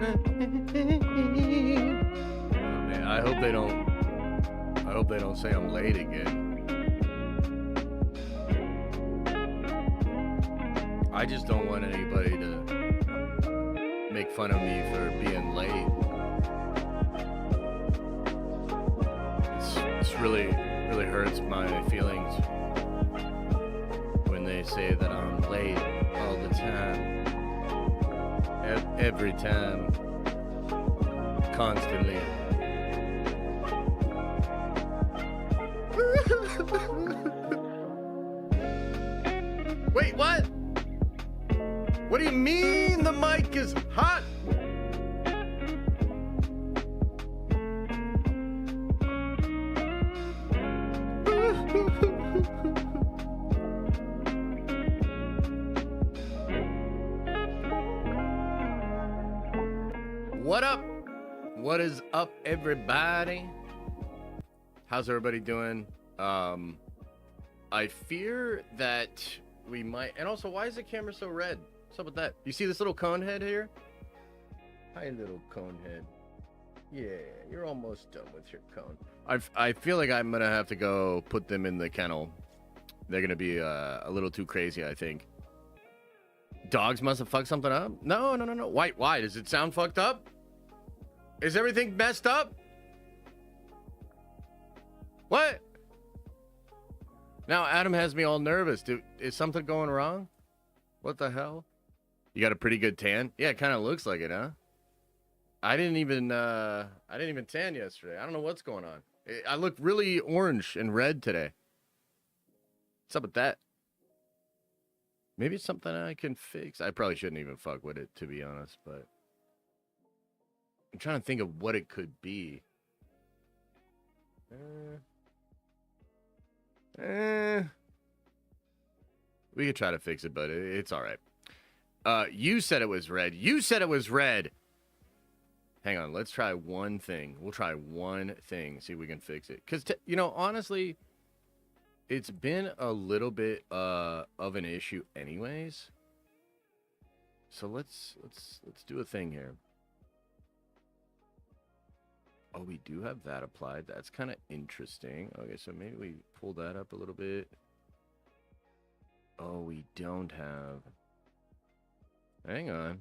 man, I hope they don't say I'm late again. I just don't want anybody to make fun of me for being late. It's really hurts my feelings when they say that I'm late all the time. Every time. Constantly. Wait, what? What do you mean the mic is hot? What up? What is up, everybody? How's everybody doing? I fear that we might... And also, why is the camera so red? What's up with that? You see this little cone head here? Hi, little cone head. Yeah, you're almost done with your cone. I feel like I'm gonna have to go put them in the kennel. They're gonna be a little too crazy, I think. Dogs must have fucked something up? No. Why? Does it sound fucked up? Is everything messed up? What? Now Adam has me all nervous. Is something going wrong? What the hell? You got a pretty good tan? Yeah, it kind of looks like it, huh? I didn't even tan yesterday. I don't know what's going on. I look really orange and red today. What's up with that? Maybe it's something I can fix. I probably shouldn't even fuck with it, to be honest, but I'm trying to think of what it could be. We could try to fix it, but it's all right. You said it was red. You said it was red. Hang on. Let's try one thing. We'll try one thing. See if we can fix it. Because, honestly, it's been a little bit of an issue anyways. So let's do a thing here. Oh, we do have that applied. That's kind of interesting. Okay, so maybe we pull that up a little bit. Oh, we don't have... Hang on.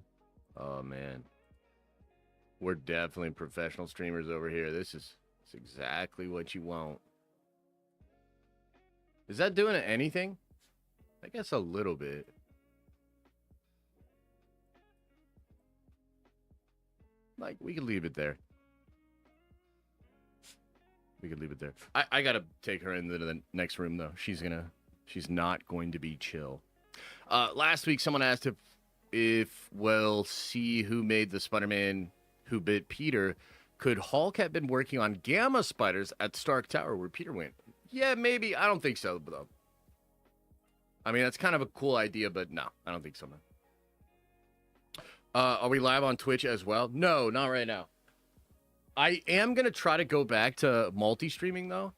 Oh, man. We're definitely professional streamers over here. This is exactly what you want. Is that doing anything? I guess a little bit. Like, we could leave it there. We could leave it there. I gotta take her into the next room, though. She's not going to be chill. Last week, someone asked if we'll see who made the Spider-Man who bit Peter. Could Hulk have been working on gamma spiders at Stark Tower where Peter went? Yeah, maybe. I don't think so, though. I mean, that's kind of a cool idea, but no, I don't think so, man. Are we live on Twitch as well? No, not right now. I am going to try to go back to multi-streaming, though.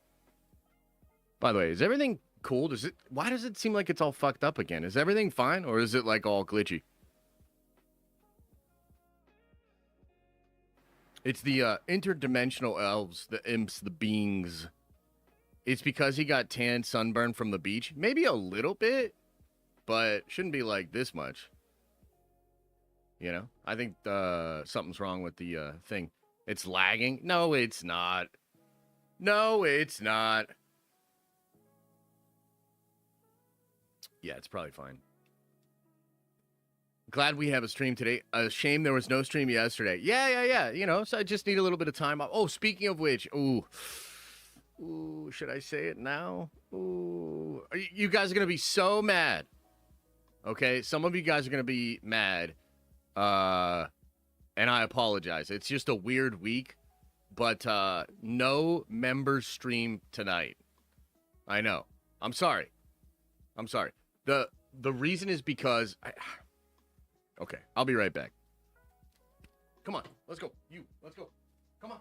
By the way, is everything cool? Why does it seem like it's all fucked up again? Is everything fine, or is it, like, all glitchy? It's the interdimensional elves, the imps, the beings. It's because he got tan sunburn from the beach. Maybe a little bit, but shouldn't be like this much. You know? I think something's wrong with the thing. It's lagging. No, it's not. No, it's not. Yeah, it's probably fine. Glad we have a stream today. A shame there was no stream yesterday. Yeah. You know, so I just need a little bit of time off. Oh, speaking of which, ooh, should I say it now? Ooh, you guys are gonna be so mad. Okay, some of you guys are gonna be mad. And I apologize. It's just a weird week, but no members stream tonight. I know. I'm sorry. The reason is because okay, I'll be right back. Come on, let's go. Let's go. Come on.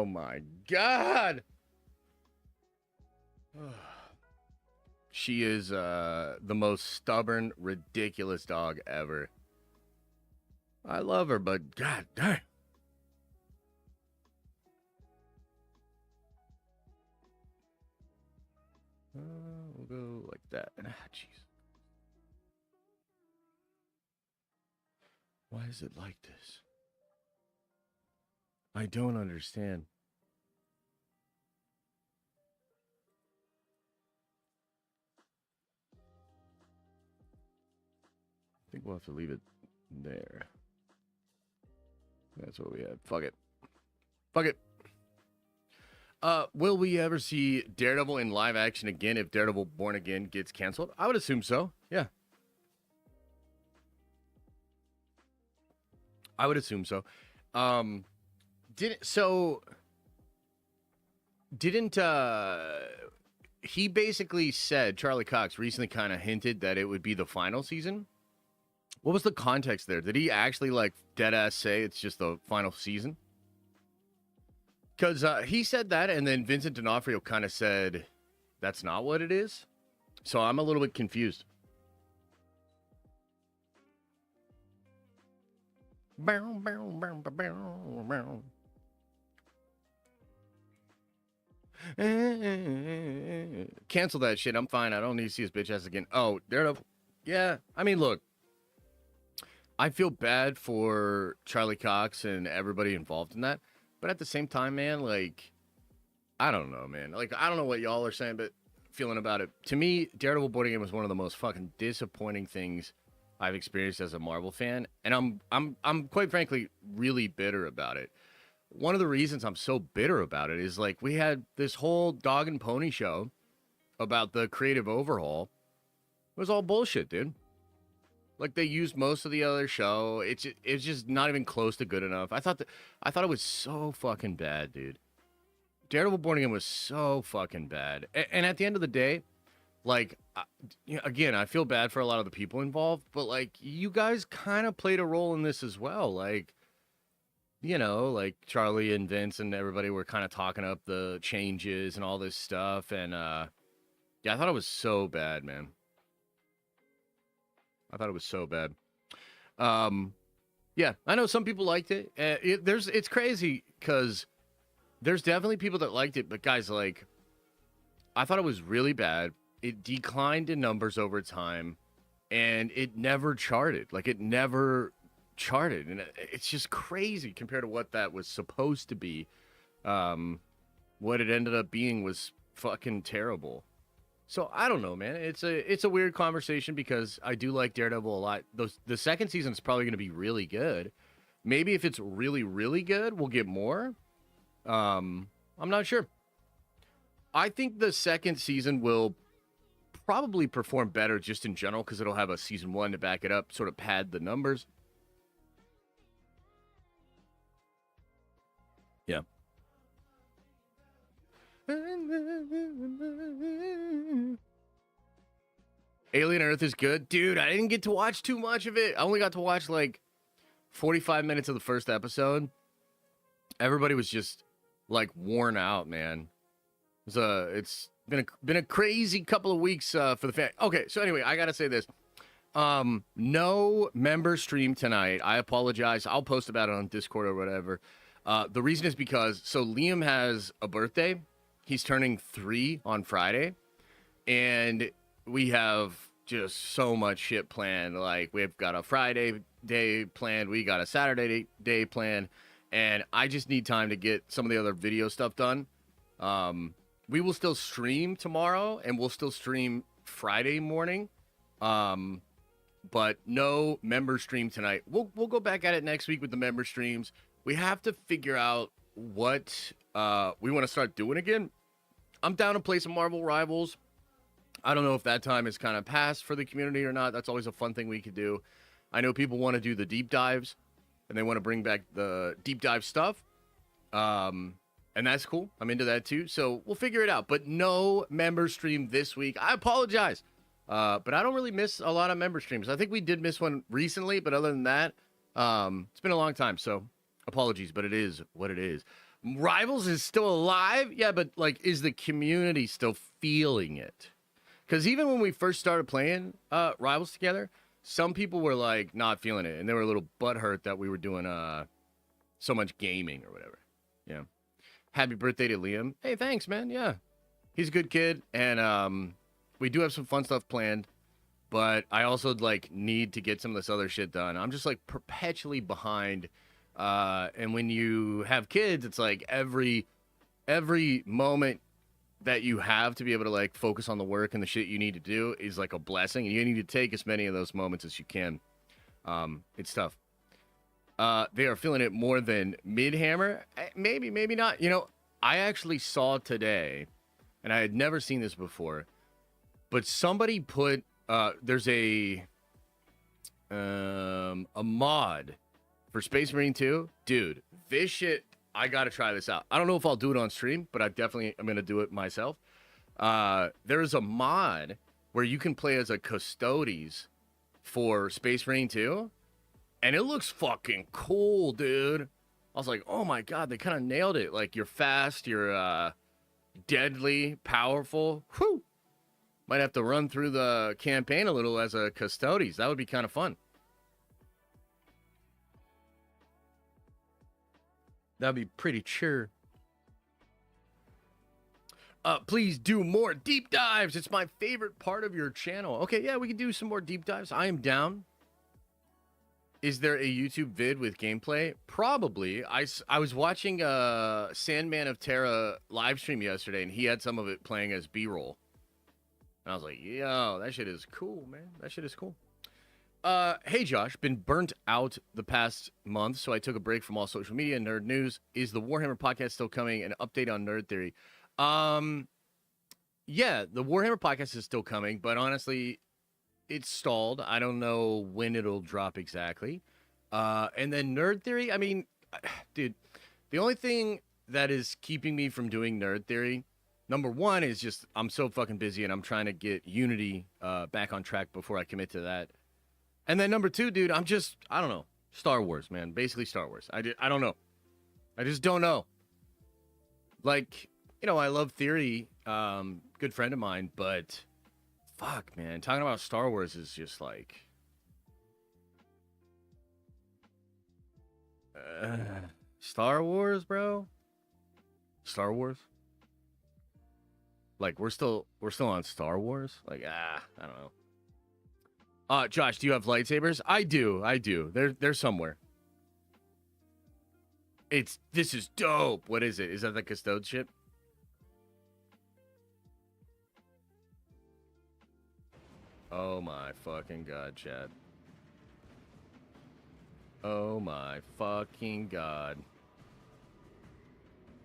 Oh my God. She is the most stubborn, ridiculous dog ever. I love her, but God damn. We'll go like that. Jeez. Why is it like this? I don't understand. I think we'll have to leave it there. That's what we had. Fuck it. Fuck it. Will we ever see Daredevil in live action again if Daredevil Born Again gets canceled? I would assume so. Yeah. I would assume so. Didn't he basically said, Charlie Cox recently kind of hinted that it would be the final season? What was the context there? Did he actually like dead ass say it's just the final season? Because he said that, and then Vincent D'Onofrio kind of said that's not what it is. So I'm a little bit confused. Cancel that shit. I'm fine. I don't need to see his bitch ass again. Oh, Daredevil. Yeah. I mean, look. I feel bad for Charlie Cox and everybody involved in that. But at the same time, man, like, I don't know, man. Like, I don't know what y'all are saying, but feeling about it. To me, Daredevil Born Again was one of the most fucking disappointing things I've experienced as a Marvel fan. And I'm quite frankly really bitter about it. One of the reasons I'm so bitter about it is, like, we had this whole dog and pony show about the creative overhaul. It was all bullshit, dude. Like, they used most of the other show. It's just not even close to good enough. I thought it was so fucking bad, dude. Daredevil Born Again was so fucking bad. And at the end of the day, like, again, I feel bad for a lot of the people involved, but, like, you guys kind of played a role in this as well. Like, you know, like Charlie and Vince and everybody were kind of talking up the changes and all this stuff. And, yeah, I thought it was so bad, man. I thought it was so bad. Yeah, I know some people liked it. It's crazy because there's definitely people that liked it, but guys, like, I thought it was really bad. It declined in numbers over time, and it never charted. Like, it never charted, and it's just crazy compared to what that was supposed to be. What it ended up being was fucking terrible. So I don't know, man. It's a weird conversation because I do like Daredevil a lot. The second season is probably going to be really good. Maybe if it's really, really good, we'll get more. I'm not sure. I think the second season will probably perform better just in general because it'll have a season one to back it up, sort of pad the numbers. Yeah. Alien Earth is good. Dude, I didn't get to watch too much of it. I only got to watch like 45 minutes of the first episode. Everybody was just like worn out, man. It's been a crazy couple of weeks for the fan. Okay, so anyway, I got to say this. No member stream tonight. I apologize. I'll post about it on Discord or whatever. The reason is because, so Liam has a birthday. He's turning 3 on Friday. And we have just so much shit planned. Like, we've got a Friday day planned. We got a Saturday day planned. And I just need time to get some of the other video stuff done. We will still stream tomorrow, and we'll still stream Friday morning. But no member stream tonight. We'll go back at it next week with the member streams. We have to figure out what we want to start doing again. I'm down to play some Marvel Rivals. I don't know if that time is kind of past for the community or not. That's always a fun thing we could do. I know people want to do the deep dives, and they want to bring back the deep dive stuff. And that's cool. I'm into that too. So we'll figure it out. But no member stream this week. I apologize. But I don't really miss a lot of member streams. I think we did miss one recently, but other than that, it's been a long time. So Apologies, but it is what it is. Rivals is still alive, yeah, but like, is the community still feeling it? Because even when we first started playing Rivals together, some people were like not feeling it, and they were a little butthurt that we were doing so much gaming or whatever. Yeah. Happy birthday to Liam. Hey, thanks, man. Yeah, he's a good kid, and we do have some fun stuff planned. But I also like need to get some of this other shit done. I'm just like perpetually behind. And when you have kids, it's like every moment that you have to be able to like focus on the work and the shit you need to do is like a blessing. And you need to take as many of those moments as you can. It's tough. They are feeling it more than Midhammer. Maybe, maybe not. You know, I actually saw today, and I had never seen this before, but somebody put there's a mod for Space Marine 2. Dude, this shit, I gotta try this out. I don't know if I'll do it on stream, but I'm gonna do it myself. There's a mod where you can play as a Custodes for Space Marine 2, and it looks fucking cool, dude. I was like, oh my god, they kind of nailed it. Like, you're fast, you're deadly, powerful. Whew! Might have to run through the campaign a little as a Custodes. That would be kind of fun. That'd be pretty sure. Please do more deep dives. It's my favorite part of your channel. Okay, yeah, we can do some more deep dives. I am down. Is there a YouTube vid with gameplay? Probably. I was watching Sandman of Terra live stream yesterday, and he had some of it playing as B-roll. And I was like, yo, that shit is cool, man. That shit is cool. Hey, Josh. Been burnt out the past month, so I took a break from all social media and nerd news. Is the Warhammer podcast still coming? An update on Nerd Theory. Yeah, the Warhammer podcast is still coming, but honestly, it's stalled. I don't know when it'll drop exactly. And then Nerd Theory, I mean, dude, the only thing that is keeping me from doing Nerd Theory, number one, is just I'm so fucking busy and I'm trying to get Unity back on track before I commit to that. And then number two, dude, I don't know. Star Wars, man. Basically Star Wars. I don't know. I just don't know. Like, you know, I love Theory, good friend of mine, but fuck, man. Talking about Star Wars is just like... Star Wars, bro? Star Wars? Like, we're still on Star Wars? Like, I don't know. Josh, do you have lightsabers? I do. They're somewhere. This is dope. What is it? Is that the Custode ship? Oh my fucking god, Chad. Oh my fucking god.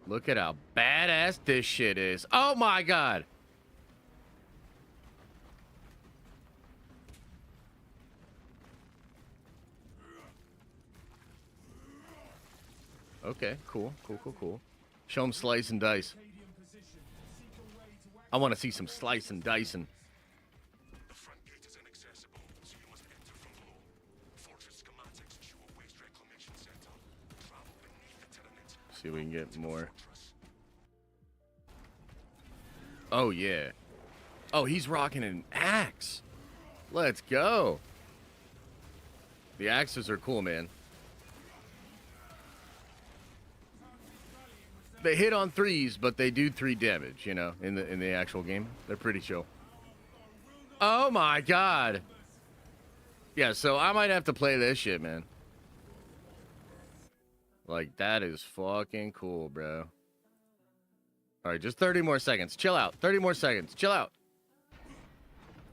Look at how badass this shit is. Oh my god. Okay, cool. Show them slice and dice. I want to see some slice and dicing. The front gate is inaccessible, so you must enter from below. Fortress schematics show a waste reclamation center. Travel beneath the tenement. See if we can get more. Oh yeah. Oh, he's rocking an axe. Let's go. The axes are cool, man. They hit on threes, but they do 3 damage, you know, in the actual game. They're pretty chill. Oh my god. Yeah, so I might have to play this shit, man. Like, that is fucking cool, bro. Alright, just 30 more seconds. Chill out. 30 more seconds. Chill out.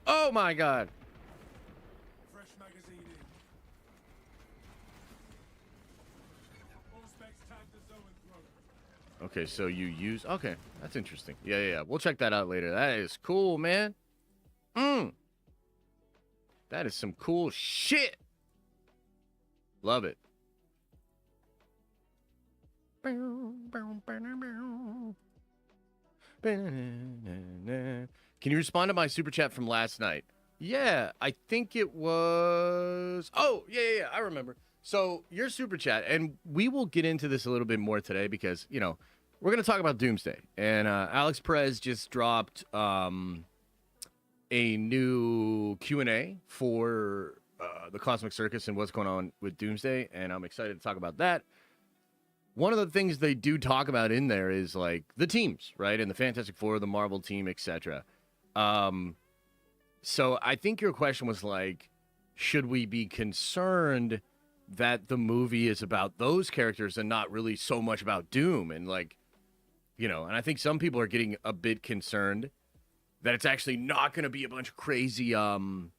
Oh my god. Fresh magazine in. All specs tagged as Zoe. Okay, so you use... Okay, that's interesting. Yeah. We'll check that out later. That is cool, man. That is some cool shit. Love it. Can you respond to my super chat from last night? Yeah, I think it was... Oh, yeah, I remember. So your super chat, and we will get into this a little bit more today because, we're going to talk about Doomsday. And Alex Perez just dropped a new Q&A for the Cosmic Circus and what's going on with Doomsday. And I'm excited to talk about that. One of the things they do talk about in there is like the teams, right? And the Fantastic Four, the Marvel team, etc. So I think your question was like, should we be concerned that the movie is about those characters and not really so much about Doom? And like, and I think some people are getting a bit concerned that it's actually not going to be a bunch of crazy Dr.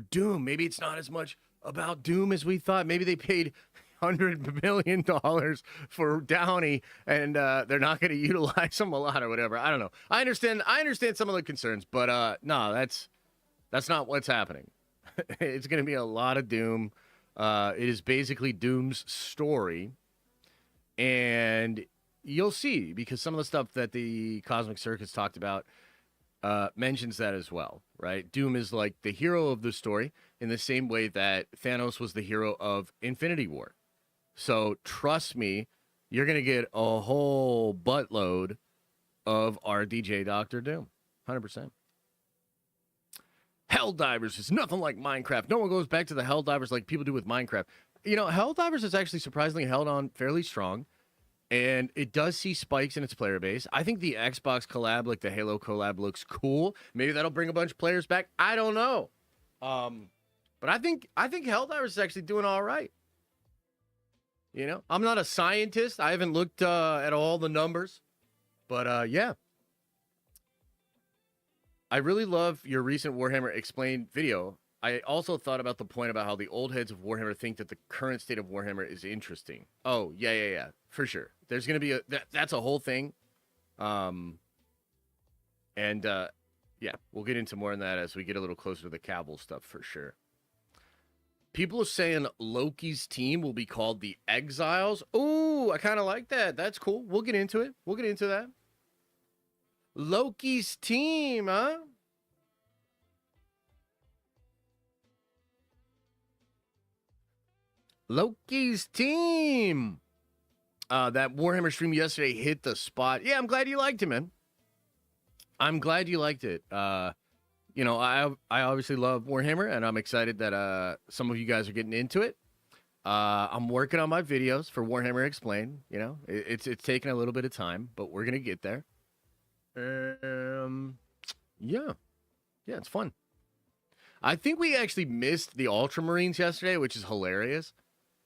Doom. Maybe it's not as much about Doom as we thought. Maybe they paid $100 million for Downey, and they're not going to utilize him a lot or whatever. I don't know. I understand some of the concerns, but no, that's not what's happening. It's going to be a lot of Doom. It is basically Doom's story, and you'll see because some of the stuff that the Cosmic Circus talked about mentions that as well, right? Doom is like the hero of the story in the same way that Thanos was the hero of Infinity War. So trust me, you're going to get a whole buttload of RDJ Doctor Doom. 100%. Helldivers is nothing like Minecraft. No one goes back to the Helldivers like people do with Minecraft. Helldivers is actually surprisingly held on fairly strong, and it does see spikes in its player base. I think the Xbox collab, like the Halo collab, looks cool. Maybe that'll bring a bunch of players back. I don't know. But I think Helldivers is actually doing all right. I'm not a scientist. I haven't looked at all the numbers. But, yeah. I really love your recent Warhammer Explained video. I also thought about the point about how the old heads of Warhammer think that the current state of Warhammer is interesting. Oh, yeah. For sure. There's going to be that's a whole thing. Yeah, we'll get into more on that as we get a little closer to the Cavill stuff for sure. People are saying Loki's team will be called the Exiles. Ooh, I kind of like that. That's cool. We'll get into it. We'll get into that. Loki's team, huh? Loki's team. That Warhammer stream yesterday hit the spot. Yeah, I'm glad you liked it, man. I'm glad you liked it. I obviously love Warhammer, and I'm excited that some of you guys are getting into it. I'm working on my videos for Warhammer Explained. It's taking a little bit of time, but we're gonna get there. Yeah, it's fun. I think we actually missed the Ultramarines yesterday, which is hilarious.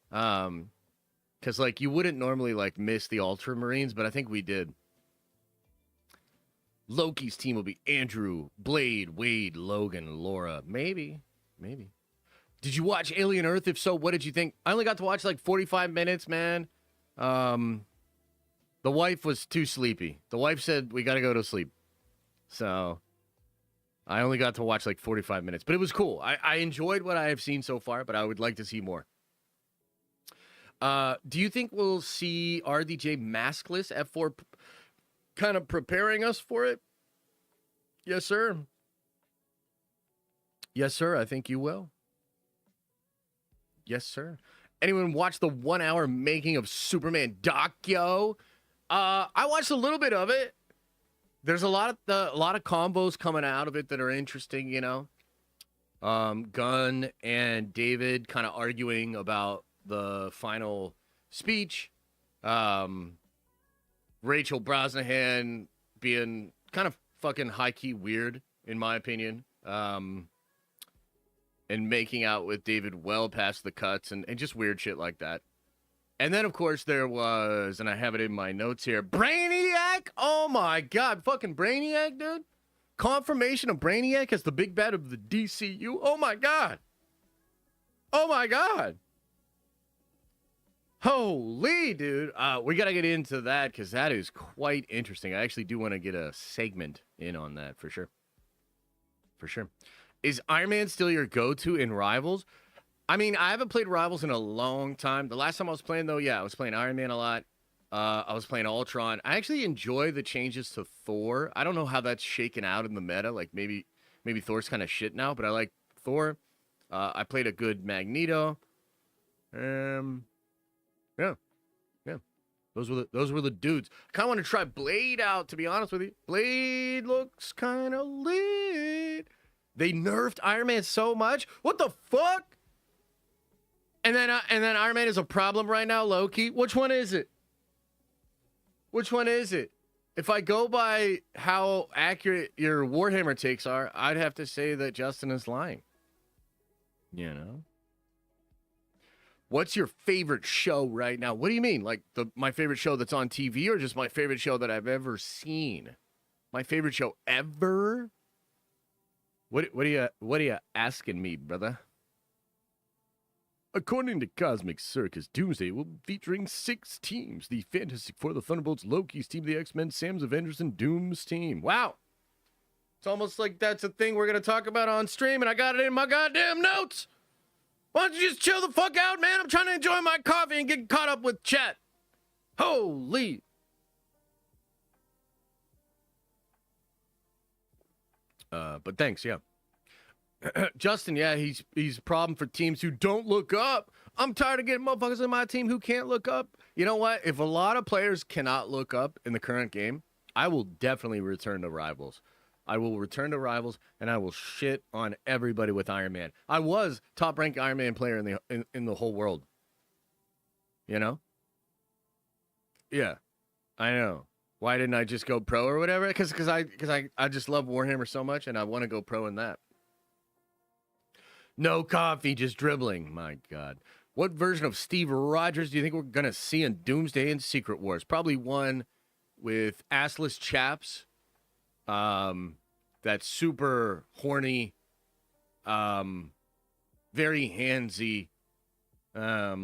Because you wouldn't normally miss the Ultramarines, but I think we did. Loki's team will be Andrew, Blade, Wade, Logan, Laura. Maybe. Did you watch Alien Earth? If so, what did you think? I only got to watch 45 minutes, man. The wife was too sleepy. The wife said, we got to go to sleep. So I only got to watch 45 minutes. But it was cool. I enjoyed what I have seen so far, but I would like to see more. Do you think we'll see RDJ maskless F4 kind of preparing us for it? Yes, sir. Yes, sir. I think you will. Yes, sir. Anyone watch the 1 hour making of Superman doco? I watched a little bit of it. There's a lot of combos coming out of it that are interesting, Gunn and David kind of arguing about the final speech. Rachel Brosnahan being kind of fucking high-key weird, in my opinion. And making out with David well past the cuts and just weird shit like that. And then, of course, there was, and I have it in my notes here, Brainiac! Oh, my God. Fucking Brainiac, dude. Confirmation of Brainiac as the big bad of the DCU. Oh, my God. Oh, my God. Holy, dude. We got to get into that because that is quite interesting. I actually do want to get a segment in on that for sure. For sure. Is Iron Man still your go-to in Rivals? I mean, I haven't played Rivals in a long time. The last time I was playing, though, yeah, I was playing Iron Man a lot. I was playing Ultron. I actually enjoy the changes to Thor. I don't know how that's shaken out in the meta. Maybe Thor's kind of shit now, but I like Thor. I played a good Magneto. Yeah, yeah. Those were the dudes. I kind of want to try Blade out, to be honest with you. Blade looks kind of lit. They nerfed Iron Man so much. What the fuck? And then Iron Man is a problem right now, low-key. Which one is it? Which one is it? If I go by how accurate your Warhammer takes are, I'd have to say that Justin is lying. You know? What's your favorite show right now? What do you mean? Like my favorite show that's on TV, or just my favorite show that I've ever seen? My favorite show ever? What are you asking me, brother? According to Cosmic Circus, Doomsday will be featuring 6 teams: the Fantastic Four, the Thunderbolts, Loki's team, the X-Men, Sam's Avengers, and Doom's team. Wow. It's almost like that's a thing we're going to talk about on stream, and I got it in my goddamn notes. Why don't you just chill the fuck out, man? I'm trying to enjoy my coffee and get caught up with chat. Holy. But thanks, yeah. Justin, yeah, he's a problem for teams who don't look up. I'm tired of getting motherfuckers in my team who can't look up. You know what? If a lot of players cannot look up in the current game, I will definitely return to Rivals. I will return to Rivals, and I will shit on everybody with Iron Man. I was top-ranked Iron Man player in the whole world. You know? Yeah, I know. Why didn't I just go pro or whatever? Because I just love Warhammer so much, and I want to go pro in that. No coffee, just dribbling. My God. What version of Steve Rogers do you think we're going to see in Doomsday and Secret Wars? Probably one with assless chaps. That's super horny. Very handsy. Yeah.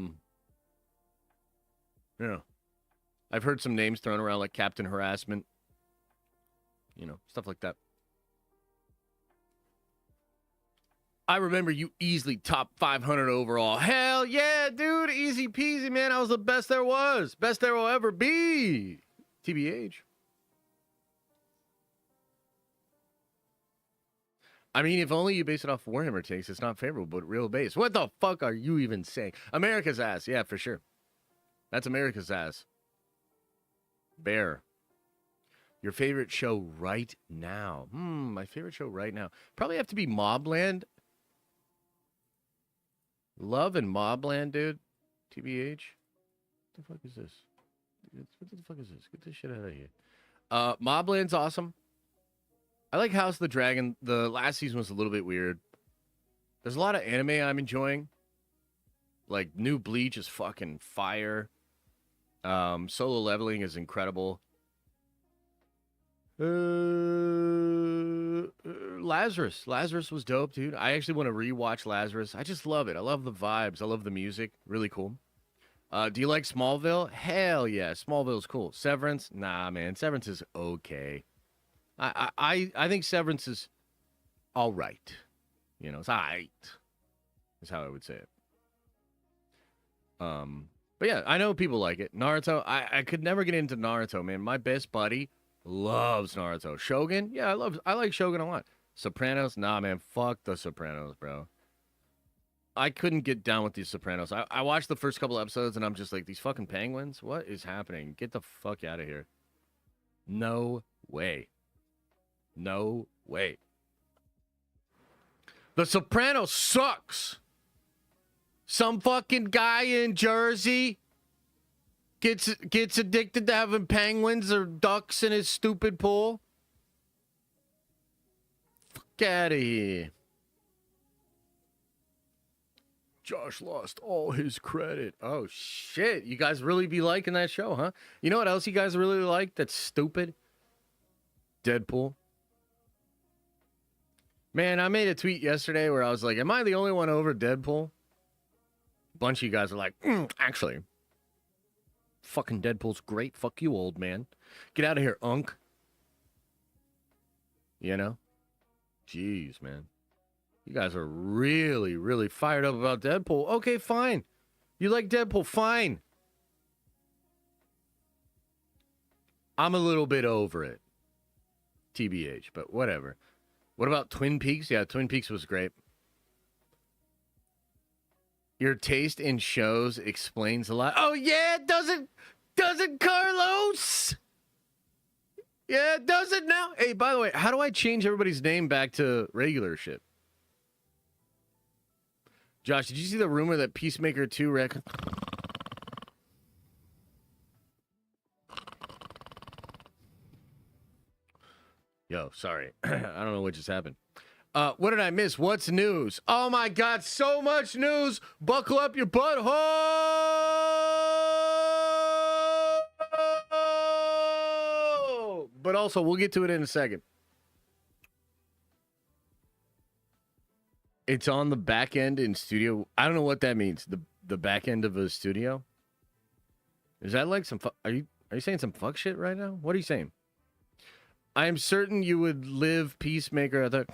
I've heard some names thrown around like Captain Harassment. You know, stuff like that. I remember you easily top 500 overall. Hell yeah, dude. Easy peasy, man. I was the best there was. Best there will ever be. TBH. I mean, if only you base it off Warhammer takes, it's not favorable, but real base. What the fuck are you even saying? America's ass. Yeah, for sure. That's America's ass. Bear. Your favorite show right now? My favorite show right now. Probably have to be Mobland. Love and Mobland, dude. TBH. What the fuck is this? What the fuck is this? Get this shit out of here. Mobland's awesome. I like House of the Dragon. The last season was a little bit weird. There's a lot of anime I'm enjoying. Like, new Bleach is fucking fire. Solo Leveling is incredible. Lazarus was dope, dude. I actually want to rewatch Lazarus. I just love it. I love the vibes. I love the music. Really cool. Do you like Smallville? Hell yeah, Smallville's cool. Severance? Nah, man. Severance is okay. I think Severance is all right. You know, it's all right. Is how I would say it. But yeah, I know people like it. Naruto, I could never get into Naruto, man. My best buddy loves Naruto. Shogun? Yeah, I like Shogun a lot. Sopranos? Nah, man. Fuck the Sopranos, bro. I couldn't get down with these Sopranos. I watched the first couple episodes and I'm just like, these fucking penguins? What is happening? Get the fuck out of here. No way. No way. The Sopranos sucks. Some fucking guy in Jersey gets addicted to having penguins or ducks in his stupid pool. Fuck out of here. Josh lost all his credit. Oh, shit. You guys really be liking that show, huh? You know what else you guys really like that's stupid? Deadpool. Man, I made a tweet yesterday where I was like, am I the only one over Deadpool? A bunch of you guys are like, actually, fucking Deadpool's great. Fuck you, old man. Get out of here, unk. You know? Jeez, man. You guys are really, really fired up about Deadpool. Okay, fine. You like Deadpool, fine. I'm a little bit over it. TBH, but whatever. What about Twin Peaks? Yeah, Twin Peaks was great. Your taste in shows explains a lot. Oh yeah, doesn't Carlos? Yeah, does it now? Hey, by the way, how do I change everybody's name back to regular shit? Josh, did you see the rumor that Peacemaker 2 Yo, sorry. I don't know what just happened. What did I miss? What's news? Oh my God, so much news. Buckle up your butthole. But also, we'll get to it in a second. It's on the back end in studio. I don't know what that means. The back end of a studio. Is that like some? Are you saying some fuck shit right now? What are you saying? I am certain you would live Peacemaker at the.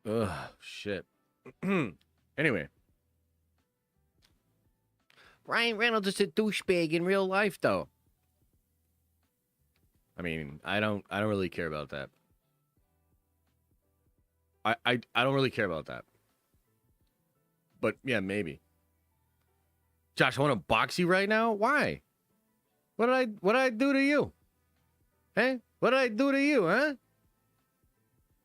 Ugh, shit. Anyway. Ryan Reynolds is a douchebag in real life, though. I mean, I don't really care about that. I don't really care about that. But yeah, maybe. Josh, I want to box you right now? Why? What did I do to you? Hey? What did I do to you, huh?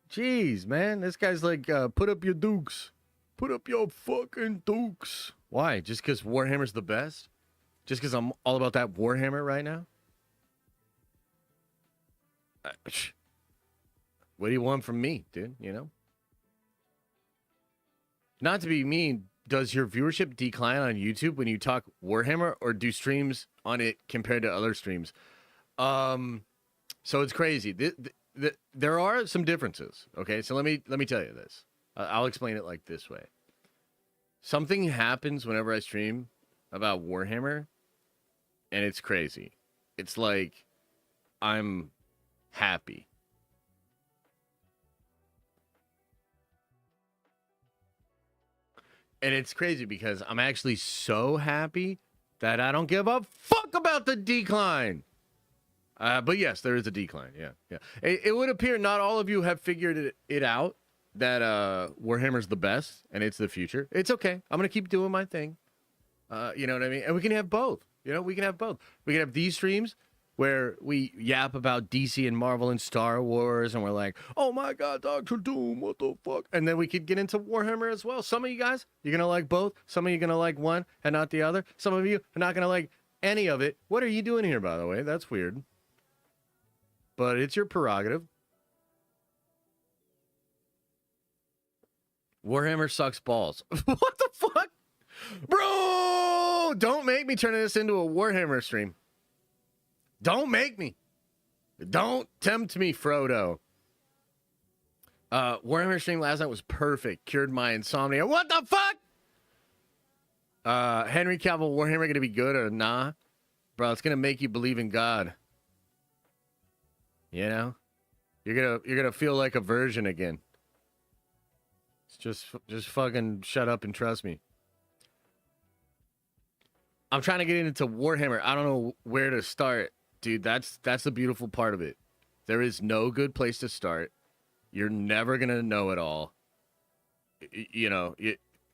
Jeez, man. This guy's like, put up your dukes. Put up your fucking dukes. Why? Just because Warhammer's the best? Just because I'm all about that Warhammer right now? What do you want from me, dude? You know? Not to be mean, does your viewership decline on YouTube when you talk Warhammer, or do streams on it compared to other streams? So it's crazy. There are some differences. Okay, so let me tell you this. I'll explain it like this way. Something happens whenever I stream about Warhammer, and it's crazy. It's like I'm happy. And it's crazy because I'm actually so happy that I don't give a fuck about the decline. But yes, there is a decline. Yeah. It would appear not all of you have figured it out that Warhammer's the best and it's the future. It's okay. I'm gonna keep doing my thing. You know what I mean? And we can have both. You know, we can have both. We can have these streams where we yap about DC and Marvel and Star Wars, and we're like, oh my God, Dr. Doom, what the fuck? And then we could get into Warhammer as well. Some of you guys, you're going to like both. Some of you are going to like one and not the other. Some of you are not going to like any of it. What are you doing here, by the way? That's weird. But it's your prerogative. Warhammer sucks balls. What the fuck? Bro, don't make me turn this into a Warhammer stream. Don't make me. Don't tempt me, Frodo. Warhammer stream last night was perfect. Cured my insomnia. What the fuck? Henry Cavill, Warhammer gonna be good or nah? Bro, it's gonna make you believe in God. You know? You're gonna feel like a virgin again. Just fucking shut up and trust me. I'm trying to get into Warhammer. I don't know where to start. Dude, that's the beautiful part of it. There is no good place to start. You're never going to know it all. You know,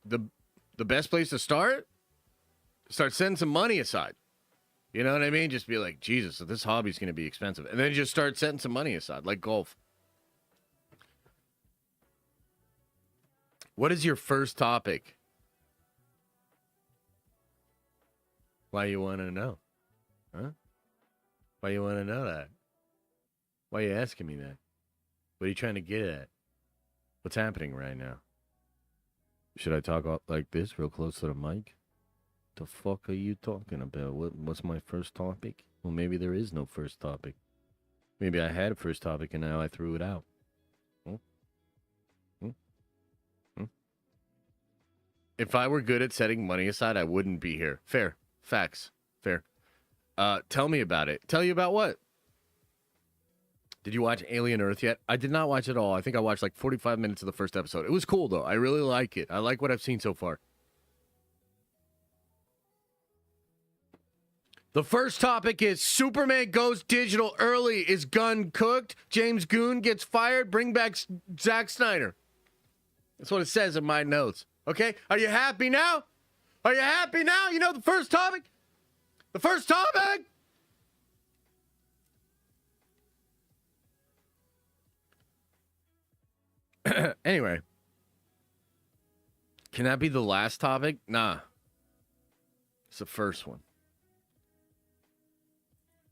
the best place to start setting some money aside. You know what I mean? Just be like, Jesus, so this hobby's going to be expensive. And then just start setting some money aside, like golf. What is your first topic? Why you want to know? Huh? Why you want to know that? Why are you asking me that? What are you trying to get at? What's happening right now? Should I talk like this, real close to the mic? The fuck are you talking about? What's my first topic? Well, maybe there is no first topic. Maybe I had a first topic and now I threw it out. If I were good at setting money aside, I wouldn't be here. Fair. Facts. Fair. Tell me about it. Tell you about what? Did you watch Alien Earth yet? I did not watch it all. I think I watched like 45 minutes of the first episode. It was cool, though. I really like it. I like what I've seen so far. The first topic is Superman goes digital early. Is Gunn cooked? James Gunn gets fired. Bring back Zack Snyder. That's what it says in my notes. Okay? Are you happy now? Are you happy now? You know the first topic? The first topic? Anyway. Can that be the last topic? Nah. It's the first one.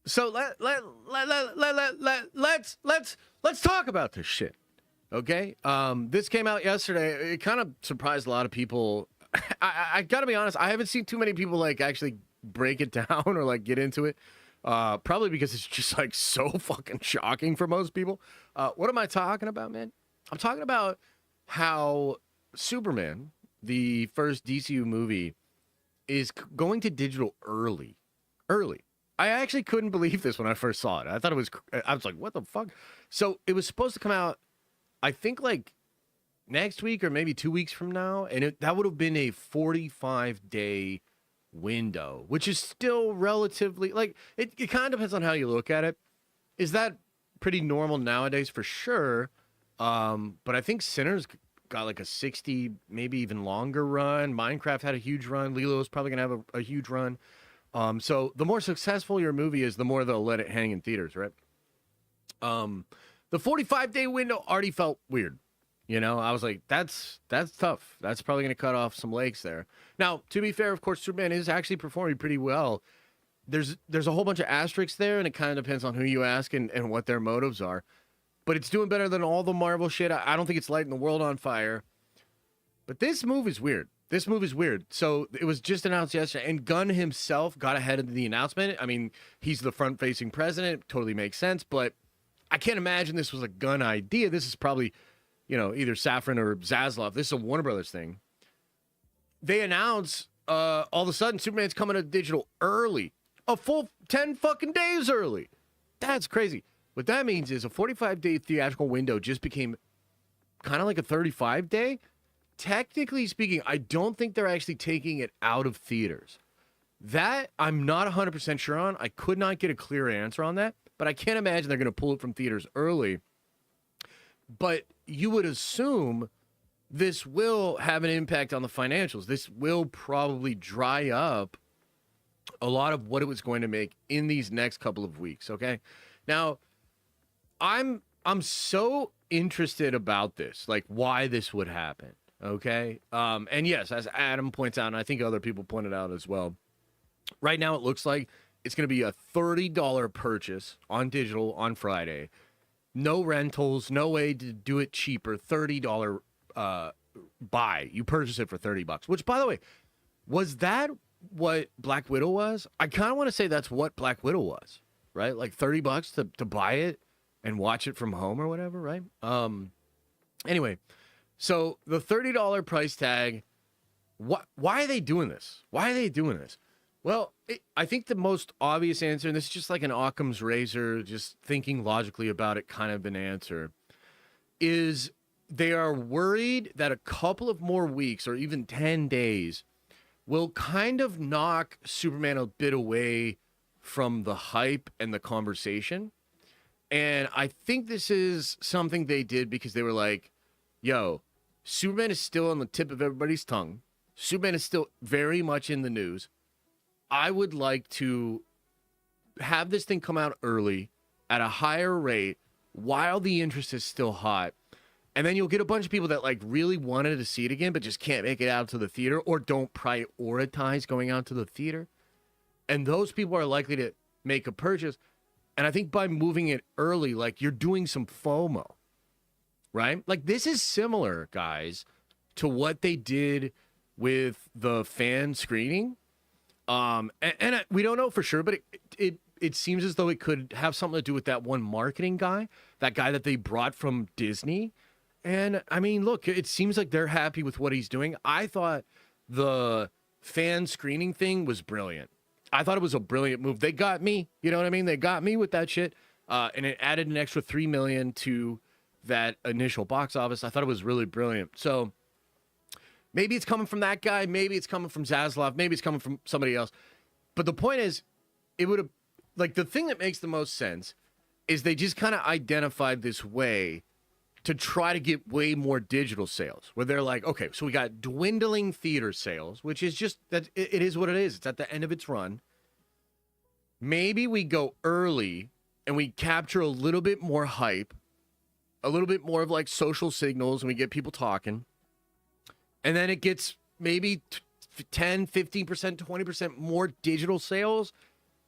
So let's talk about this shit. Okay? This came out yesterday. It kind of surprised a lot of people. I gotta be honest, I haven't seen too many people like actually break it down or like get into it. Probably because it's just like so fucking shocking for most people. What am I talking about, man? I'm talking about how Superman, the first DCU movie, is going to digital early. I actually couldn't believe this when I first saw it. I was like, what the fuck? So it was supposed to come out, I think like next week or maybe 2 weeks from now. And that would have been a 45-day window, which is still relatively, like, it kind of depends on how you look at it. Is that pretty normal nowadays? For sure. But I think Sinners got like a 60, maybe even longer run. Minecraft had a huge run. Lilo's probably going to have a huge run. So the more successful your movie is, the more they'll let it hang in theaters, right? The 45-day window already felt weird. You know, I was like, that's tough. That's probably going to cut off some legs there. Now, to be fair, of course, Superman is actually performing pretty well. There's a whole bunch of asterisks there, and it kind of depends on who you ask and what their motives are. But it's doing better than all the Marvel shit. I don't think it's lighting the world on fire. But this move is weird. So it was just announced yesterday, and Gunn himself got ahead of the announcement. I mean, he's the front-facing president. It totally makes sense, but I can't imagine this was a Gunn idea. This is probably, you know, either Safran or Zaslav. This is a Warner Brothers thing. They announce all of a sudden Superman's coming to digital early. A full 10 fucking days early. That's crazy. What that means is a 45-day theatrical window just became kind of like a 35-day. Technically speaking, I don't think they're actually taking it out of theaters. That I'm not 100% sure on. I could not get a clear answer on that, but I can't imagine they're going to pull it from theaters early. But you would assume this will have an impact on the financials. This will probably dry up a lot of what it was going to make in these next couple of weeks, okay? Now, I'm so interested about this, like why this would happen, okay? And yes, as Adam points out, and I think other people pointed out as well, right now it looks like it's going to be a $30 purchase on digital on Friday. No rentals, no way to do it cheaper. $30 buy. You purchase it for $30, which, by the way, was that what Black Widow was? I kind of want to say that's what Black Widow was, right? Like $30 to buy it and watch it from home or whatever, right? Anyway, so the $30 price tag, why are they doing this? Well, I think the most obvious answer, and this is just like an Occam's razor, just thinking logically about it, kind of an answer, is they are worried that a couple of more weeks or even 10 days will kind of knock Superman a bit away from the hype and the conversation. And I think this is something they did because they were like, yo, Superman is still on the tip of everybody's tongue. Superman is still very much in the news. I would like to have this thing come out early at a higher rate while the interest is still hot. And then you'll get a bunch of people that like really wanted to see it again, but just can't make it out to the theater or don't prioritize going out to the theater. And those people are likely to make a purchase. And I think by moving it early, like you're doing some FOMO, right? Like this is similar, guys, to what they did with the fan screening. And we don't know for sure, but it seems as though it could have something to do with that one marketing guy, that guy that they brought from Disney. And I mean, look, it seems like they're happy with what he's doing. I thought the fan screening thing was brilliant. I thought it was a brilliant move. They got me, you know what I mean? They got me with that shit. And it added an extra $3 million to that initial box office. I thought it was really brilliant. So maybe it's coming from that guy. Maybe it's coming from Zaslav. Maybe it's coming from somebody else. But the point is, it would have, like, the thing that makes the most sense is they just kind of identified this way to try to get way more digital sales, where they're like, okay, so we got dwindling theater sales, which is just that it is what it is. It's at the end of its run. Maybe we go early and we capture a little bit more hype, a little bit more of like social signals, and we get people talking. And then it gets maybe 10, 15%, 20% more digital sales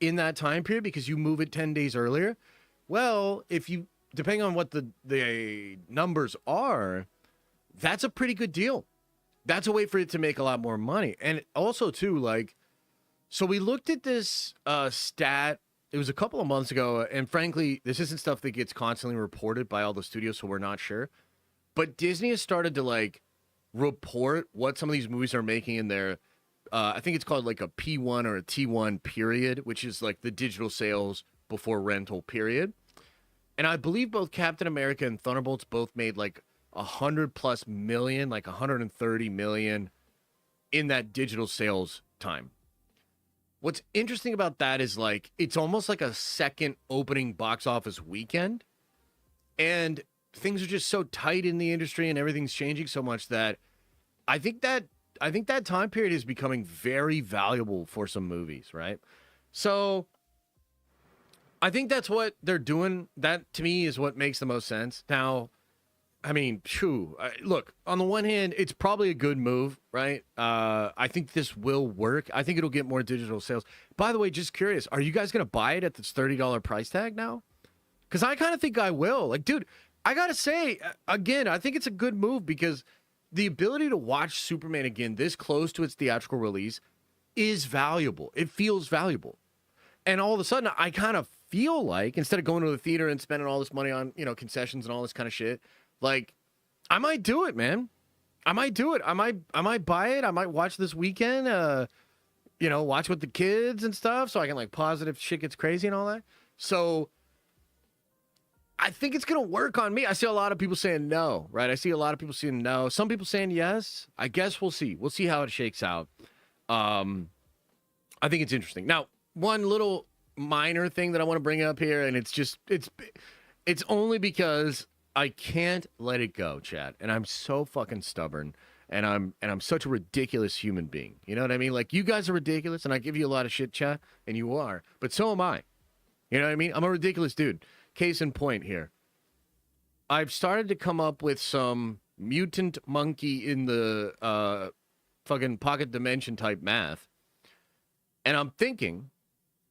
in that time period because you move it 10 days earlier. Well, if you, depending on what the numbers are, that's a pretty good deal. That's a way for it to make a lot more money. And also, too, like, so we looked at this stat. It was a couple of months ago, and frankly, this isn't stuff that gets constantly reported by all the studios, so we're not sure. But Disney has started to, like, report what some of these movies are making in their, I think it's called, like, a P1 or a T1 period, which is, like, the digital sales before rental period. And I believe both Captain America and Thunderbolts both made, like, 100+ million, like 130 million in that digital sales time. What's interesting about that is, like, it's almost like a second opening box office weekend. And things are just so tight in the industry and everything's changing so much that I think that time period is becoming very valuable for some movies, right? So I think that's what they're doing. That, to me, is what makes the most sense. Now, I mean, look, on the one hand, it's probably a good move, right? I think this will work. I think it'll get more digital sales. By the way, just curious, are you guys going to buy it at this $30 price tag now? Because I kind of think I will. Like, dude, I got to say, again, I think it's a good move because the ability to watch Superman again this close to its theatrical release is valuable. It feels valuable. And all of a sudden, I kind of feel like, instead of going to the theater and spending all this money on, you know, concessions and all this kind of shit, like, I might do it, man. I might do it. I might buy it. I might watch this weekend, you know, watch with the kids and stuff so I can, like, pause it if shit gets crazy and all that. So I think it's going to work on me. I see a lot of people saying no, right? I see a lot of people saying no. Some people saying yes. I guess we'll see. We'll see how it shakes out. I think it's interesting. Now, one little minor thing that I want to bring up here, and it's only because I can't let it go, Chad. And I'm so fucking stubborn, and I'm such a ridiculous human being. You know what I mean? Like, you guys are ridiculous, and I give you a lot of shit, Chad, and you are. But so am I. You know what I mean? I'm a ridiculous dude. Case in point here. I've started to come up with some mutant monkey in the fucking pocket dimension type math. And I'm thinking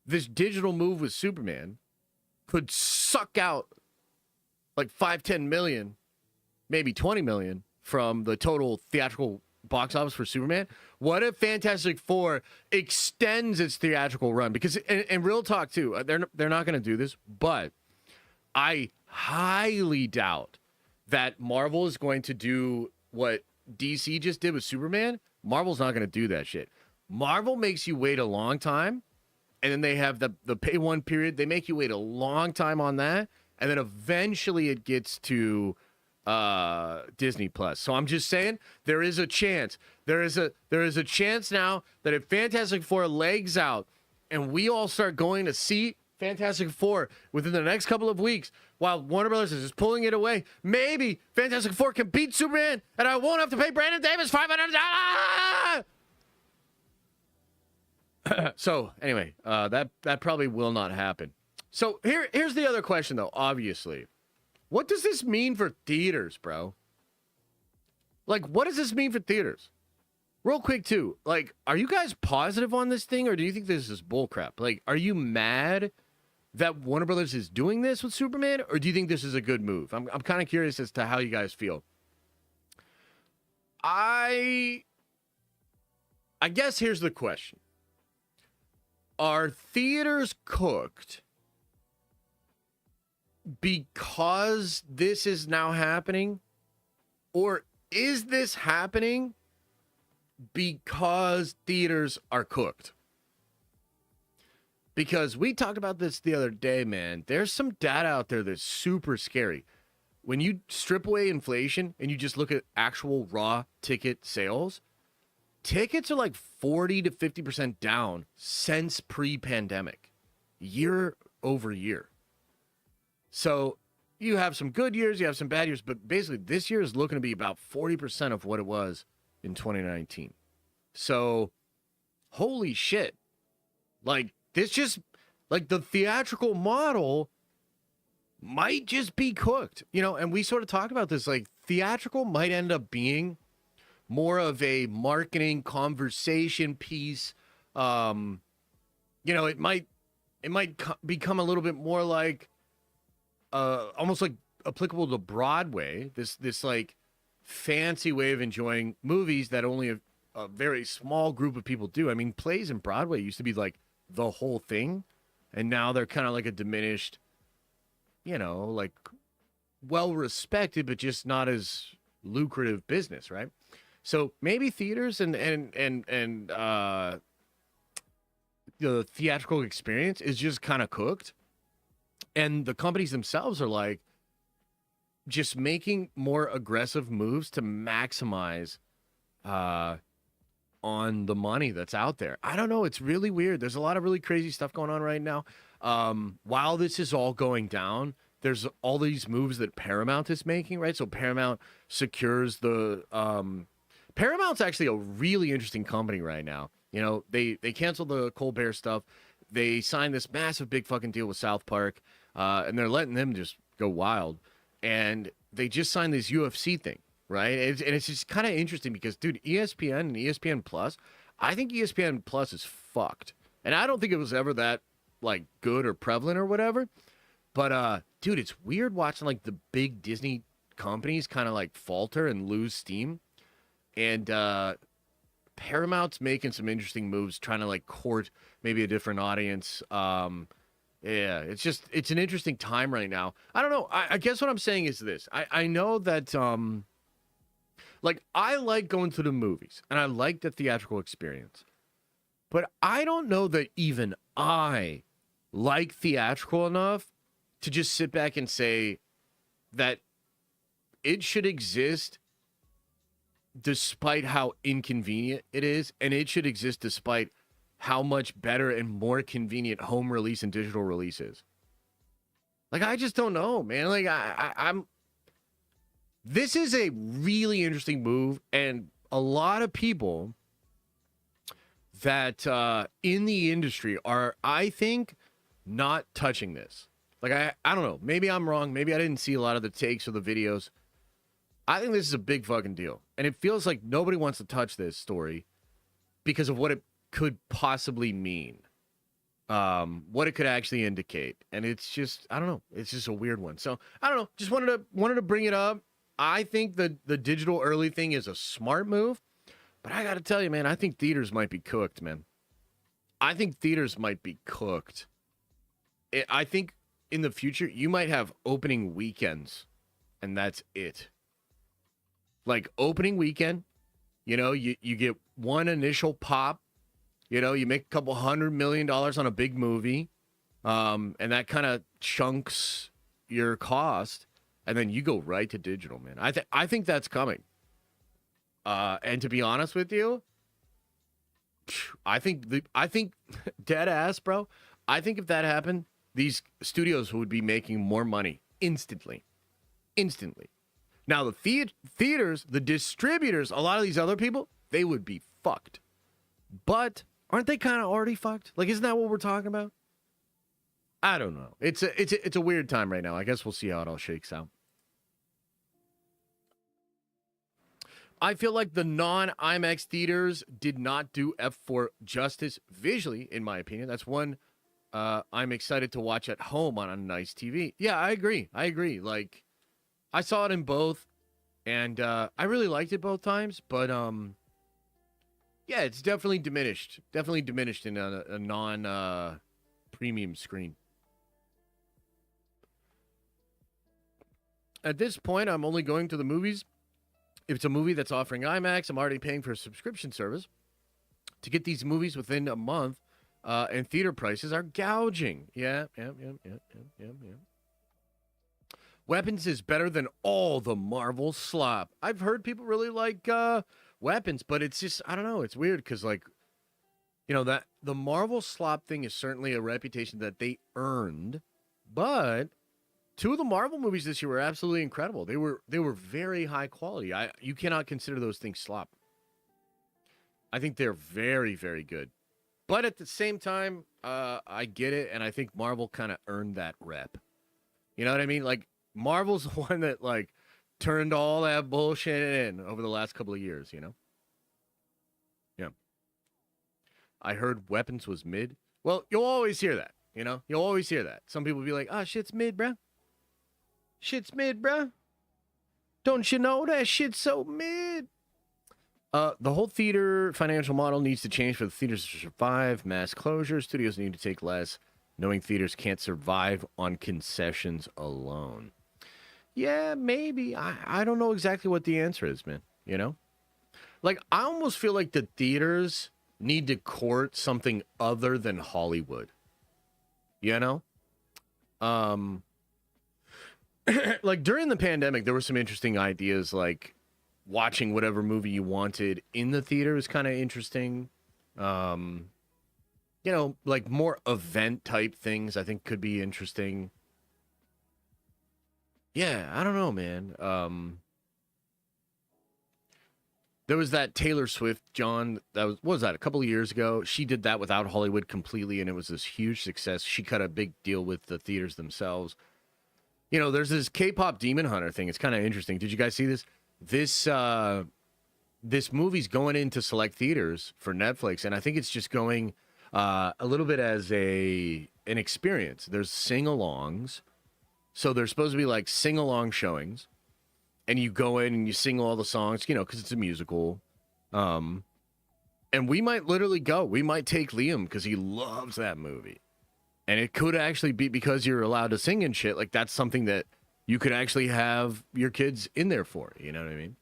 this digital move with Superman could suck out like 5-10 million, maybe 20 million from the total theatrical box office for Superman. What if Fantastic Four extends its theatrical run? Because, and real talk too, they're not going to do this, but I highly doubt that Marvel is going to do what DC just did with Superman. Marvel's not going to do that shit. Marvel makes you wait a long time, and then they have the pay one period. They make you wait a long time on that, and then eventually it gets to Disney Plus. So I'm just saying there is a chance. There is a chance now that if Fantastic Four legs out and we all start going to see Fantastic Four within the next couple of weeks while Warner Brothers is just pulling it away, maybe Fantastic Four can beat Superman and I won't have to pay Brandon Davis $500. So anyway, that probably will not happen. So here's the other question though, obviously. What does this mean for theaters, bro? Like, what does this mean for theaters? Real quick, too. Like, are you guys positive on this thing, or do you think this is bullcrap? Like, are you mad that Warner Brothers is doing this with Superman, or do you think this is a good move? I'm kind of curious as to how you guys feel. I guess here's the question. Are theaters cooked because this is now happening, or is this happening because theaters are cooked? Because we talked about this the other day, man. There's some data out there that's super scary. When you strip away inflation and you just look at actual raw ticket sales, tickets are like 40 to 50% down since pre-pandemic. year over year. So you have some good years, you have some bad years, but basically this year is looking to be about 40% of what it was in 2019. So holy shit. Like this just like the theatrical model might just be cooked, you know, and we sort of talked about this, like theatrical might end up being more of a marketing conversation piece. You know, it might become a little bit more like almost like applicable to Broadway, this like fancy way of enjoying movies that only a very small group of people do. I mean, plays in Broadway used to be like the whole thing, and now they're kind of like a diminished, you know, like well respected but just not as lucrative business, right? So maybe theaters and the theatrical experience is just kind of cooked, and the companies themselves are like just making more aggressive moves to maximize on the money that's out there. I don't know. It's really weird. There's a lot of really crazy stuff going on right now. While this is all going down, there's all these moves that Paramount is making, right? So Paramount secures the Paramount's actually a really interesting company right now. You know, they canceled the Colbert stuff. They signed this massive big fucking deal with South Park, and they're letting them just go wild. And they just signed this UFC thing, right? And it's just kind of interesting because, dude, ESPN and ESPN Plus, I think ESPN Plus is fucked. And I don't think it was ever that, like, good or prevalent or whatever. But, dude, it's weird watching, like, the big Disney companies kind of, like, falter and lose steam. And Paramount's making some interesting moves, trying to, like, court maybe a different audience. Yeah, it's an interesting time right now. I don't know. I guess what I'm saying is this. I know that, like, I like going to the movies, and I like the theatrical experience. But I don't know that even I like theatrical enough to just sit back and say that it should exist despite how inconvenient it is, and it should exist despite how much better and more convenient home release and digital release is. Like, I just don't know, man. Like, I'm this is a really interesting move, and a lot of people that in the industry are, I think, not touching this. Like, I don't know. Maybe I'm wrong. Maybe I didn't see a lot of the takes or the videos. I think this is a big fucking deal. And it feels like nobody wants to touch this story because of what it could possibly mean. What it could actually indicate. And it's just, I don't know. It's just a weird one. So, I don't know. Just wanted to bring it up. I think the digital early thing is a smart move. But I got to tell you, man, I think theaters might be cooked, man. I think theaters might be cooked. I think in the future, you might have opening weekends, and that's it. Like, opening weekend, you know, you get one initial pop, you know, you make a couple $100 million on a big movie, and that kind of chunks your cost, and then you go right to digital, man. I think that's coming. And to be honest with you, I think dead ass, bro. I think if that happened, these studios would be making more money instantly. Now, the theaters, the distributors, a lot of these other people, they would be fucked. But aren't they kind of already fucked? Like, isn't that what we're talking about? I don't know. It's a weird time right now. I guess we'll see how it all shakes out. I feel like the non-IMAX theaters did not do F4 justice visually, in my opinion. That's one I'm excited to watch at home on a nice TV. Yeah, I agree. Like, I saw it in both, and I really liked it both times. But yeah, it's definitely diminished. Definitely diminished in a non-premium screen. At this point, I'm only going to the movies if it's a movie that's offering IMAX. I'm already paying for a subscription service to get these movies within a month, and theater prices are gouging. Yeah. Weapons is better than all the Marvel slop. I've heard people really like Weapons, but it's just, I don't know. It's weird because, like, you know, that the Marvel slop thing is certainly a reputation that they earned, but two of the Marvel movies this year were absolutely incredible. They were very high quality. You cannot consider those things slop. I think they're very, very good. But at the same time, I get it, and I think Marvel kind of earned that rep. You know what I mean? Like, Marvel's the one that, like, turned all that bullshit in over the last couple of years, you know? Yeah. I heard Weapons was mid. Well, you'll always hear that, you know? You'll always hear that. Some people be like, oh, shit's mid, bro. Shit's mid, bro. Don't you know that shit's so mid? The whole theater financial model needs to change for the theaters to survive. Mass closures. Studios need to take less, knowing theaters can't survive on concessions alone. Yeah, maybe. I don't know exactly what the answer is, man. You know? Like, I almost feel like the theaters need to court something other than Hollywood. You know? Like, during the pandemic, there were some interesting ideas, like watching whatever movie you wanted in the theater is kind of interesting. You know, like more event type things I think could be interesting. Yeah, I don't know, man. There was that Taylor Swift, John, what was that, a couple of years ago? She did that without Hollywood completely, and it was this huge success. She cut a big deal with the theaters themselves. You know, there's this K-pop Demon Hunter thing. It's kind of interesting. Did you guys see this? This movie's going into select theaters for Netflix, and I think it's just going a little bit as an experience. There's sing-alongs. So there's supposed to be like sing-along showings, and you go in and you sing all the songs, you know, because it's a musical. And we might literally go. We might take Liam because he loves that movie. And it could actually be because you're allowed to sing and shit. Like, that's something that you could actually have your kids in there for. You know what I mean?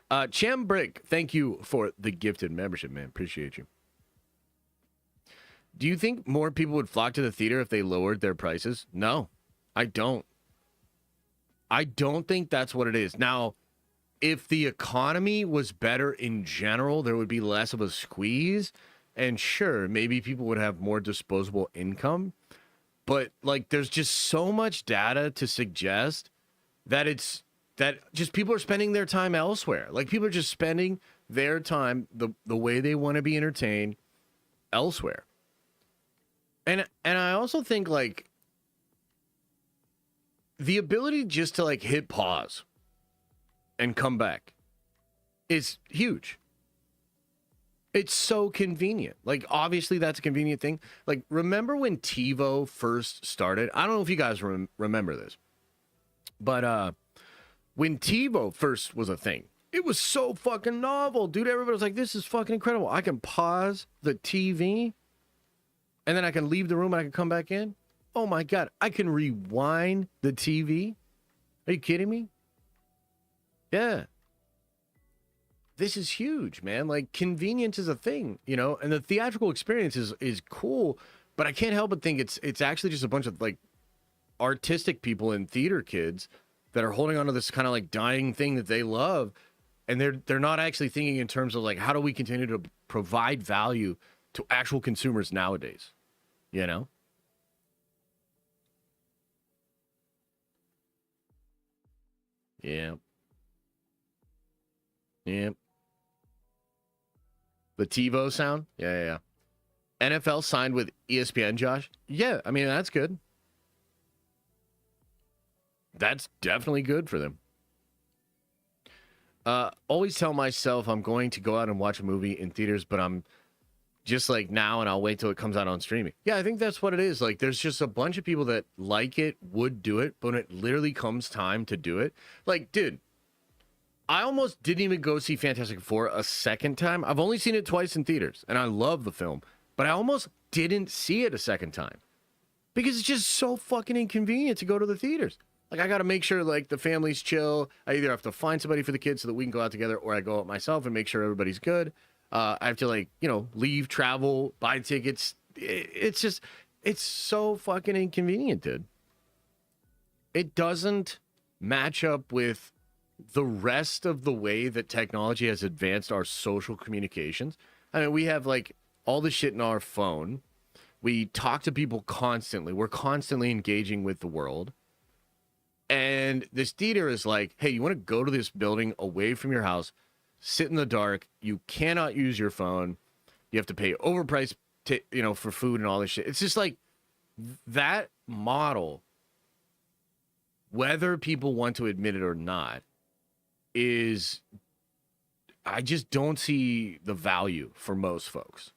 Chambrick, thank you for the gifted membership, man. Appreciate you. Do you think more people would flock to the theater if they lowered their prices? No, I don't. I don't think that's what it is. Now, if the economy was better in general, there would be less of a squeeze. And sure, maybe people would have more disposable income. But, like, there's just so much data to suggest that just people are spending their time elsewhere. Like, people are just spending their time the way they want to be entertained elsewhere. And I also think, like, the ability just to, like, hit pause and come back is huge. It's so convenient. Like, obviously, that's a convenient thing. Like, remember when TiVo first started? I don't know if you guys remember this. But when TiVo first was a thing, it was so fucking novel. Dude, everybody was like, this is fucking incredible. I can pause the TV, and then I can leave the room and I can come back in. Oh, my God. I can rewind the TV. Are you kidding me? Yeah. This is huge, man. Like, convenience is a thing, you know, and the theatrical experience is cool, but I can't help but think it's actually just a bunch of, like, artistic people and theater kids that are holding on to this kind of, like, dying thing that they love, and they're not actually thinking in terms of, like, how do we continue to provide value to actual consumers nowadays, you know? Yeah. Yeah. The TiVo sound? Yeah. NFL signed with ESPN, Josh? Yeah, I mean, that's good. That's definitely good for them. Always tell myself I'm going to go out and watch a movie in theaters, but I'm just like now and I'll wait till it comes out on streaming. Yeah, I think that's what it is. Like, there's just a bunch of people that like it, would do it, but when it literally comes time to do it, like, dude, I almost didn't even go see Fantastic Four a second time. I've only seen it twice in theaters, and I love the film, but I almost didn't see it a second time because it's just so fucking inconvenient to go to the theaters. Like, I got to make sure, like, the family's chill. I either have to find somebody for the kids so that we can go out together, or I go out myself and make sure everybody's good. I have to, like, you know, leave, travel, buy tickets. It's just, it's so fucking inconvenient, dude. It doesn't match up with the rest of the way that technology has advanced our social communications. I mean, we have, like, all the shit in our phone. We talk to people constantly. We're constantly engaging with the world. And this theater is like, hey, you want to go to this building away from your house, sit in the dark. You cannot use your phone. You have to pay overpriced, for food and all this shit. It's just like that model, whether people want to admit it or not, is, I just don't see the value for most folks.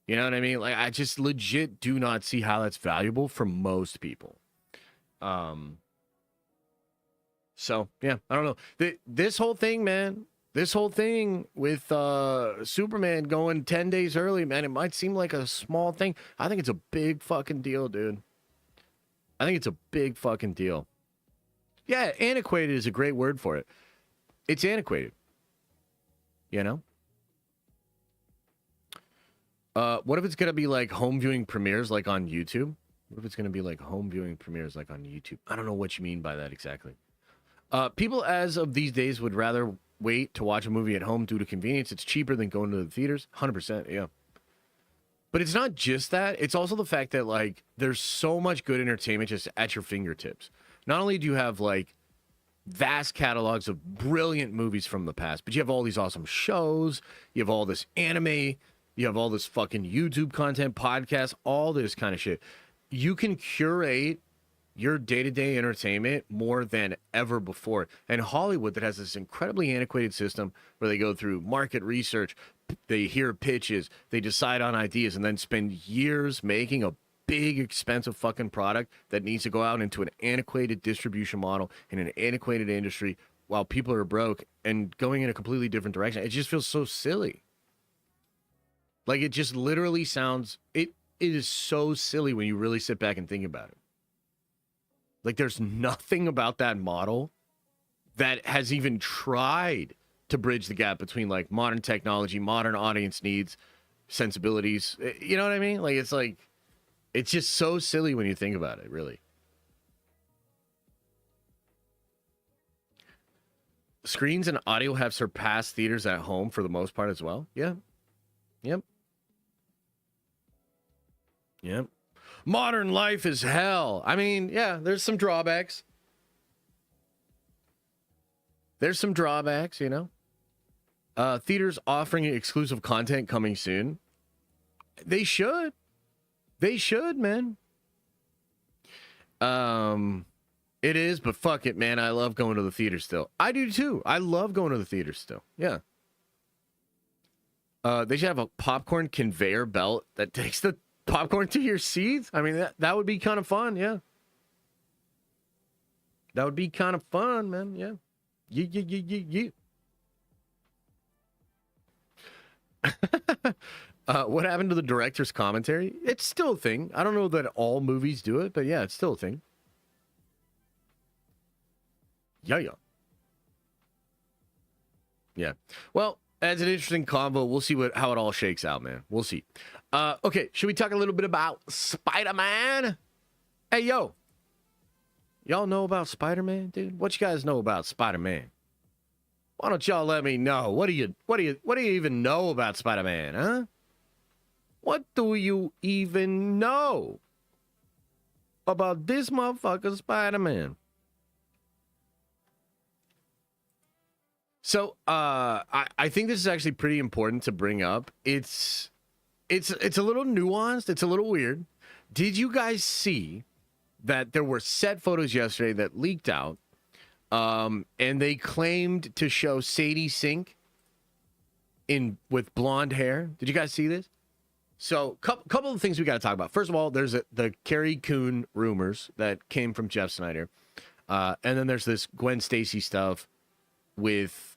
You know what I mean? Like, I just legit do not see how that's valuable for most people. So yeah, I don't know. This whole thing, man, this whole thing with Superman going 10 days early, man, it might seem like a small thing. I think it's a big fucking deal, dude. I think it's a big fucking deal. Yeah, antiquated is a great word for it. It's antiquated. You know? What if it's going to be like home viewing premieres like on YouTube? What if it's going to be like home viewing premieres like on YouTube? I don't know what you mean by that exactly. People as of these days would rather wait to watch a movie at home due to convenience. It's cheaper than going to the theaters. 100%, yeah. But it's not just that. It's also the fact that, like, there's so much good entertainment just at your fingertips. Not only do you have, like, vast catalogs of brilliant movies from the past, but you have all these awesome shows. You have all this anime. You have all this fucking YouTube content, podcasts, all this kind of shit. You can curate your day-to-day entertainment more than ever before. And Hollywood, that has this incredibly antiquated system where they go through market research, they hear pitches, they decide on ideas, and then spend years making a big, expensive fucking product that needs to go out into an antiquated distribution model in an antiquated industry while people are broke and going in a completely different direction. It just feels so silly. Like, it just literally sounds... It is so silly when you really sit back and think about it. Like, there's nothing about that model that has even tried to bridge the gap between, like, modern technology, modern audience needs, sensibilities. You know what I mean? Like, it's just so silly when you think about it, really. Screens and audio have surpassed theaters at home for the most part as well. Yeah. Yep. Yep. Modern life is hell. I mean, yeah, there's some drawbacks. There's some drawbacks, you know. Theaters offering exclusive content coming soon. They should. They should, man. It is, but fuck it, man. I love going to the theater still. I do too. I love going to the theater still. Yeah. They should have a popcorn conveyor belt that takes the popcorn to your seats. I mean, that would be kind of fun, yeah. That would be kind of fun, man, yeah. Yeah. What happened to the director's commentary? It's still a thing. I don't know that all movies do it, but yeah, it's still a thing. Yeah. Yeah. Well, as an interesting combo, we'll see how it all shakes out, man. We'll see. Okay, should we talk a little bit about Spider-Man? Hey, yo. Y'all know about Spider-Man, dude? What you guys know about Spider-Man? Why don't y'all let me know? What do you even know about Spider-Man, huh? What do you even know about this motherfucker Spider-Man? So, I think this is actually pretty important to bring up. It's a little nuanced. It's a little weird. Did you guys see that there were set photos yesterday that leaked out, and they claimed to show Sadie Sink with blonde hair? Did you guys see this? So, couple of things we got to talk about. First of all, there's the Carrie Coon rumors that came from Jeff Snyder, and then there's this Gwen Stacy stuff with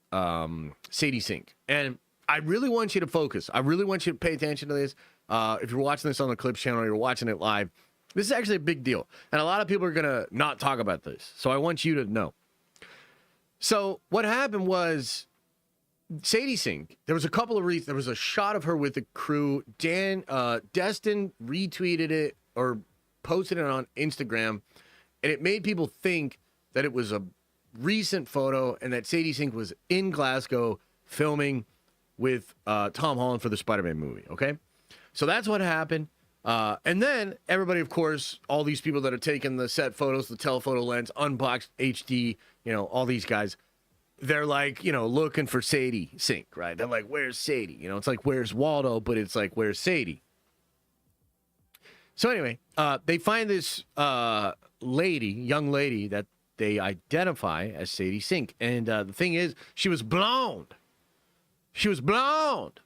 Sadie Sink. And I really want you to focus. I really want you to pay attention to this. If you're watching this on the Clips channel or you're watching it live, this is actually a big deal. And a lot of people are going to not talk about this. So I want you to know. So what happened was Sadie Sink, there was a couple of reasons. There was a shot of her with the crew. Destin retweeted it or posted it on Instagram. And it made people think that it was a recent photo and that Sadie Sink was in Glasgow filming with Tom Holland for the Spider-Man movie, okay? So that's what happened. And then everybody, of course, all these people that are taking the set photos, the telephoto lens, unboxed HD, all these guys, they're like, looking for Sadie Sink, right? They're like, where's Sadie? It's like, where's Waldo? But it's like, where's Sadie? So anyway, they find this young lady that they identify as Sadie Sink. And the thing is, she was blonde. She was blonde.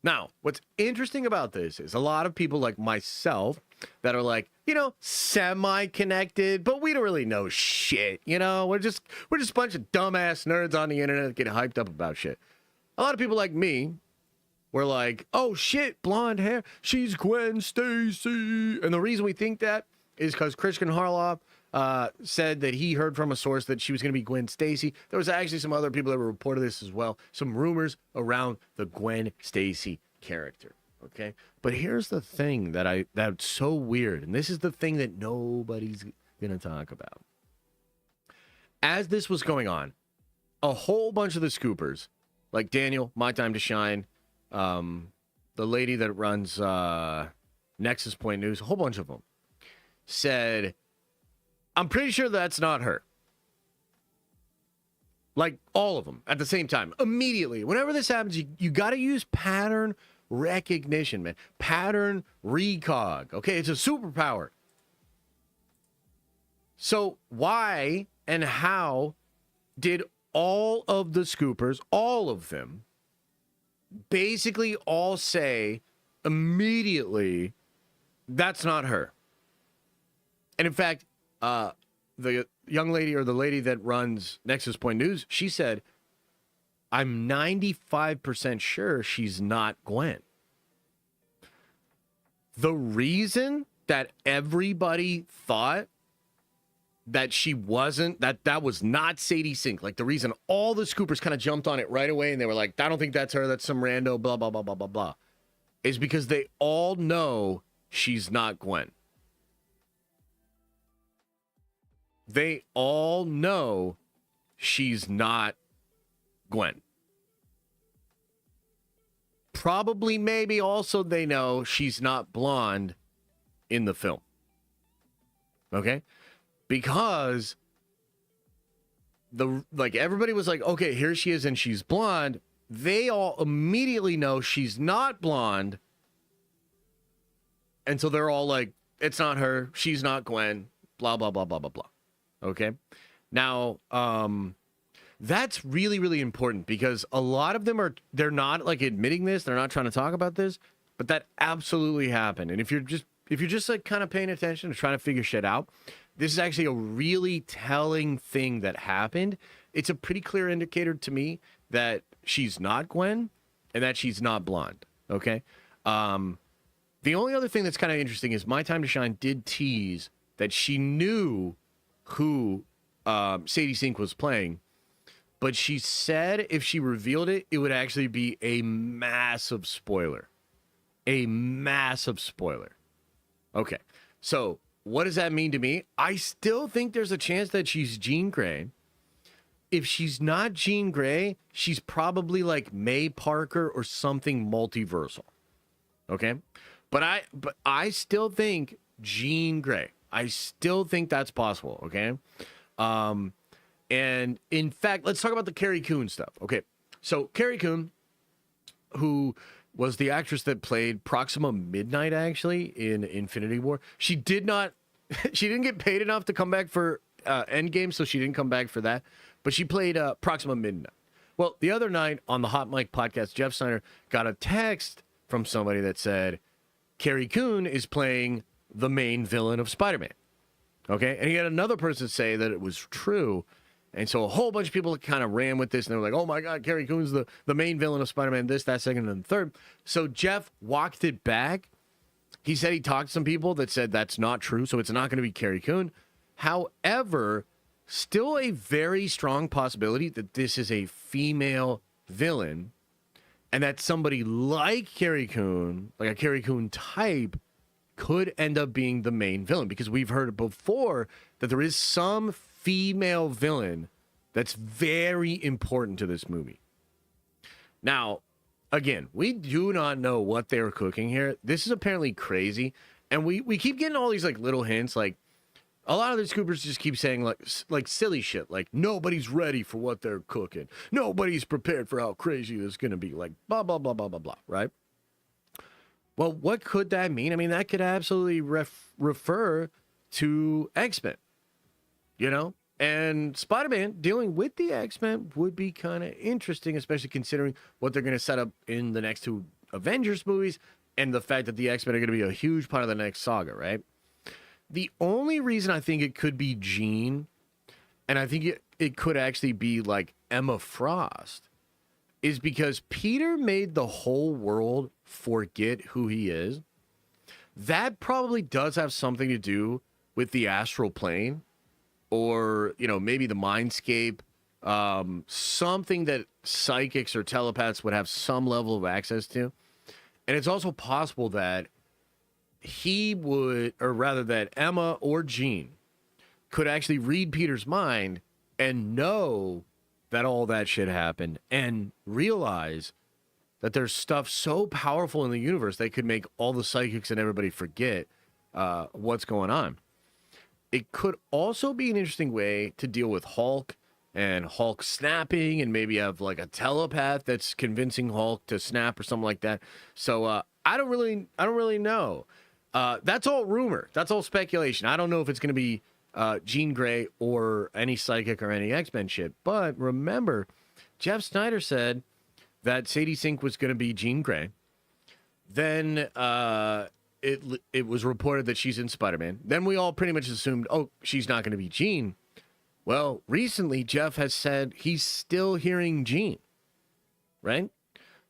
Now, what's interesting about this is a lot of people like myself that are like, semi-connected, but we don't really know shit, We're just a bunch of dumbass nerds on the internet getting hyped up about shit. A lot of people like me were like, oh shit, blonde hair, she's Gwen Stacy. And the reason we think that is because Christian Harloff said that he heard from a source that she was going to be Gwen Stacy. There was actually some other people that reported this as well. Some rumors around the Gwen Stacy character. Okay, but here's the thing that's so weird, and this is the thing that nobody's gonna talk about. As this was going on, a whole bunch of the scoopers, like Daniel, My Time to Shine, the lady that runs Nexus Point News, a whole bunch of them, said, I'm pretty sure that's not her. Like all of them at the same time, immediately. Whenever this happens, you got to use pattern recognition, man. Pattern recog. Okay, it's a superpower. So why and how did all of the scoopers, all of them, basically all say immediately, that's not her? And in fact, the young lady or the lady that runs Nexus Point News, she said, I'm 95% sure she's not Gwen. The reason that everybody thought that she wasn't, that was not Sadie Sink, like the reason all the scoopers kind of jumped on it right away and they were like, I don't think that's her, that's some rando, blah, blah, blah, blah, blah, blah, is because they all know she's not Gwen. They all know she's not Gwen. Probably, maybe also they know she's not blonde in the film. Okay? Because everybody was like, okay, here she is and she's blonde. They all immediately know she's not blonde. And so they're all like, it's not her, she's not Gwen, blah, blah, blah, blah, blah, blah. Okay? Now, that's really, really important because a lot of them they're not like admitting this. They're not trying to talk about this, but that absolutely happened. And if you're just like kind of paying attention and trying to figure shit out, this is actually a really telling thing that happened. It's a pretty clear indicator to me that she's not Gwen and that she's not blonde. Okay. The only other thing that's kind of interesting is My Time to Shine did tease that she knew who Sadie Sink was playing, but she said if she revealed it, it would actually be a massive spoiler. A massive spoiler. Okay, so what does that mean to me? I still think there's a chance that she's Jean Grey. If she's not Jean Grey, she's probably like May Parker or something multiversal. Okay? But I still think Jean Grey. I still think that's possible, okay? And in fact, let's talk about the Carrie Coon stuff. Okay, so Carrie Coon, who was the actress that played Proxima Midnight, actually, in Infinity War, she didn't get paid enough to come back for Endgame, so she didn't come back for that. But she played Proxima Midnight. Well, the other night on the Hot Mic podcast, Jeff Snyder got a text from somebody that said, Carrie Coon is playing the main villain of Spider-Man. Okay, and he had another person say that it was true. And so a whole bunch of people kind of ran with this, and they were like, oh my God, Carrie Coon's the main villain of Spider-Man, this, that, second, and third. So Jeff walked it back. He said he talked to some people that said that's not true, so it's not going to be Carrie Coon. However, still a very strong possibility that this is a female villain, and that somebody like Carrie Coon, like a Carrie Coon type, could end up being the main villain. Because we've heard before that there is some female villain that's very important to this movie. Now, again, we do not know what they're cooking here. This is apparently crazy. And we keep getting all these like little hints. Like a lot of the scoopers just keep saying like silly shit. Like nobody's ready for what they're cooking. Nobody's prepared for how crazy this is going to be. Like blah, blah, blah, blah, blah, blah. Right? Well, what could that mean? I mean, that could absolutely refer to X-Men, you know? And Spider-Man dealing with the X-Men would be kind of interesting, especially considering what they're going to set up in the next two Avengers movies and the fact that the X-Men are going to be a huge part of the next saga, right? The only reason I think it could be Jean, and I think it could actually be like Emma Frost, is because Peter made the whole world forget who he is. That probably does have something to do with the astral plane, or, you know, maybe the mindscape, something that psychics or telepaths would have some level of access to. And it's also possible that he would, or rather that Emma or Jean could actually read Peter's mind and know that all that shit happened and realize that there's stuff so powerful in the universe they could make all the psychics and everybody forget what's going on. It could also be an interesting way to deal with Hulk and Hulk snapping, and maybe have like a telepath that's convincing Hulk to snap or something like that. So I don't really know. That's all rumor. That's all speculation. I don't know if it's going to be Jean Grey or any psychic or any X-Men shit. But remember, Jeff Snyder said that Sadie Sink was going to be Jean Grey. Then it was reported that she's in Spider-Man. Then we all pretty much assumed, oh, she's not going to be Jean. Well, recently Jeff has said he's still hearing Jean, right?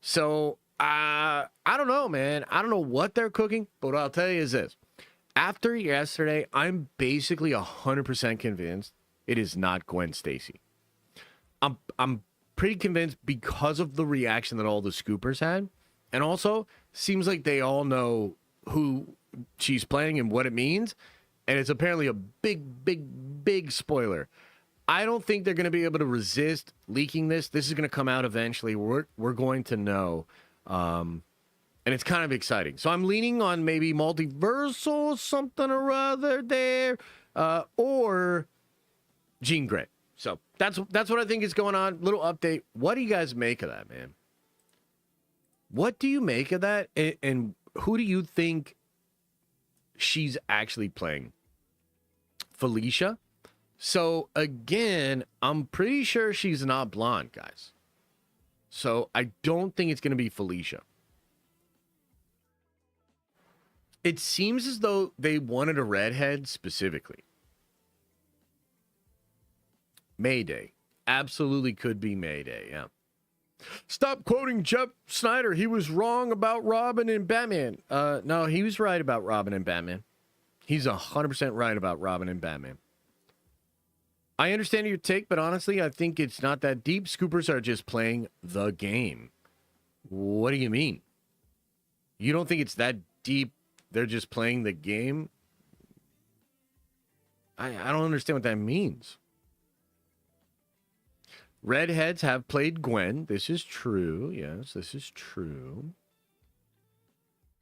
So I don't know, man. I don't know what they're cooking, but what I'll tell you is this. After yesterday, I'm basically 100% convinced it is not Gwen Stacy. I'm pretty convinced because of the reaction that all the scoopers had. And also, seems like they all know who she's playing and what it means. And it's apparently a big spoiler. I don't think they're going to be able to resist leaking this. This is going to come out eventually. We're going to know. And it's kind of exciting. So I'm leaning on maybe multiversal something or other there, or Jean Grey. So that's what I think is going on. Little update. What do you guys make of that, man? What do you make of that? And who do you think she's actually playing? Felicia? So again, I'm pretty sure she's not blonde, guys. So I don't think it's going to be Felicia. It seems as though they wanted a redhead specifically. Mayday. Absolutely could be Mayday, yeah. Stop quoting Jeff Snyder. He was wrong about Robin and Batman. No, he was right about Robin and Batman. He's 100% right about Robin and Batman. I understand your take, but honestly, I think it's not that deep. Scoopers are just playing the game. What do you mean? You don't think it's that deep? They're just playing the game? I don't understand what that means. Redheads have played Gwen. This is true. Yes, this is true.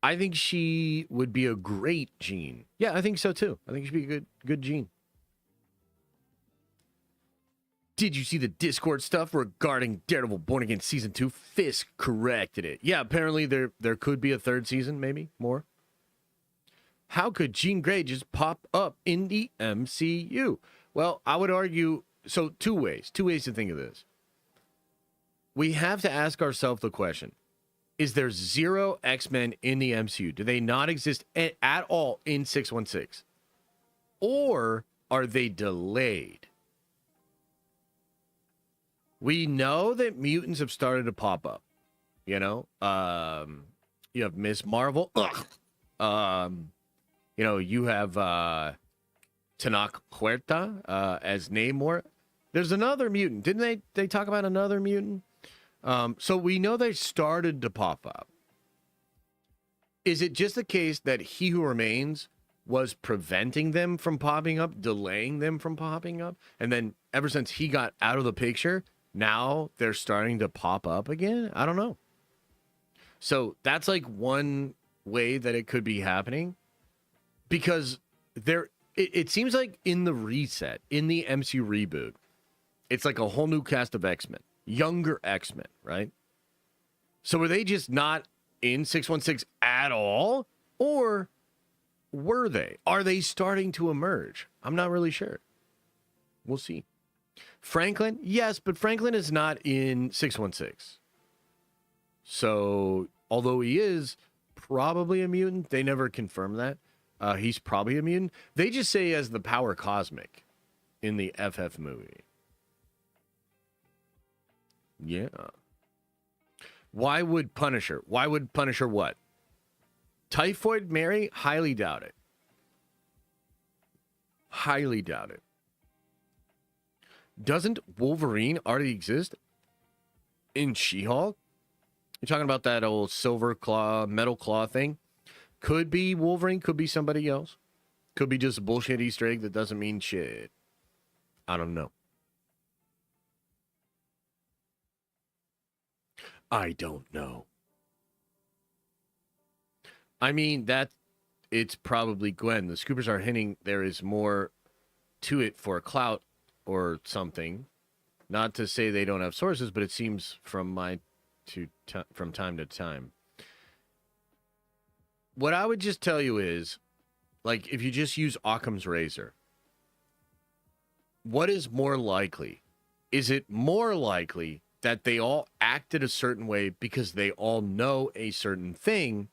I think she would be a great Jean. Yeah, I think so too. I think she'd be a good Jean. Did you see the Discord stuff regarding Daredevil Born Again Season 2? Fisk corrected it. Yeah, apparently there could be a third season, maybe more. How could Jean Grey just pop up in the MCU? Well, I would argue, so two ways to think of this. We have to ask ourselves the question, is there zero X-Men in the MCU? Do they not exist at all in 616? Or are they delayed? We know that mutants have started to pop up. You know, you have Miss Marvel. You know, you have Tenoch Huerta as Namor. There's another mutant. Didn't they talk about another mutant? So we know they started to pop up. Is it just the case that He Who Remains was preventing them from popping up, delaying them from popping up? And then ever since he got out of the picture, now they're starting to pop up again? I don't know. So that's like one way that it could be happening, because it seems like in the reset, in the MCU reboot, it's like a whole new cast of X-Men, younger X-Men, right? So were they just not in 616 at all? Or were they? Are they starting to emerge? I'm not really sure. We'll see. Franklin, yes, but Franklin is not in 616. So, although he is probably a mutant, they never confirm that. He's probably a mutant. They just say he has the power cosmic in the FF movie. Yeah. Why would Punisher? Why would Punisher what? Typhoid Mary? Highly doubt it. Highly doubt it. Doesn't Wolverine already exist in She-Hulk? You're talking about that old silver claw, metal claw thing? Could be Wolverine, could be somebody else. Could be just a bullshit Easter egg that doesn't mean shit. I don't know. I don't know. I mean, it's probably Gwen. The Scoopers are hinting there is more to it for clout or something. Not to say they don't have sources, but it seems from from time to time. What I would just tell you is, like, if you just use Occam's razor, what is more likely? Is it more likely that they all acted a certain way because they all know a certain thing?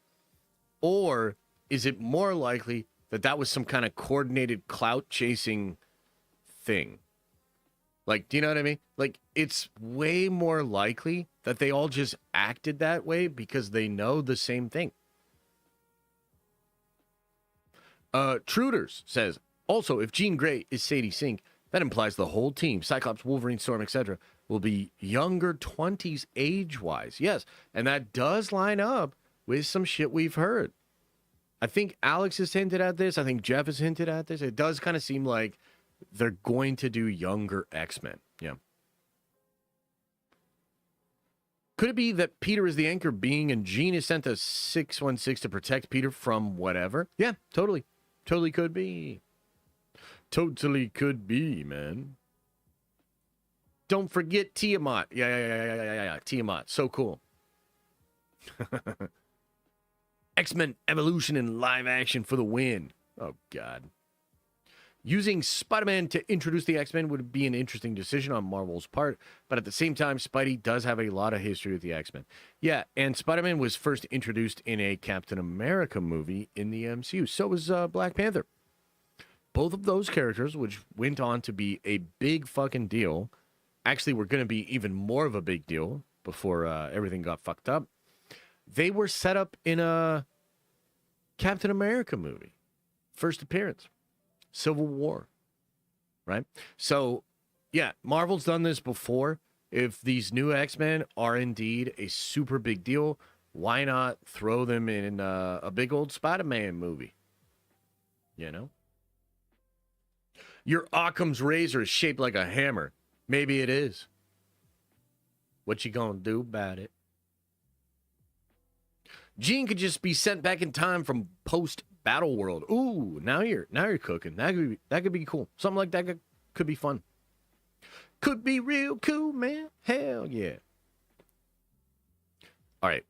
Or is it more likely that that was some kind of coordinated clout chasing thing? Like, do you know what I mean? Like, it's way more likely that they all just acted that way because they know the same thing. Truders says, also, if Jean Grey is Sadie Sink, that implies the whole team, Cyclops, Wolverine, Storm, etc., will be younger 20s age-wise. Yes, and that does line up with some shit we've heard. I think Alex has hinted at this. I think Jeff has hinted at this. It does kind of seem like they're going to do younger X-Men. Yeah. Could it be that Peter is the anchor being and Jean is sent to 616 to protect Peter from whatever? Yeah, totally. Totally could be. Totally could be, man. Don't forget Tiamat. Yeah. Tiamat. So cool. X-Men Evolution in live action for the win. Oh, God. Using Spider-Man to introduce the X-Men would be an interesting decision on Marvel's part, but at the same time, Spidey does have a lot of history with the X-Men. Yeah, and Spider-Man was first introduced in a Captain America movie in the MCU. So was Black Panther. Both of those characters, which went on to be a big fucking deal, actually were going to be even more of a big deal before everything got fucked up. They were set up in a Captain America movie. First appearance. Civil War. Right? So, yeah, Marvel's done this before. If these new X-Men are indeed a super big deal, why not throw them in a big old Spider-Man movie? You know? Your Occam's razor is shaped like a hammer. Maybe it is. What you gonna do about it? Jean could just be sent back in time from post Battleworld. Ooh, now you're cooking. That could be cool. Something like that could be fun. Could be real cool, man. Hell yeah. All right.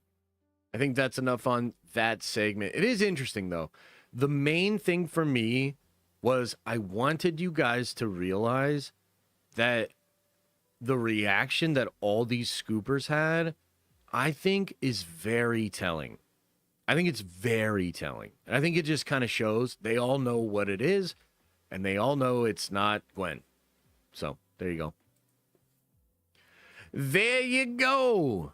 I think that's enough on that segment. It is interesting though. The main thing for me was I wanted you guys to realize that the reaction that all these scoopers had, I think, is very telling. I think it's very telling. And I think it just kind of shows they all know what it is, and they all know it's not Gwen. So, there you go. There you go.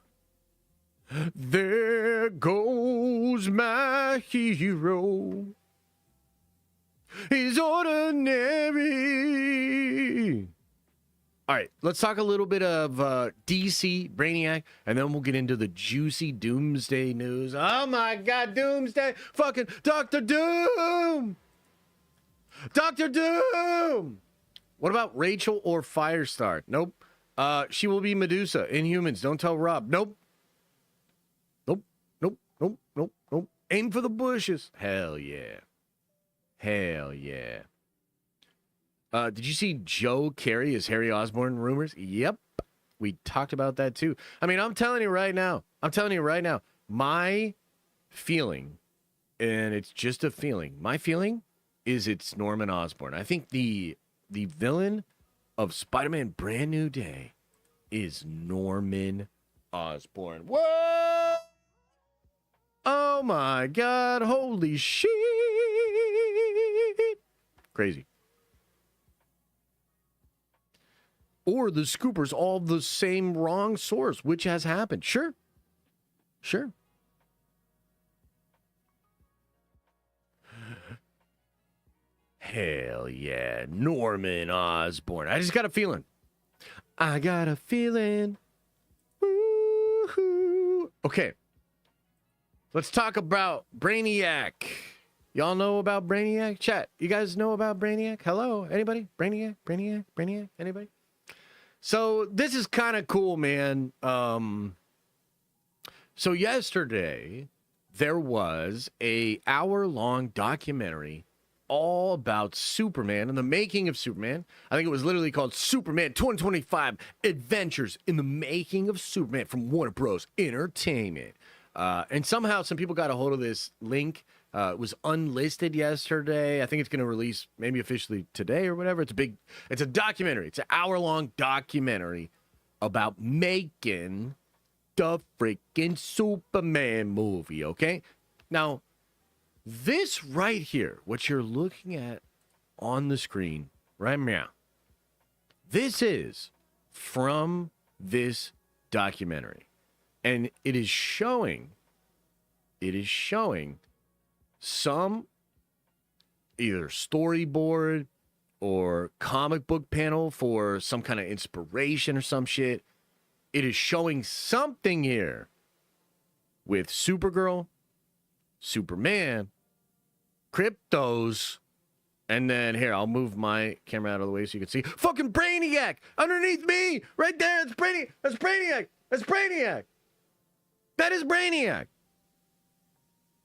There goes my hero. He's ordinary. All right, let's talk a little bit of DC Brainiac, and then we'll get into the juicy Doomsday news. Oh my God, Doomsday! Fucking Dr. Doom! Dr. Doom! What about Rachel or Firestar? Nope. She will be Medusa. Inhumans. Don't tell Rob. Nope. Nope. Nope, nope, nope. Aim for the bushes. Hell yeah. Hell yeah. Did you see Joe Carey as Harry Osborn rumors? Yep. We talked about that too. I mean, I'm telling you right now. My feeling, and it's just a feeling, my feeling is it's Norman Osborn. I think the villain of Spider-Man Brand New Day is Norman Osborn. What? Oh my God. Holy shit. Crazy. Or the Scoopers, all the same wrong source, which has happened. Sure. Sure. Hell yeah. Norman Osborn. I just got a feeling. I got a feeling. Woo-hoo. Okay. Let's talk about Brainiac. Y'all know about Brainiac? Chat, you guys know about Brainiac? Hello? Anybody? Brainiac? Anybody? So this is kind of cool, man. So yesterday, there was a hour-long documentary all about Superman and the making of Superman. I think it was literally called Superman 2025 Adventures in the Making of Superman from Warner Bros. Entertainment. And somehow some people got a hold of this link. It was unlisted yesterday. I think it's going to release maybe officially today or whatever. It's a documentary. It's an hour-long documentary about making the freaking Superman movie, okay? Now, this right here, what you're looking at on the screen right now, this is from this documentary. And it is showing some either storyboard or comic book panel for some kind of inspiration or some shit. It is showing something here with Supergirl, Superman, Cryptos, and then here, I'll move my camera out of the way so you can see fucking Brainiac underneath me right there. It's Brainiac. That's Brainiac. That's Brainiac. That is Brainiac.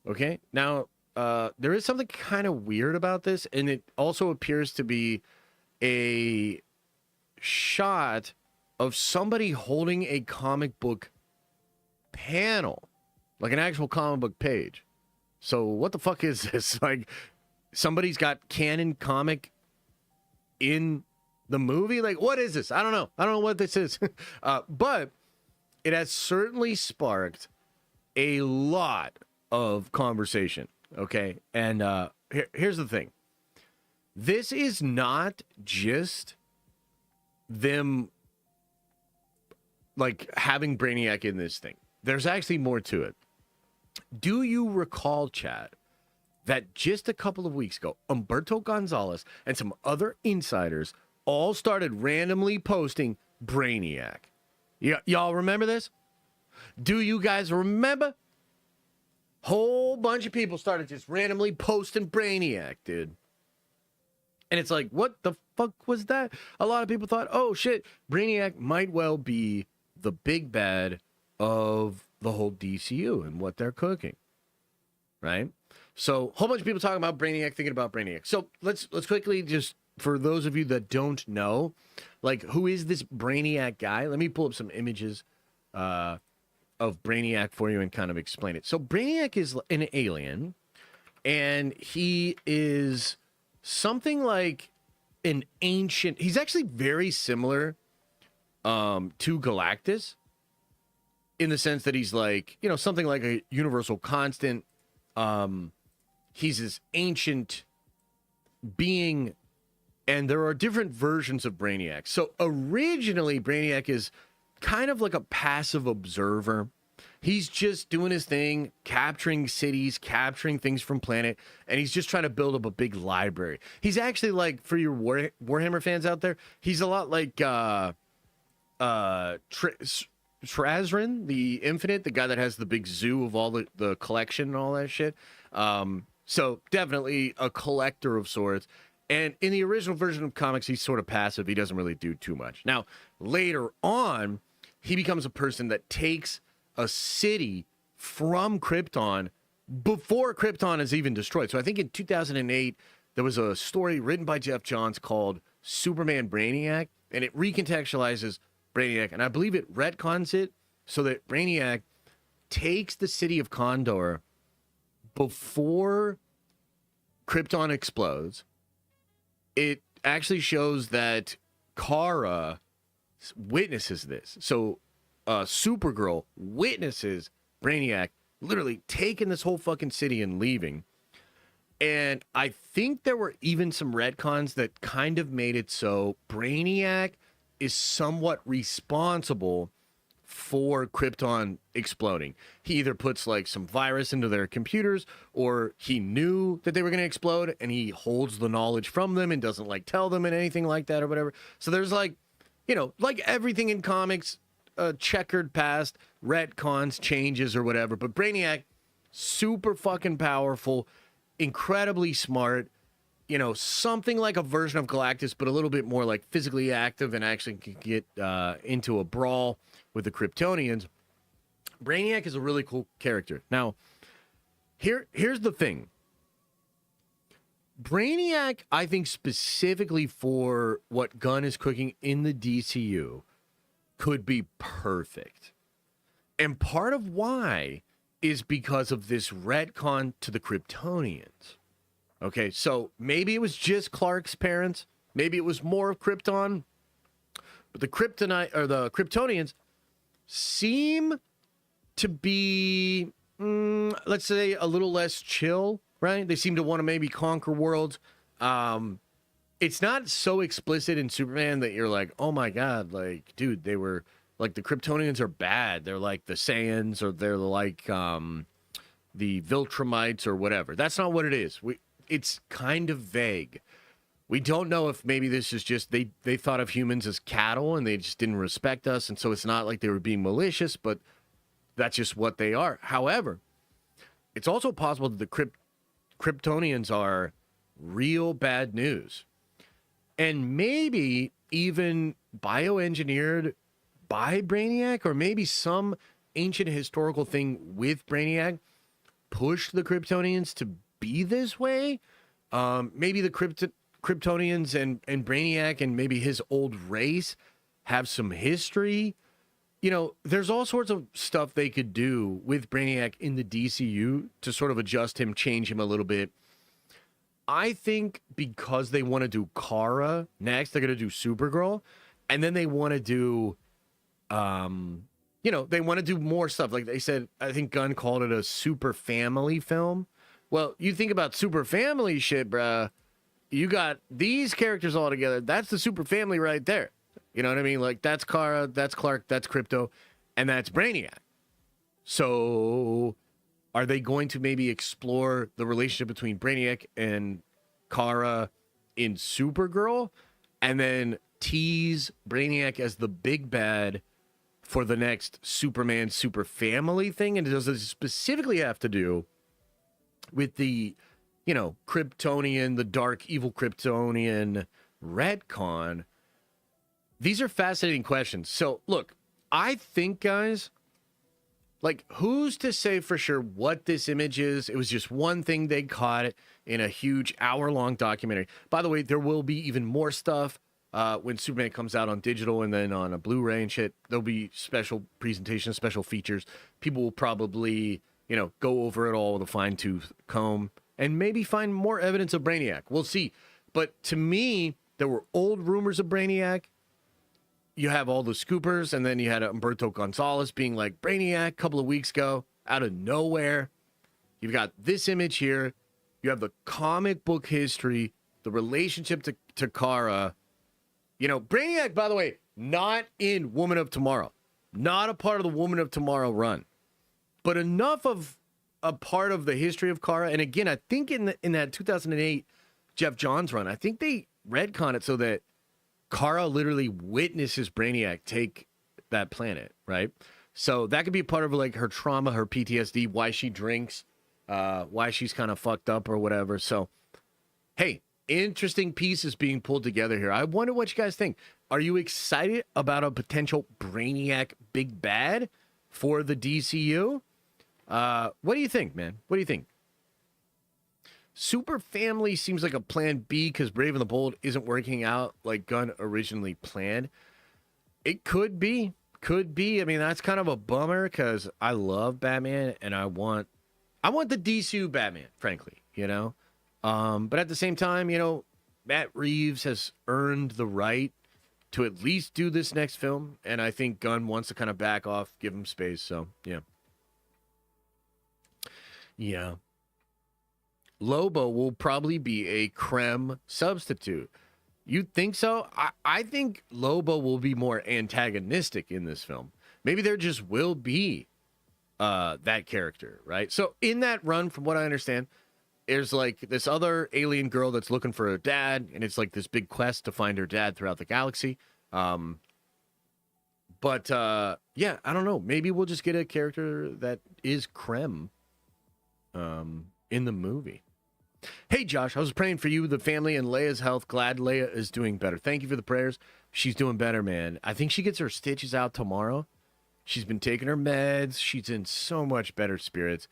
Okay. Now, there is something kind of weird about this, and it also appears to be a shot of somebody holding a comic book panel, like an actual comic book page. So what the fuck is this? Like, somebody's got canon comic in the movie? Like, what is this? I don't know what this is. But it has certainly sparked a lot of conversation, okay? And here's the thing. This is not just them, like, having Brainiac in this thing. There's actually more to it. Do you recall, chat, that just a couple of weeks ago, Humberto Gonzalez and some other insiders all started randomly posting Brainiac? Y'all remember this? Do you guys remember? Whole bunch of people started just randomly posting Brainiac, dude. And it's like, what the fuck was that? A lot of people thought, oh shit, Brainiac might well be the big bad of the whole DCU and what they're cooking, right? So, a whole bunch of people talking about Brainiac, thinking about Brainiac. So, let's quickly just, for those of you that don't know, like, who is this Brainiac guy? Let me pull up some images of Brainiac for you and kind of explain it. So, Brainiac is an alien, and he is something like an ancient... He's actually very similar to Galactus, in the sense that he's like, you know, something like a universal constant. He's this ancient being, and there are different versions of Brainiac. So originally, Brainiac is kind of like a passive observer. He's just doing his thing, capturing cities, capturing things from planet, and he's just trying to build up a big library. He's actually like, for your Warhammer fans out there, he's a lot like Trazrin, the Infinite, the guy that has the big zoo of all the collection and all that shit. So definitely a collector of sorts. And in the original version of comics, he's sort of passive. He doesn't really do too much. Now, later on, he becomes a person that takes a city from Krypton before Krypton is even destroyed. So I think in 2008, there was a story written by Jeff Johns called Superman Brainiac, and it recontextualizes Brainiac, and I believe it retcons it so that Brainiac takes the city of Condor before Krypton explodes. It actually shows that Kara witnesses this. So Supergirl witnesses Brainiac literally taking this whole fucking city and leaving. And I think there were even some retcons that kind of made it so Brainiac is somewhat responsible for Krypton exploding. He either puts like some virus into their computers, or he knew that they were going to explode and he holds the knowledge from them and doesn't like tell them and anything like that or whatever. So there's like, you know, like everything in comics, checkered past, retcons, changes or whatever. But Brainiac, super fucking powerful, incredibly smart, you know, something like a version of Galactus, but a little bit more like physically active and actually can get into a brawl with the Kryptonians. Brainiac is a really cool character. Now, here's the thing. Brainiac, I think specifically for what Gunn is cooking in the DCU, could be perfect. And part of why is because of this retcon to the Kryptonians. Okay, so maybe it was just Clark's parents. Maybe it was more of Krypton. But the Kryptonians seem to be, let's say, a little less chill, right? They seem to want to maybe conquer worlds. It's not so explicit in Superman that you're like, oh my God, like, dude, they were, like, the Kryptonians are bad. They're like the Saiyans, or they're like the Viltrumites or whatever. That's not what it is. It's kind of vague. We don't know if maybe this is just they thought of humans as cattle and they just didn't respect us, and so it's not like they were being malicious, but that's just what they are. However, it's also possible that the Kryptonians are real bad news, and maybe even bioengineered by Brainiac, or maybe some ancient historical thing with Brainiac pushed the Kryptonians to be this way. Maybe the Kryptonians and Brainiac and maybe his old race have some history. You know, there's all sorts of stuff they could do with Brainiac in the DCU to sort of adjust him, change him a little bit. I think because they want to do Kara next, they're going to do Supergirl, and then they want to do, you know, they want to do more stuff. Like they said, I think Gunn called it a super family film. Well, you think about super family shit, bruh. You got these characters all together. That's the super family right there. You know what I mean? Like, that's Kara, that's Clark, that's Krypto, and that's Brainiac. So are they going to maybe explore the relationship between Brainiac and Kara in Supergirl, and then tease Brainiac as the big bad for the next Superman super family thing? And does it specifically have to do with the, you know, Kryptonian, the dark evil Kryptonian retcon? These are fascinating questions. So look, I think, guys, like, who's to say for sure what this image is? It was just one thing they caught in a huge hour-long documentary. By the way, there will be even more stuff when Superman comes out on digital and then on a Blu-ray and shit. There'll be special presentations, special features. People will probably, you know, go over it all with a fine-tooth comb and maybe find more evidence of Brainiac. We'll see. But to me, there were old rumors of Brainiac. You have all the scoopers, and then you had Humberto Gonzalez being like, Brainiac, a couple of weeks ago, out of nowhere. You've got this image here. You have the comic book history, the relationship to Kara. You know, Brainiac, by the way, not in Woman of Tomorrow. Not a part of the Woman of Tomorrow run. But enough of a part of the history of Kara. And again, I think in that 2008 Jeff Johns run, I think they retcon it so that Kara literally witnesses Brainiac take that planet, right? So that could be part of like her trauma, her PTSD, why she drinks, why she's kind of fucked up or whatever. So, hey, interesting pieces being pulled together here. I wonder what you guys think. Are you excited about a potential Brainiac big bad for the DCU? What do you think, man? What do you think? Super Family seems like a plan B because Brave and the Bold isn't working out like Gunn originally planned. It could be. Could be. I mean, that's kind of a bummer because I love Batman and I want the DCU Batman, frankly, you know? But at the same time, you know, Matt Reeves has earned the right to at least do this next film. And I think Gunn wants to kind of back off, give him space. So, yeah. Yeah. Lobo will probably be a creme substitute. You think so? I think Lobo will be more antagonistic in this film. Maybe there just will be that character, right? So in that run, from what I understand, there's like this other alien girl that's looking for her dad, and it's like this big quest to find her dad throughout the galaxy. Yeah, I don't know. Maybe we'll just get a character that is creme in the movie. Hey, Josh, I was praying for you, the family, and Leia's health. Glad Leia is doing better. Thank you for the prayers. She's doing better, man. I think she gets her stitches out tomorrow. She's been taking her meds. She's in so much better spirits.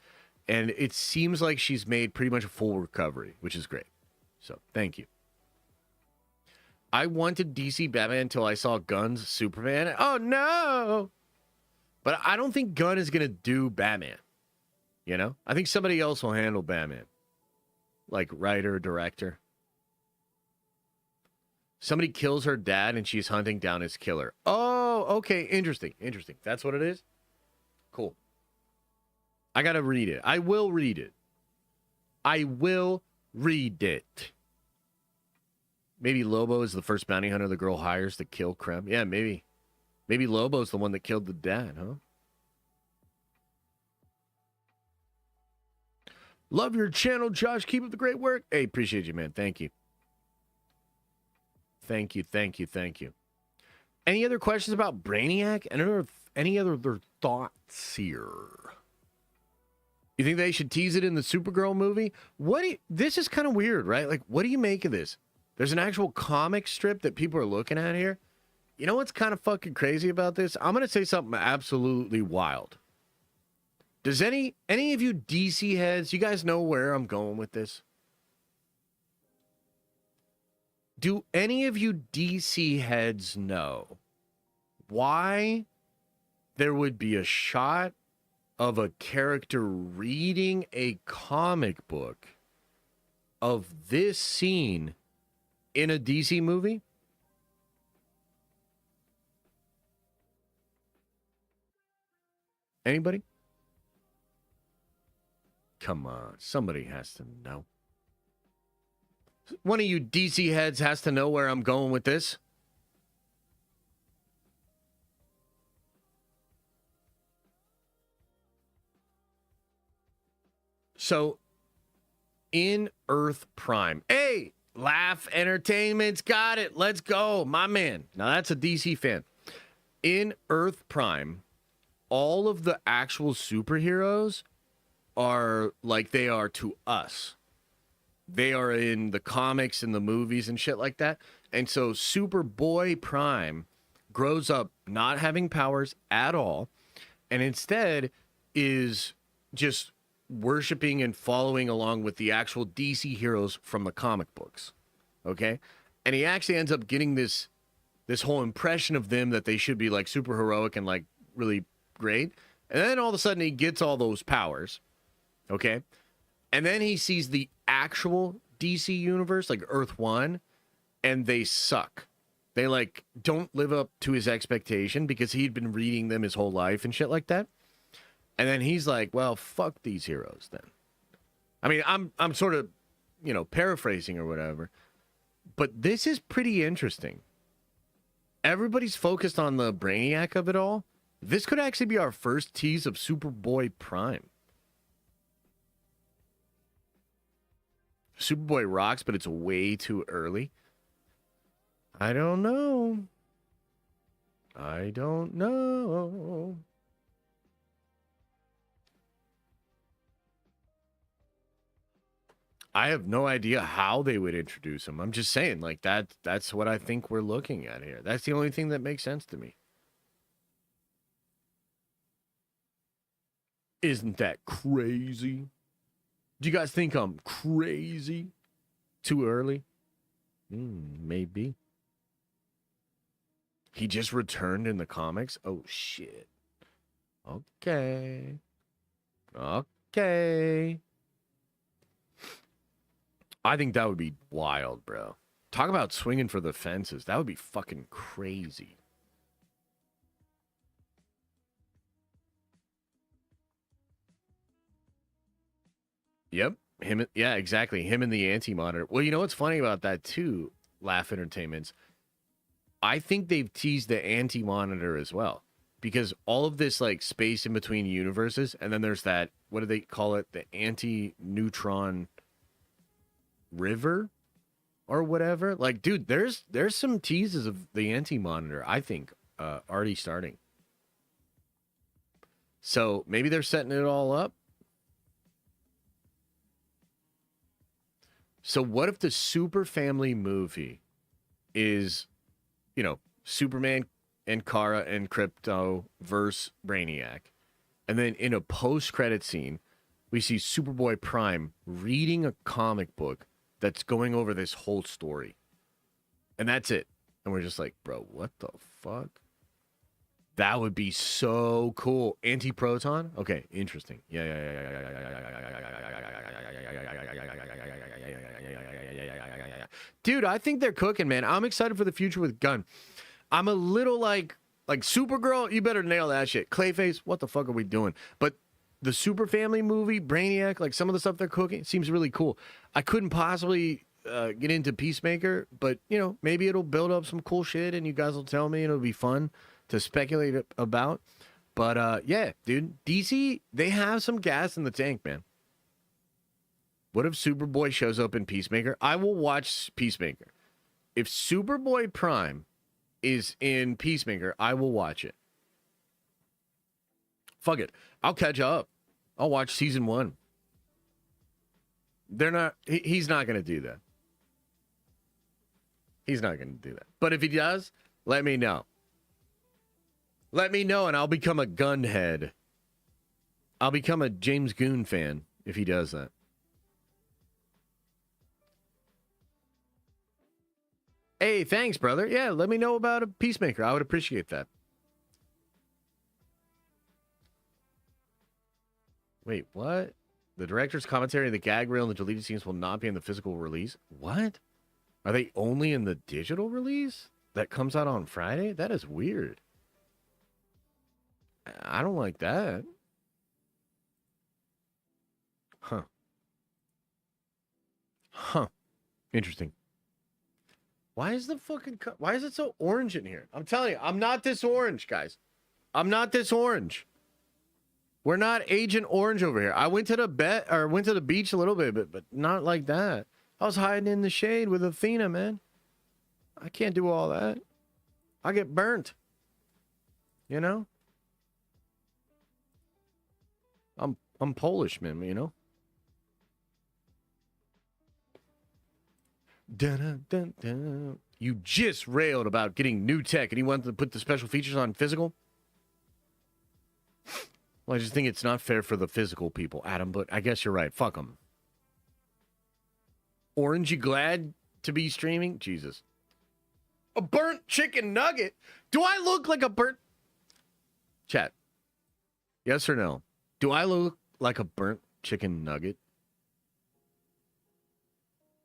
And it seems like she's made pretty much a full recovery, which is great. So, thank you. I wanted DC Batman until I saw Gunn's Superman. Oh, no! But I don't think Gunn is going to do Batman. You know? I think somebody else will handle Batman. Like writer, director. Somebody kills her dad and she's hunting down his killer. Oh, okay. Interesting. Interesting. That's what it is? Cool. I got to read it. I will read it. I will read it. Maybe Lobo is the first bounty hunter the girl hires to kill Krem. Yeah, maybe. Maybe Lobo's the one that killed the dad, huh? Love your channel, Josh. Keep up the great work. Hey, appreciate you, man. Thank you. Thank you, thank you, thank you. Any other questions about Brainiac? Any other thoughts here? You think they should tease it in the Supergirl movie? This is kind of weird, right? Like, what do you make of this? There's an actual comic strip that people are looking at here. You know what's kind of fucking crazy about this? I'm going to say something absolutely wild. Does any of you DC heads, you guys know where I'm going with this? Do any of you DC heads know why there would be a shot of a character reading a comic book of this scene in a DC movie? Anybody? Come on, somebody has to know. One of you DC heads has to know where I'm going with this. So, in Earth Prime. Hey, Laugh Entertainment's got it. Let's go, my man. Now, that's a DC fan. In Earth Prime, all of the actual superheroes are like they are to us. They are in the comics and the movies and shit like that. And so Superboy Prime grows up not having powers at all and instead is just worshiping and following along with the actual DC heroes from the comic books. Okay? And he actually ends up getting this whole impression of them that they should be like super heroic and like really great. And then all of a sudden he gets all those powers. Okay? And then he sees the actual DC universe, like Earth 1, and they suck. They, like, don't live up to his expectation because he'd been reading them his whole life and shit like that. And then he's like, well, fuck these heroes then. I mean, I'm sort of, paraphrasing or whatever. But this is pretty interesting. Everybody's focused on the Brainiac of it all. This could actually be our first tease of Superboy Prime. Superboy rocks, but it's way too early. I don't know. I don't know. I have no idea how they would introduce him. I'm just saying, like, that's what I think we're looking at here. That's the only thing that makes sense to me. Isn't that crazy? Do you guys think I'm crazy? Too early? Maybe. He just returned in the comics? Oh, shit. Okay. Okay. I think that would be wild, bro. Talk about swinging for the fences. That would be fucking crazy. Yep. Yeah, exactly. Him and the anti-monitor. Well, you know what's funny about that too, Laugh Entertainments? I think they've teased the anti-monitor as well. Because all of this like space in between universes, and then there's that, what do they call it? The anti-neutron river or whatever. Like, dude, there's some teases of the anti-monitor, I think, already starting. So maybe they're setting it all up. So what if the Super Family movie is, you know, Superman and Kara and Crypto versus Brainiac. And then in a post-credit scene, we see Superboy Prime reading a comic book that's going over this whole story. And that's it. And we're just like, bro, what the fuck? That would be so cool. Anti-proton? Okay, interesting. Yeah. Dude, I think they're cooking, man. I'm excited for the future with Gunn. I'm a little like Supergirl, you better nail that shit. Clayface, what the fuck are we doing? But the Super Family movie, Brainiac, like some of the stuff they're cooking seems really cool. I couldn't possibly get into Peacemaker, but, you know, maybe it'll build up some cool shit and you guys will tell me and it'll be fun to speculate about. But, yeah, dude, DC, they have some gas in the tank, man. What if Superboy shows up in Peacemaker? I will watch Peacemaker. If Superboy Prime is in Peacemaker, I will watch it. Fuck it. I'll catch up. I'll watch season 1. He's not going to do that. He's not going to do that. But if he does, let me know. Let me know and I'll become a gunhead. I'll become a James Gunn fan if he does that. Hey, thanks, brother. Yeah, let me know about a Peacemaker. I would appreciate that. Wait, what? The director's commentary, the gag reel, and the deleted scenes will not be in the physical release? What? Are they only in the digital release? That comes out on Friday? That is weird. I don't like that. Huh. Interesting. Why is why is it so orange in here? I'm telling you, I'm not this orange, guys. I'm not this orange. We're not Agent Orange over here. I went to the beach a little bit, but not like that. I was hiding in the shade with Athena, man. I can't do all that. I get burnt. You know? I'm Polish, man, you know? Dun, dun, dun. You just railed about getting new tech and you wanted to put the special features on physical? Well, I just think it's not fair for the physical people, Adam, but I guess you're right. Fuck them. Orange, you glad to be streaming? Jesus. A burnt chicken nugget? Do I look like a burnt... Chat. Yes or no? Do I look like a burnt chicken nugget?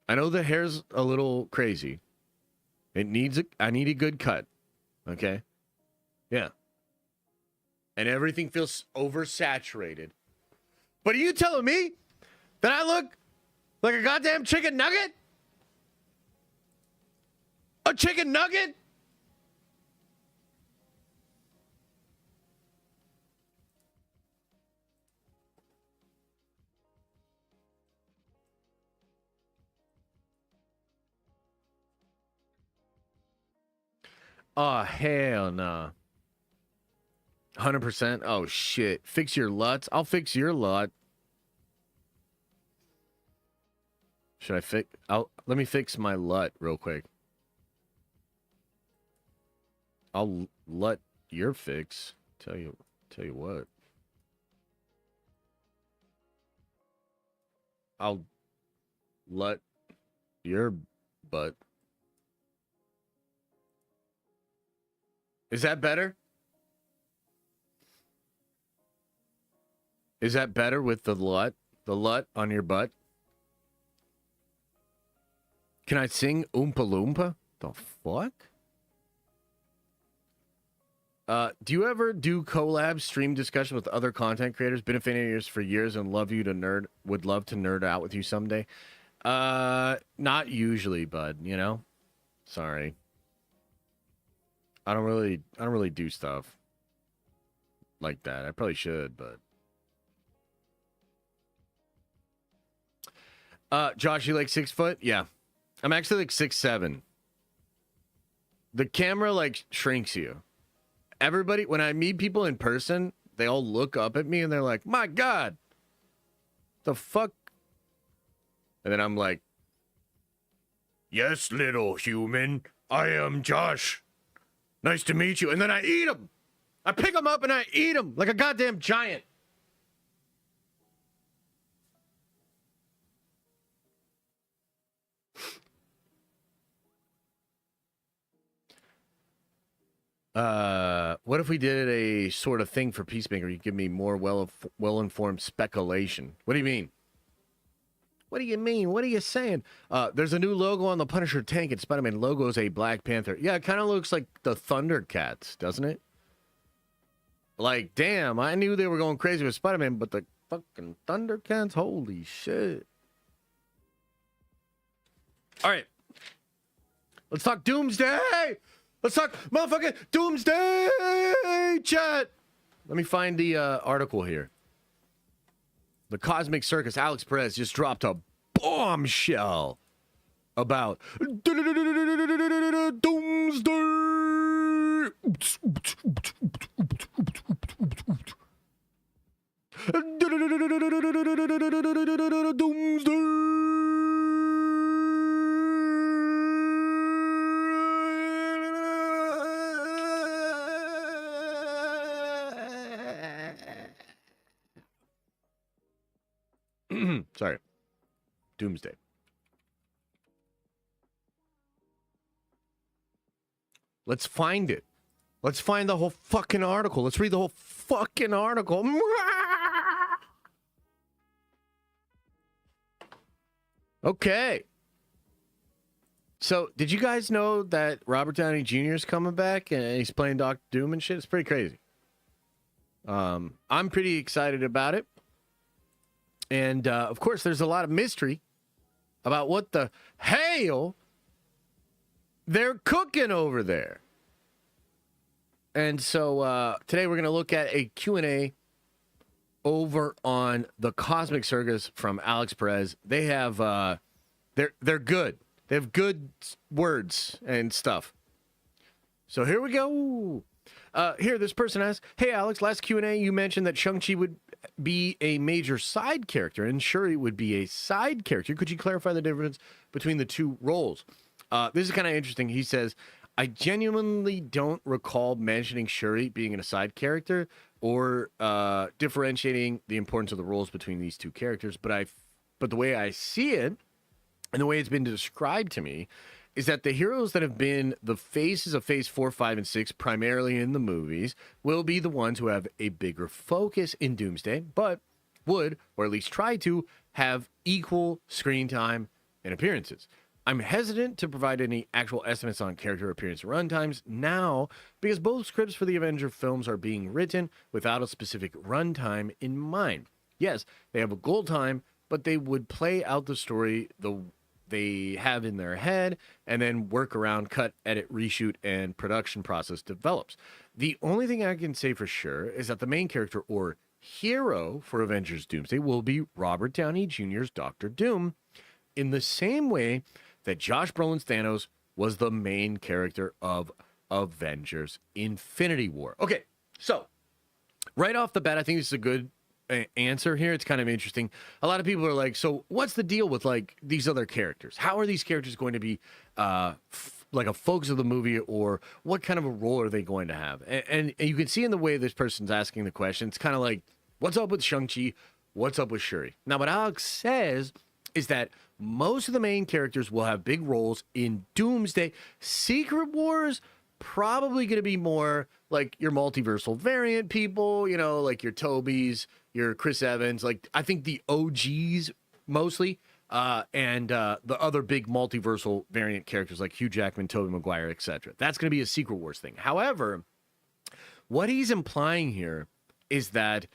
I know the hair's a little crazy. I need a good cut. Okay? Yeah. And everything feels oversaturated. But are you telling me that I look like a goddamn chicken nugget? A chicken nugget? Oh, hell nah. 100%? Oh, shit. Fix your LUTs? I'll fix your LUT. Should I fix... let me fix my LUT real quick. I'll LUT your fix. Tell you what. I'll let your butt. Is that better? Is that better with the lut? The lut on your butt? Can I sing Oompa Loompa? The fuck? Do you ever do collab stream discussion with other content creators? Been a fan of yours for years and would love to nerd out with you someday. Not usually, bud, you know? Sorry. I don't really do stuff like that. I probably should, but Josh, you like 6 foot? Yeah. I'm actually like 6'7". The camera like shrinks you. Everybody, when I meet people in person, they all look up at me and they're like, "My God, the fuck?" And then I'm like, "Yes, little human, I am Josh. Nice to meet you." And then I eat them. I pick them up and I eat them like a goddamn giant. What if we did a sort of thing for Peacemaker? You give me more well-informed speculation. What do you mean? What do you mean? What are you saying? There's a new logo on the Punisher tank, and Spider-Man logo is a Black Panther. Yeah, it kind of looks like the Thundercats, doesn't it? Like, damn, I knew they were going crazy with Spider-Man, but the fucking Thundercats, holy shit. All right. Let's talk Doomsday! Let's talk motherfucking Doomsday, chat! Let me find the article here. The Cosmic Circus, Alex Perez just dropped a bombshell about Doomsday. Sorry. Doomsday. Let's find it. Let's find the whole fucking article. Let's read the whole fucking article. Okay. So, did you guys know that Robert Downey Jr. is coming back and he's playing Doctor Doom and shit? It's pretty crazy. I'm pretty excited about it. And, of course, there's a lot of mystery about what the hell they're cooking over there. And so today we're going to look at a Q&A over on the Cosmic Circus from Alex Perez. They have, they're good. They have good words and stuff. So here we go. Here, this person asks, "Hey, Alex, last Q&A you mentioned that Shang-Chi would be a major side character and Shuri would be a side character. Could you clarify the difference between the two roles?" This is kind of interesting. He says, "I genuinely don't recall mentioning Shuri being a side character or differentiating the importance of the roles between these two characters, but the way I see it and the way it's been described to me is that the heroes that have been the faces of Phase 4, 5, and 6, primarily in the movies, will be the ones who have a bigger focus in Doomsday, but would, or at least try to, have equal screen time and appearances. I'm hesitant to provide any actual estimates on character appearance runtimes now because both scripts for the Avenger films are being written without a specific runtime in mind. Yes, they have a goal time, but they would play out the story they have in their head and then work around, cut, edit, reshoot, and production process develops. The only thing I can say for sure is that the main character or hero for Avengers Doomsday will be Robert Downey Jr.'s Doctor Doom in the same way that Josh Brolin's Thanos was the main character of Avengers Infinity War. Okay, so right off the bat, I think this is a good answer here. It's kind of interesting. A lot of people are like, so what's the deal with like these other characters? How are these characters going to be like a focus of the movie, or what kind of a role are they going to have? And you can see in the way this person's asking the question, it's kind of like, what's up with Shang-Chi? What's up with Shuri? Now, what Alex says is that most of the main characters will have big roles in Doomsday. Secret Wars, probably going to be more like your multiversal variant people, you know, like your Tobys, your Chris Evans, like I think the OGs mostly, and the other big multiversal variant characters like Hugh Jackman, Tobey Maguire, etc. That's going to be a Secret Wars thing. However, what he's implying here is that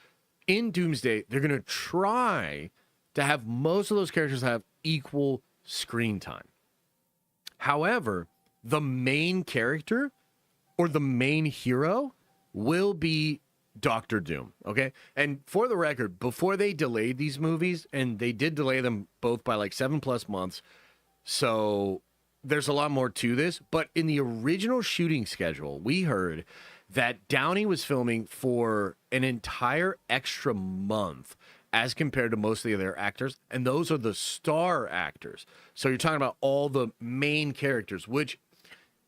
in Doomsday, they're going to try to have most of those characters have equal screen time. However, the main character or the main hero will be Doctor Doom, okay? And for the record, before they delayed these movies, and they did delay them both by like 7+ months, so there's a lot more to this, but in the original shooting schedule, we heard that Downey was filming for an entire extra month as compared to most of the other actors, and those are the star actors. So you're talking about all the main characters, which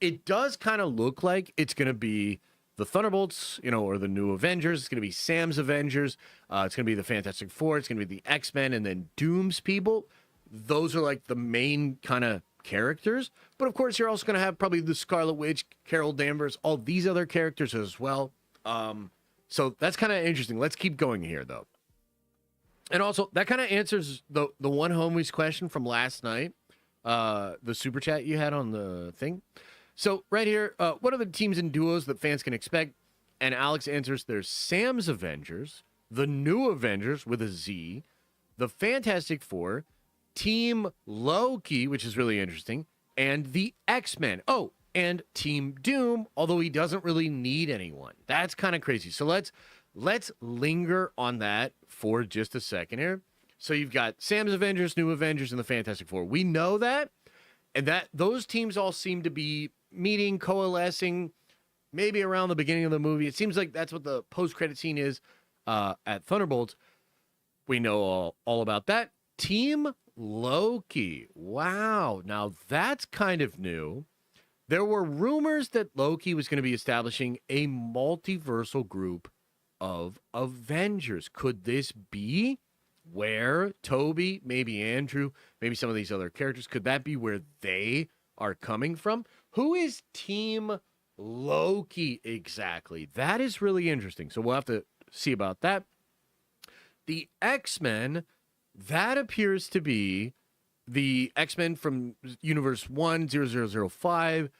it does kind of look like it's going to be the Thunderbolts, you know, or the new Avengers. It's going to be Sam's Avengers. It's going to be the Fantastic Four. It's going to be the X-Men, and then Doom's people. Those are like the main kind of characters. But of course, you're also going to have probably the Scarlet Witch, Carol Danvers, all these other characters as well. So that's kind of interesting. Let's keep going here, though. And also, that kind of answers the one homies question from last night, the super chat you had on the thing. So right here, what are the teams and duos that fans can expect? And Alex answers, there's Sam's Avengers, the new Avengers with a Z, the Fantastic Four, Team Loki, which is really interesting, and the X-Men. Oh, and Team Doom, although he doesn't really need anyone. That's kind of crazy. So let's linger on that for just a second here. So you've got Sam's Avengers, New Avengers, and the Fantastic Four. We know that, and that those teams all seem to be meeting, coalescing, maybe around the beginning of the movie. It seems like that's what the post-credit scene is at Thunderbolts. We know all about that. Team Loki. Wow. Now, that's kind of new. There were rumors that Loki was going to be establishing a multiversal group of Avengers. Could this be where Toby, maybe Andrew, maybe some of these other characters, could that be where they are coming from? Who is Team Loki exactly? That is really interesting. So we'll have to see about that. The X-Men, that appears to be the X-Men from Universe 1, 0005,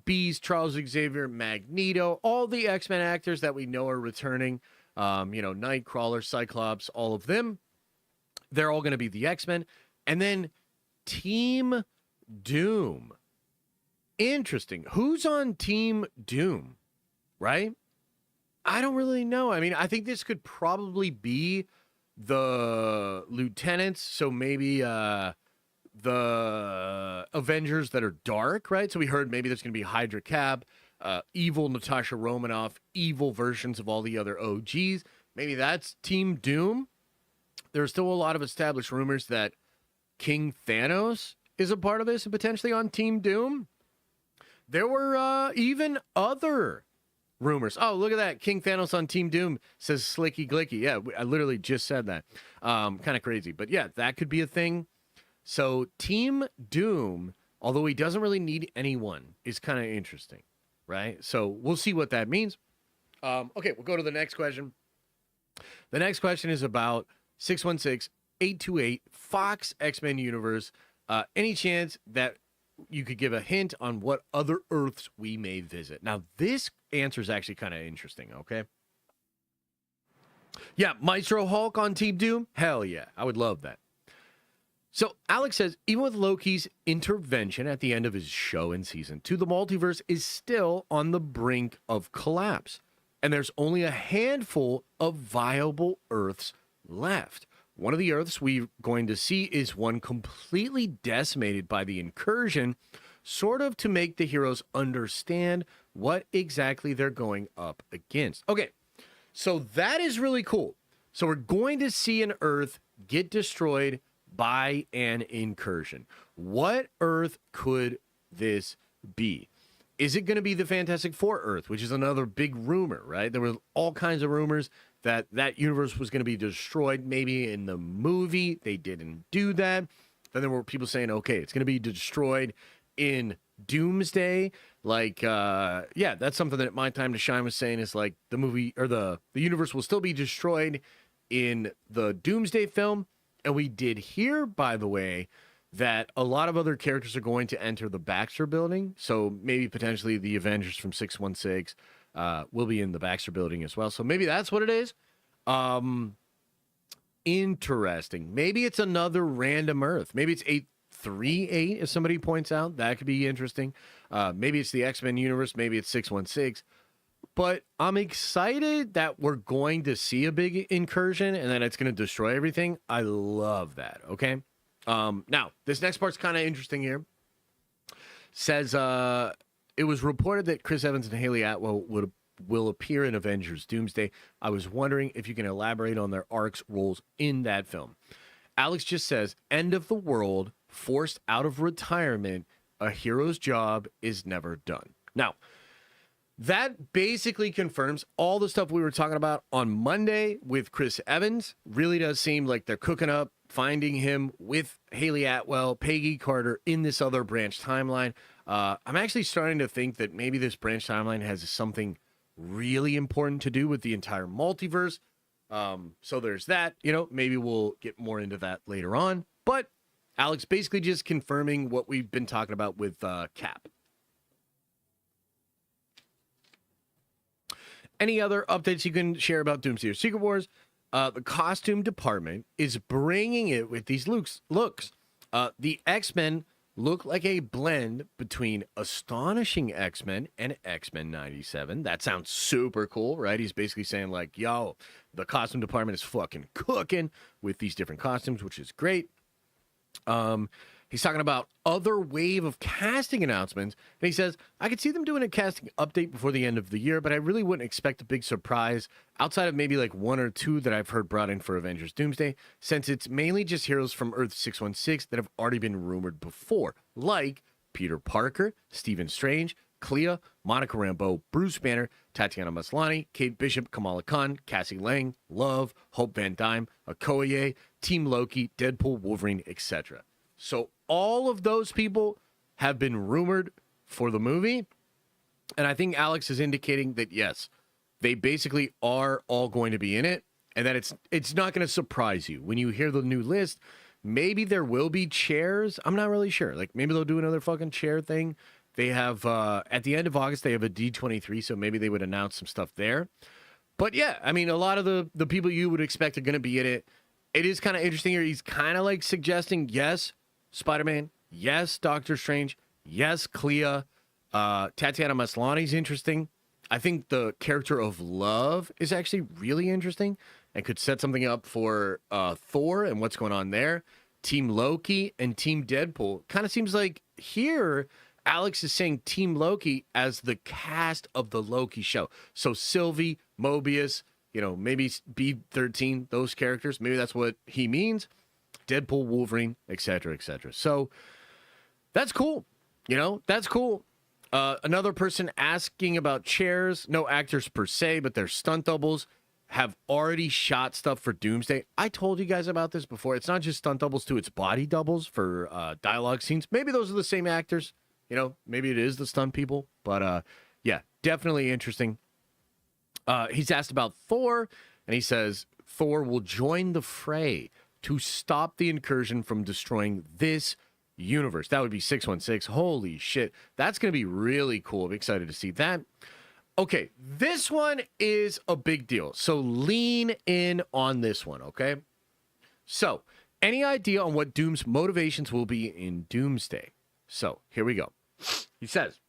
Beast, Charles Xavier, Magneto, all the X-Men actors that we know are returning, Nightcrawler, Cyclops, all of them. They're all going to be the X-Men. And then Team Doom. Interesting. Who's on Team Doom, right? I don't really know. I mean, I think this could probably be the lieutenants, so maybe the Avengers that are dark, right? So we heard maybe there's going to be Hydra Cap, evil Natasha Romanoff, evil versions of all the other OGs. Maybe that's Team Doom. There's still a lot of established rumors that King Thanos is a part of this and potentially on Team Doom. There were even other rumors. Oh, look at that. King Thanos on Team Doom, says Slicky Glicky. Yeah, I literally just said that. Kind of crazy. But yeah, that could be a thing. So Team Doom, although he doesn't really need anyone, is kind of interesting, right? So we'll see what that means. Okay, we'll go to the next question. The next question is about 616-828 Fox X-Men Universe. Any chance that you could give a hint on what other Earths we may visit? Now, this answer is actually kind of interesting, okay? Yeah, Maestro Hulk on Team Doom? Hell yeah, I would love that. So Alex says, even with Loki's intervention at the end of his show in season 2, the multiverse is still on the brink of collapse. And there's only a handful of viable Earths left. One of the Earths we're going to see is one completely decimated by the incursion, sort of to make the heroes understand what exactly they're going up against. Okay, so that is really cool. So we're going to see an Earth get destroyed by an incursion. What Earth could this be? Is it going to be the Fantastic Four Earth, which is another big rumor, right? There were all kinds of rumors that that universe was going to be destroyed. Maybe in the movie they didn't do that. Then there were people saying, okay, it's going to be destroyed in Doomsday. Like, yeah, that's something that My Time to Shine was saying is like the movie or the universe will still be destroyed in the Doomsday film. And we did hear, by the way, that a lot of other characters are going to enter the Baxter building. So maybe potentially the Avengers from 616 will be in the Baxter building as well. So maybe that's what it is. Interesting. Maybe it's another random Earth. Maybe it's 838, if somebody points out. That could be interesting. Maybe it's the X-Men universe. Maybe it's 616. But I'm excited that we're going to see a big incursion and that it's going to destroy everything. I love that, okay? Now, this next part's kind of interesting here. Says it was reported that Chris Evans and Haley Atwell will appear in Avengers Doomsday. I was wondering if you can elaborate on their arcs roles in that film. Alex just says, end of the world, forced out of retirement, a hero's job is never done. Now, that basically confirms all the stuff we were talking about on Monday with Chris Evans. Really does seem like they're cooking up, finding him with Haley Atwell, Peggy Carter in this other branch timeline. I'm actually starting to think that maybe this branch timeline has something really important to do with the entire multiverse. So there's that, you know, maybe we'll get more into that later on. But Alex basically just confirming what we've been talking about with Cap. Any other updates you can share about Doomsday or Secret Wars? The costume department is bringing it with these looks. The X-Men look like a blend between Astonishing X-Men and X-Men 97. That sounds super cool, right? He's basically saying like, yo, the costume department is fucking cooking with these different costumes, which is great. He's talking about other wave of casting announcements. And he says, I could see them doing a casting update before the end of the year, but I really wouldn't expect a big surprise outside of maybe like one or two that I've heard brought in for Avengers Doomsday, since it's mainly just heroes from Earth 616 that have already been rumored before, like Peter Parker, Stephen Strange, Clea, Monica Rambeau, Bruce Banner, Tatiana Maslany, Kate Bishop, Kamala Khan, Cassie Lang, Love, Hope Van Dyne, Okoye, Team Loki, Deadpool, Wolverine, etc. So all of those people have been rumored for the movie. And I think Alex is indicating that, yes, they basically are all going to be in it. And that it's not going to surprise you. When you hear the new list, maybe there will be chairs. I'm not really sure. Like, maybe they'll do another fucking chair thing. They have, at the end of August, they have a D23, so maybe they would announce some stuff there. But yeah, I mean, a lot of the people you would expect are going to be in it. It is kind of interesting here. He's kind of like suggesting, yes, Spider-Man, yes, Doctor Strange, yes, Clea, Tatiana Maslany's interesting. I think the character of Love is actually really interesting and could set something up for Thor and what's going on there. Team Loki and Team Deadpool. Kind of seems like here Alex is saying Team Loki as the cast of the Loki show. So Sylvie, Mobius, you know, maybe B13, those characters. Maybe that's what he means. Deadpool, Wolverine, etc., etc. So that's cool. You know, that's cool. Another person asking about chairs. No actors per se, but their stunt doubles have already shot stuff for Doomsday. I told you guys about this before. It's not just stunt doubles too. It's body doubles for dialogue scenes. Maybe those are the same actors. You know, maybe it is the stunt people. But yeah, definitely interesting. He's asked about Thor, and he says Thor will join the fray to stop the incursion from destroying this universe. That would be 616. Holy shit. That's going to be really cool. I'm excited to see that. Okay, this one is a big deal. So lean in on this one, okay? So, any idea on what Doom's motivations will be in Doomsday? So, here we go. He says,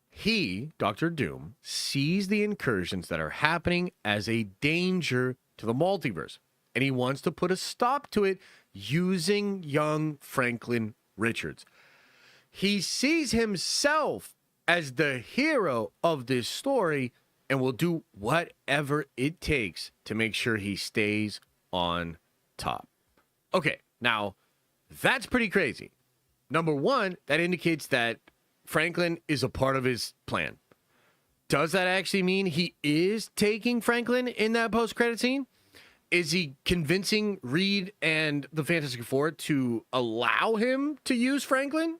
he, Dr. Doom, sees the incursions that are happening as a danger to the multiverse, and he wants to put a stop to it using young Franklin Richards. He sees himself as the hero of this story and will do whatever it takes to make sure he stays on top. Okay, now that's pretty crazy. Number one, that indicates that Franklin is a part of his plan. does that actually mean he is taking Franklin in that post-credit scene? Is he convincing Reed and the Fantastic Four to allow him to use Franklin?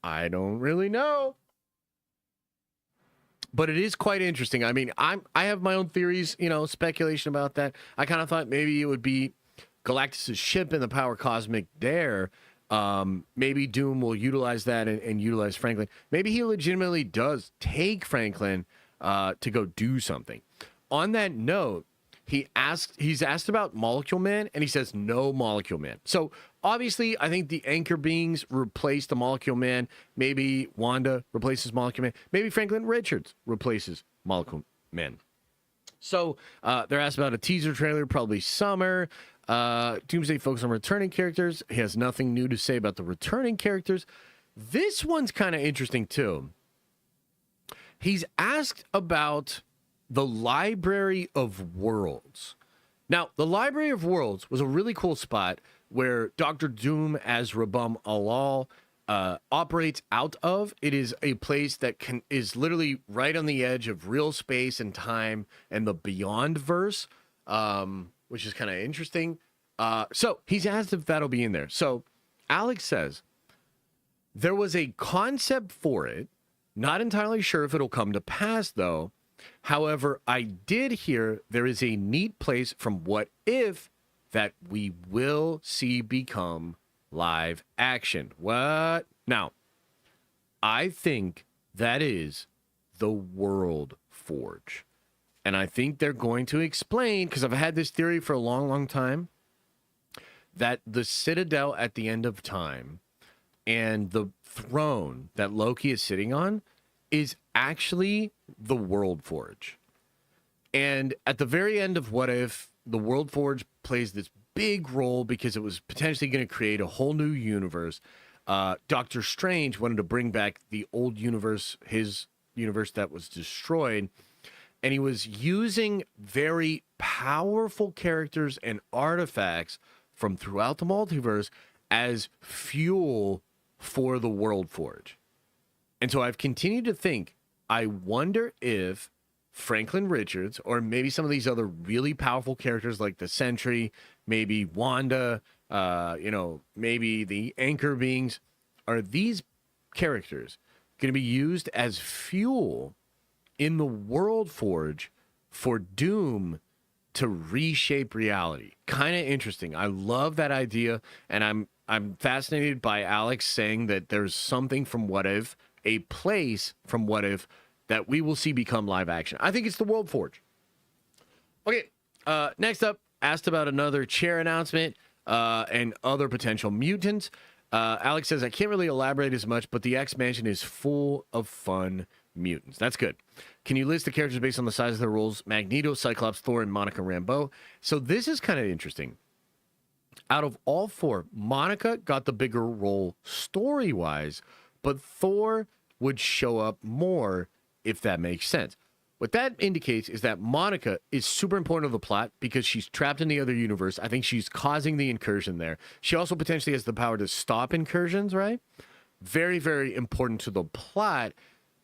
I don't really know. But it is quite interesting. I mean, I have my own theories, speculation about that. I kind of thought maybe it would be Galactus' ship in the Power Cosmic there. Maybe Doom will utilize that and utilize Franklin. Maybe he legitimately does take Franklin to go do something. On that note, he's asked about Molecule Man, and he says no Molecule Man. So obviously, I think the Anchor Beings replace the Molecule Man. Maybe Wanda replaces Molecule Man. Maybe Franklin Richards replaces Molecule Man. So they're asked about a teaser trailer, probably summer. Doomsday focuses on returning characters. He has nothing new to say about the returning characters. This one's kind of interesting too. He's asked about the Library of Worlds. Now, the Library of Worlds was a really cool spot where Dr. Doom as Rabam Alal operates out of. It is a place that is literally right on the edge of real space and time and the Beyond verse, which is kind of interesting. So he's asked if that'll be in there. So Alex says there was a concept for it. Not entirely sure if it'll come to pass, though. However, I did hear there is a neat place from What If that we will see become live action. What? Now, I think that is the World Forge. And I think they're going to explain, because I've had this theory for a long, long time, that the Citadel at the end of time and the throne that Loki is sitting on is actually the World Forge. And at the very end of What If, the World Forge plays this big role because it was potentially going to create a whole new universe. Doctor Strange wanted to bring back the old universe, his universe that was destroyed. And he was using very powerful characters and artifacts from throughout the multiverse as fuel for the World Forge. And so I've continued to think, I wonder if Franklin Richards, or maybe some of these other really powerful characters like the Sentry, maybe Wanda, maybe the Anchor Beings, are these characters going to be used as fuel in the World Forge for Doom to reshape reality? Kind of interesting. I love that idea, and I'm fascinated by Alex saying that there's something from What If, a place from What If, that we will see become live action. I think it's the World Forge. Okay, next up, asked about another chair announcement and other potential mutants. Alex says, I can't really elaborate as much, but the X-Mansion is full of fun mutants. That's good. Can you list the characters based on the size of their roles? Magneto, Cyclops, Thor, and Monica Rambeau. So this is kind of interesting. Out of all four, Monica got the bigger role story-wise, but Thor would show up more, if that makes sense. What that indicates is that Monica is super important to the plot because she's trapped in the other universe. I think she's causing the incursion there. She also potentially has the power to stop incursions, right? Very, very important to the plot.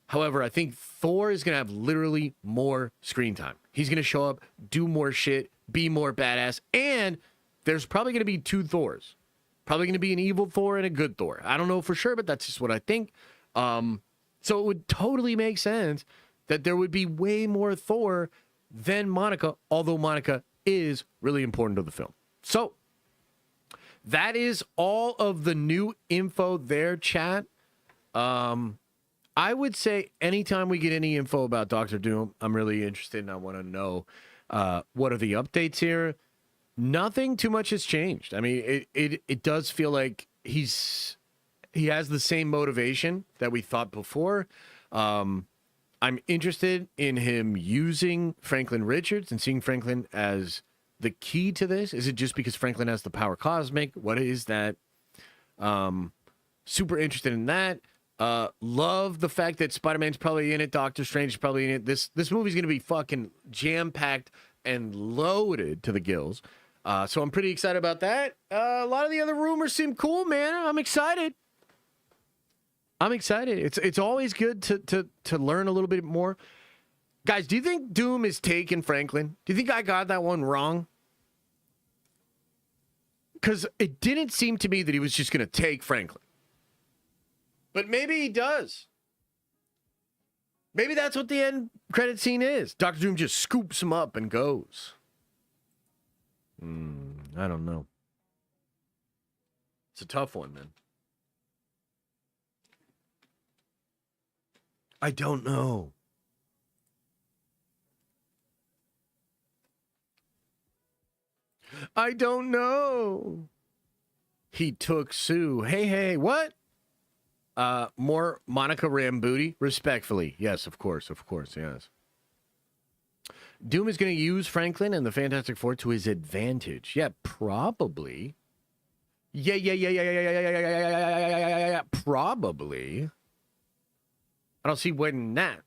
However, I think Thor is going to have literally more screen time. He's going to show up, do more shit, be more badass, and there's probably going to be two Thors. Probably going to be an evil Thor and a good Thor. I don't know for sure, but that's just what I think. So it would totally make sense that there would be way more Thor than Monica, although Monica is really important to the film. So that is all of the new info there, chat. I would say anytime we get any info about Doctor Doom, I'm really interested and I want to know what are the updates here. Nothing too much has changed. I mean, it does feel like he has the same motivation that we thought before. I'm interested in him using Franklin Richards and seeing Franklin as the key to this. Is it just because Franklin has the power cosmic? What is that? Super interested in that. Love the fact that Spider-Man's probably in it. Doctor Strange is probably in it. This movie's going to be fucking jam-packed and loaded to the gills. So I'm pretty excited about that. A lot of the other rumors seem cool, man. I'm excited. I'm excited. It's always good to learn a little bit more. Guys, do you think Doom is taking Franklin? Do you think I got that one wrong? Because it didn't seem to me that he was just going to take Franklin. But maybe he does. Maybe that's what the end credit scene is. Dr. Doom just scoops him up and goes. I don't know. It's a tough one, man. I don't know. I don't know. He took Sue. Hey, what? More Monica Rambeauty? Respectfully. Yes, of course, yes. Doom is going to use Franklin and the Fantastic Four to his advantage. Yeah, probably. Yeah. Probably. I don't see when that.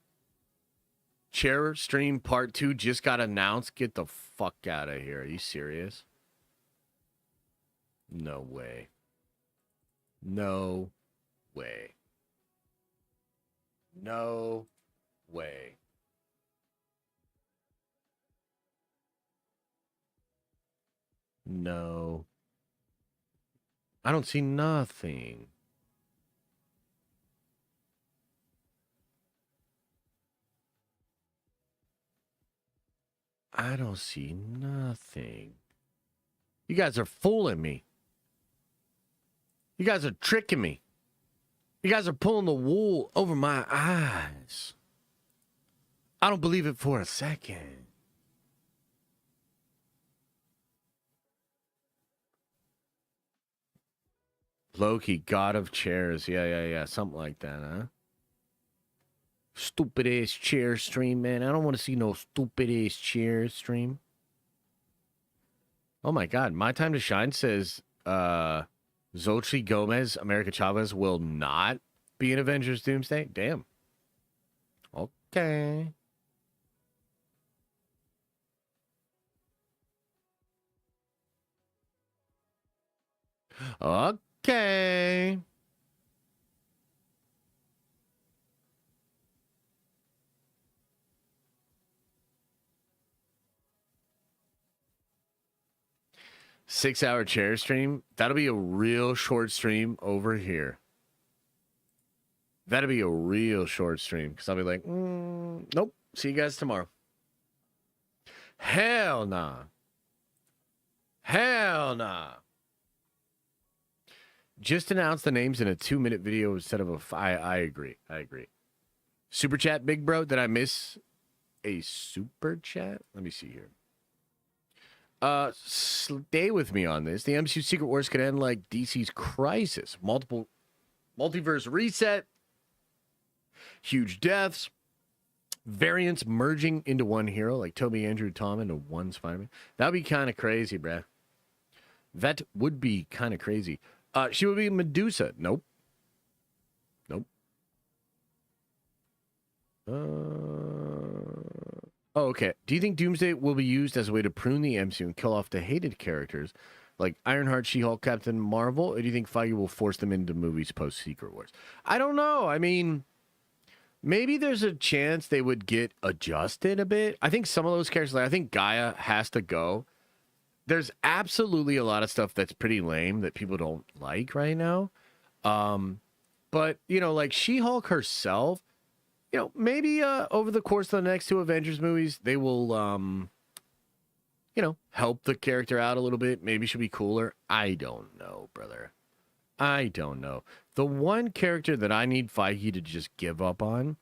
Chair Stream Part 2 just got announced. Get the fuck out of here. Are you serious? No way. No way. No way. No. I don't see nothing. I don't see nothing. You guys are fooling me. You guys are tricking me. You guys are pulling the wool over my eyes. I don't believe it for a second. Loki, God of Chairs. Yeah. Something like that, huh? Stupid ass chair stream, man. I don't want to see no stupid ass chair stream. Oh my God. My Time to Shine says Xochitl Gomez, America Chavez will not be in Avengers Doomsday. Damn. Okay. Okay. Six-hour chair stream. That'll be a real short stream over here. That'll be a real short stream because I'll be like, nope. See you guys tomorrow. Hell nah. Hell nah. Just announce the names in a 2-minute video instead of a. I agree. Super chat, big bro. Did I miss a super chat? Let me see here. Stay with me on this. The MCU Secret Wars could end like DC's Crisis. Multiverse reset. Huge deaths. Variants merging into one hero, like Toby, Andrew, Tom into one Spider-Man. That would be kind of crazy, bruh. That would be kind of crazy. She would be Medusa. Nope. Oh, okay. Do you think Doomsday will be used as a way to prune the MCU and kill off the hated characters like Ironheart, She-Hulk, Captain Marvel? Or do you think Feige will force them into movies post-Secret Wars? I don't know. I mean, maybe there's a chance they would get adjusted a bit. I think some of those characters, like I think Gaia has to go. There's absolutely a lot of stuff that's pretty lame that people don't like right now. But, you know, like She-Hulk herself, you know, maybe over the course of the next 2 Avengers movies, they will, you know, help the character out a little bit. Maybe she'll be cooler. I don't know, brother. I don't know. The one character that I need Feige to just give up on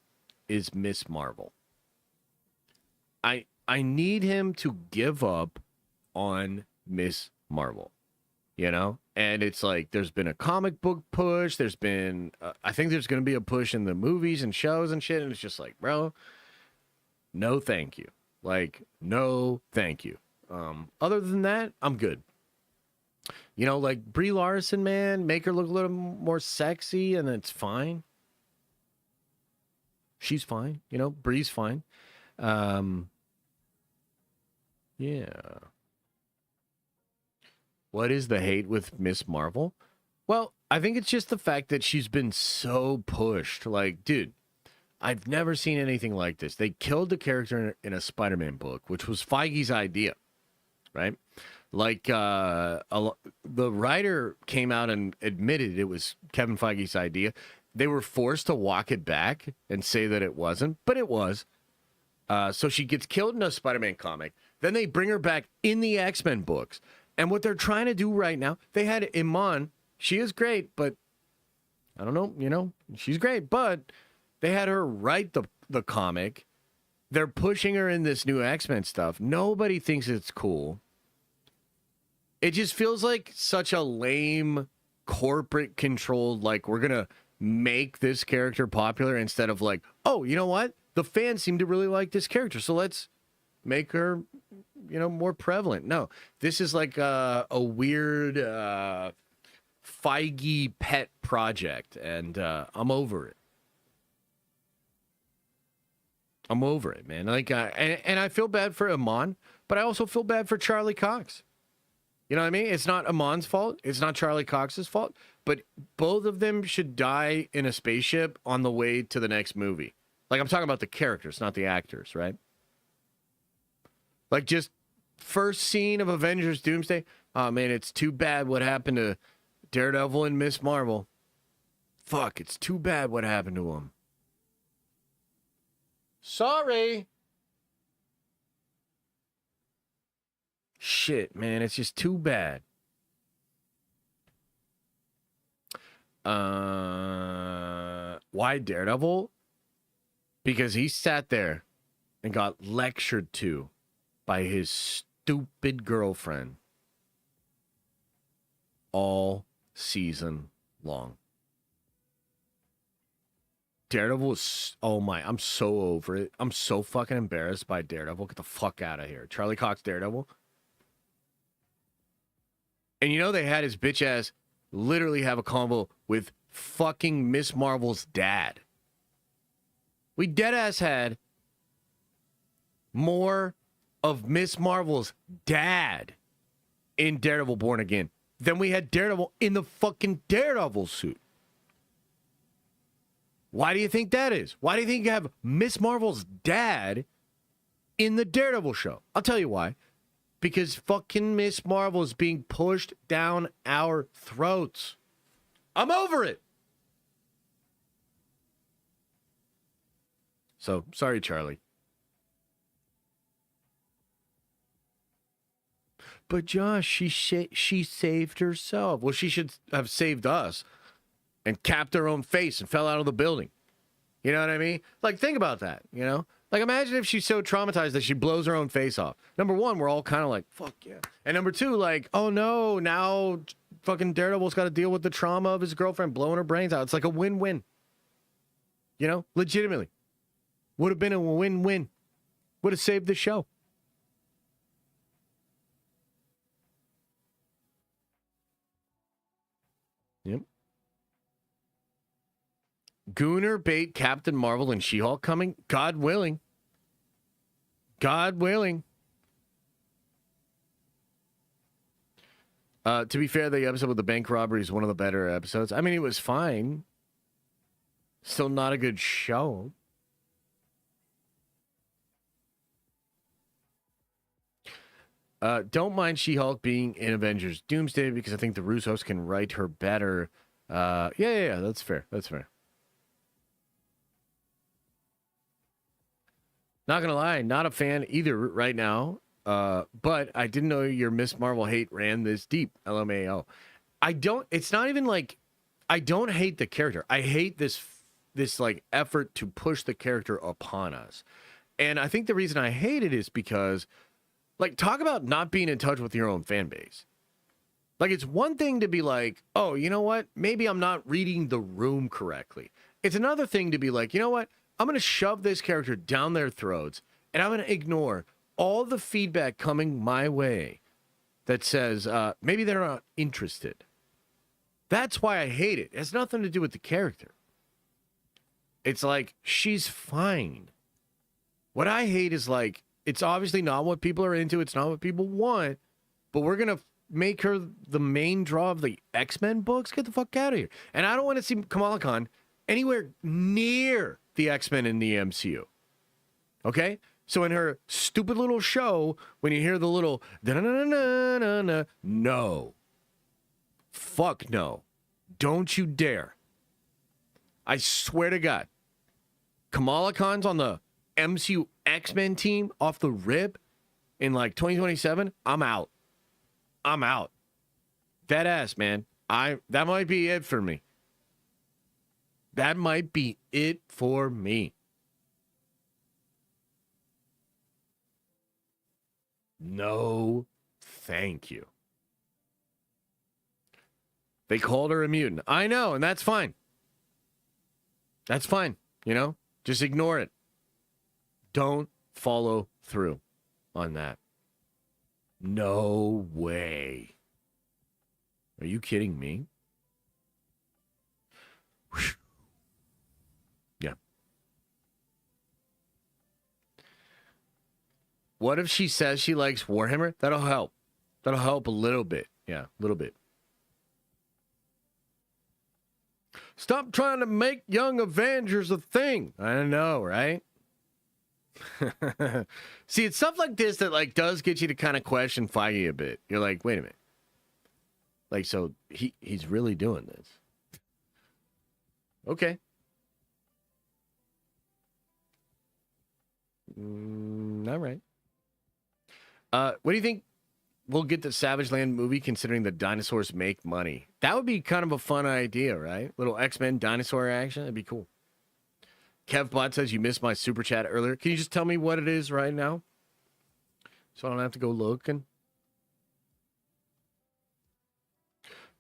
is Miss Marvel. I need him to give up on Miss Marvel, you know? And it's like, there's been a comic book push. There's been, I think there's going to be a push in the movies and shows and shit. And it's just like, bro, no, thank you. Like, no, thank you. Other than that, I'm good. You know, like Brie Larson, man, make her look a little more sexy and it's fine. She's fine. You know, Brie's fine. Yeah. What is the hate with Miss Marvel? Well, I think it's just the fact that she's been so pushed. Like, dude, I've never seen anything like this. They killed the character in a Spider-Man book, which was Feige's idea, right? Like, the writer came out and admitted it was Kevin Feige's idea. They were forced to walk it back and say that it wasn't, but it was. So she gets killed in a Spider-Man comic. Then they bring her back in the X-Men books. And what they're trying to do right now, they had Iman. She is great, but I don't know, she's great, but they had her write the comic. They're pushing her in this new X-Men stuff. Nobody thinks it's cool. It just feels like such a lame corporate controlled, like, we're going to make this character popular instead of like, oh, you know what? The fans seem to really like this character, so let's make her, more prevalent. No, this is like a weird Feige pet project, and I'm over it. I'm over it, man. Like, and I feel bad for Iman, but I also feel bad for Charlie Cox. You know what I mean? It's not Iman's fault. It's not Charlie Cox's fault. But both of them should die in a spaceship on the way to the next movie. Like, I'm talking about the characters, not the actors, right? Like, just first scene of Avengers Doomsday. Oh, man, it's too bad what happened to Daredevil and Miss Marvel. Fuck, it's too bad what happened to them. Sorry. Shit, man, it's just too bad. Why Daredevil? Because he sat there and got lectured to by his stupid girlfriend all season long. Daredevil is, oh my, I'm so over it. I'm so fucking embarrassed by Daredevil. Get the fuck out of here. Charlie Cox Daredevil. And they had his bitch ass literally have a convo with fucking Miss Marvel's dad. We deadass had more of Miss Marvel's dad in Daredevil Born Again than we had Daredevil in the fucking Daredevil suit. Why do you think that is? Why do you think you have Miss Marvel's dad in the Daredevil show? I'll tell you why. Because fucking Miss Marvel is being pushed down our throats. I'm over it. So, sorry, Charlie. But Josh, she saved herself. Well, she should have saved us and capped her own face and fell out of the building. You know what I mean? Like, think about that, Like, imagine if she's so traumatized that she blows her own face off. Number one, we're all kind of like, fuck yeah. And number two, like, oh no, now fucking Daredevil's got to deal with the trauma of his girlfriend blowing her brains out. It's like a win-win. Legitimately. Would have been a win-win. Would have saved the show. Yep. Gooner bait Captain Marvel and She-Hulk coming? God willing. God willing. To be fair, the episode with the bank robbery is one of the better episodes. I mean, it was fine. Still not a good show. Don't mind She-Hulk being in Avengers Doomsday because I think the Russos can write her better. Yeah, that's fair. That's fair. Not gonna lie, not a fan either right now. But I didn't know your Miss Marvel hate ran this deep. LMAO. It's not even like I don't hate the character. I hate this like effort to push the character upon us. And I think the reason I hate it is because, like, talk about not being in touch with your own fan base. Like, it's one thing to be like, oh, you know what? Maybe I'm not reading the room correctly. It's another thing to be like, you know what? I'm going to shove this character down their throats, and I'm going to ignore all the feedback coming my way that says maybe they're not interested. That's why I hate it. It has nothing to do with the character. It's like, she's fine. What I hate is, like, it's obviously not what people are into. It's not what people want. But we're going to make her the main draw of the X-Men books? Get the fuck out of here. And I don't want to see Kamala Khan anywhere near the X-Men in the MCU. Okay? So in her stupid little show, when you hear the little da-na-na-na-na-na, no. Fuck no. Don't you dare. I swear to God. Kamala Khan's on the MCU X-Men team off the rip in like 2027. I'm out. Dead ass, man. That might be it for me. That might be it for me. No, thank you. They called her a mutant. I know, and that's fine. That's fine, you know? Just ignore it. Don't follow through on that. No way. Are you kidding me? Whew. Yeah. What if she says she likes Warhammer? That'll help. That'll help a little bit. Yeah, a little bit. Stop trying to make Young Avengers a thing. I know, right? See, it's stuff like this that like does get you to kind of question Feige a bit. You're like, wait a minute. Like, so he's really doing this. Okay. All right. What do you think we'll get the Savage Land movie considering the dinosaurs make money? That would be kind of a fun idea, right? Little X-Men dinosaur action. That'd be cool. KevBot says you missed my super chat earlier. Can you just tell me what it is right now? So I don't have to go looking.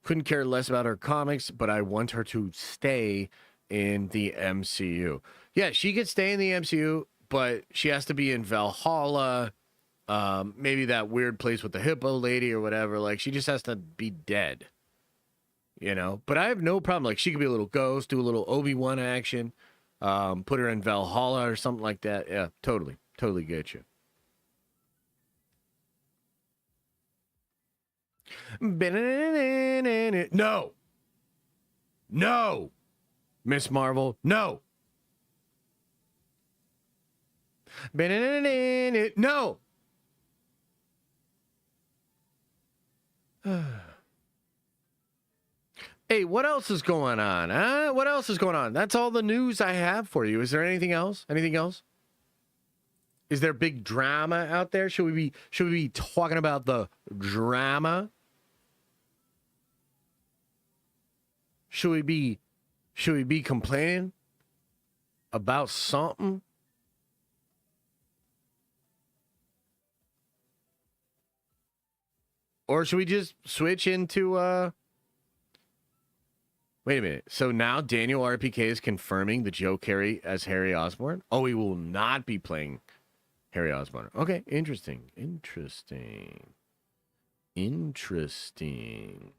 Couldn't care less about her comics, but I want her to stay in the MCU. Yeah, she could stay in the MCU, but she has to be in Valhalla. Maybe that weird place with the hippo lady or whatever. Like, she just has to be dead. You know? But I have no problem. Like, she could be a little ghost, do a little Obi-Wan action. Put her in Valhalla or something like that. Yeah, totally. Totally get you. No. No. Miss Marvel. No. No. Hey, what else is going on? Huh? What else is going on? That's all the news I have for you. Is there anything else? Anything else? Is there big drama out there? Should we be talking about the drama? Should we be complaining about something? Or should we just switch into wait a minute. So now Daniel RPK is confirming the Joe Carey as Harry Osborn? Oh, he will not be playing Harry Osborn. Okay, interesting. Interesting. Interesting.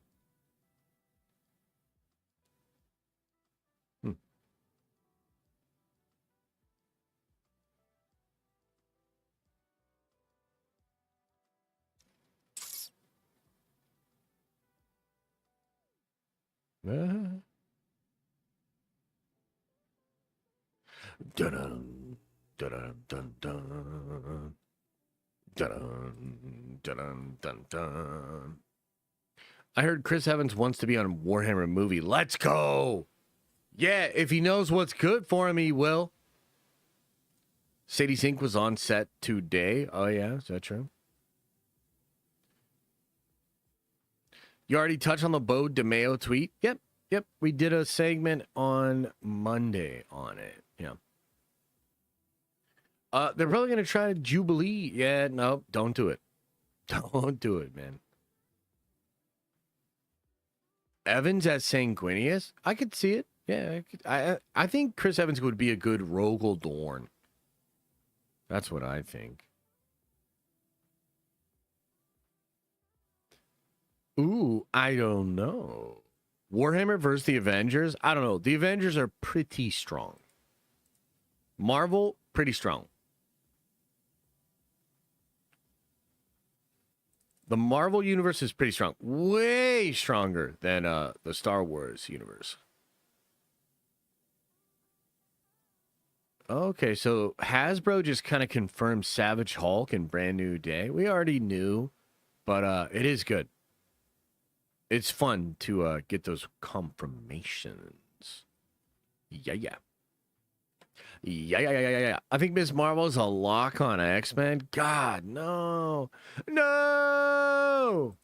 Dun, dun, dun, dun, dun. Dun, dun, dun, dun. I heard Chris Evans wants to be on a Warhammer movie. Let's go. Yeah, if he knows what's good for him, he will. Sadie Sink was on set today. Oh, yeah. Is that true? You already touched on the Bo DeMeo tweet? Yep. We did a segment on Monday on it. Yeah. They're probably going to try Jubilee. Yeah, no, don't do it. Don't do it, man. Evans as Sanguinius? I could see it. Yeah, I think Chris Evans would be a good Rogel Dorn. That's what I think. Ooh, I don't know. Warhammer versus the Avengers? I don't know. The Avengers are pretty strong. Marvel, pretty strong. The Marvel universe is pretty strong. Way stronger than the Star Wars universe. Okay, so Hasbro just kind of confirmed Savage Hulk and Brand New Day. We already knew, but it is good. It's fun to get those confirmations. Yeah. Yeah. I think Ms. Marvel is a lock on X-Men. God, no. No!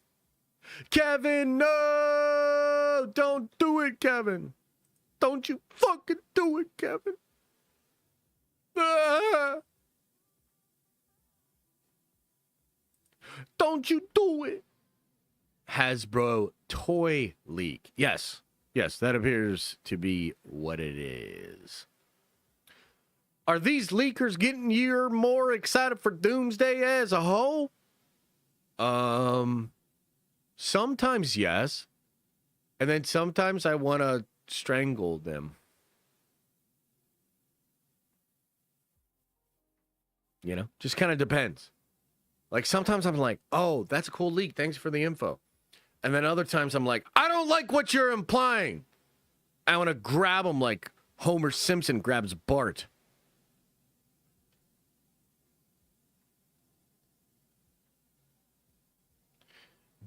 Kevin, no! Don't do it, Kevin. Don't you fucking do it, Kevin. Ah! Don't you do it. Hasbro toy leak. Yes, that appears to be what it is. Are these leakers getting you more excited for Doomsday as a whole? Sometimes yes. And then sometimes I want to strangle them. You know, just kind of depends. Like sometimes I'm like, oh, that's a cool leak. Thanks for the info. And then other times I'm like, I don't like what you're implying. I want to grab him like Homer Simpson grabs Bart.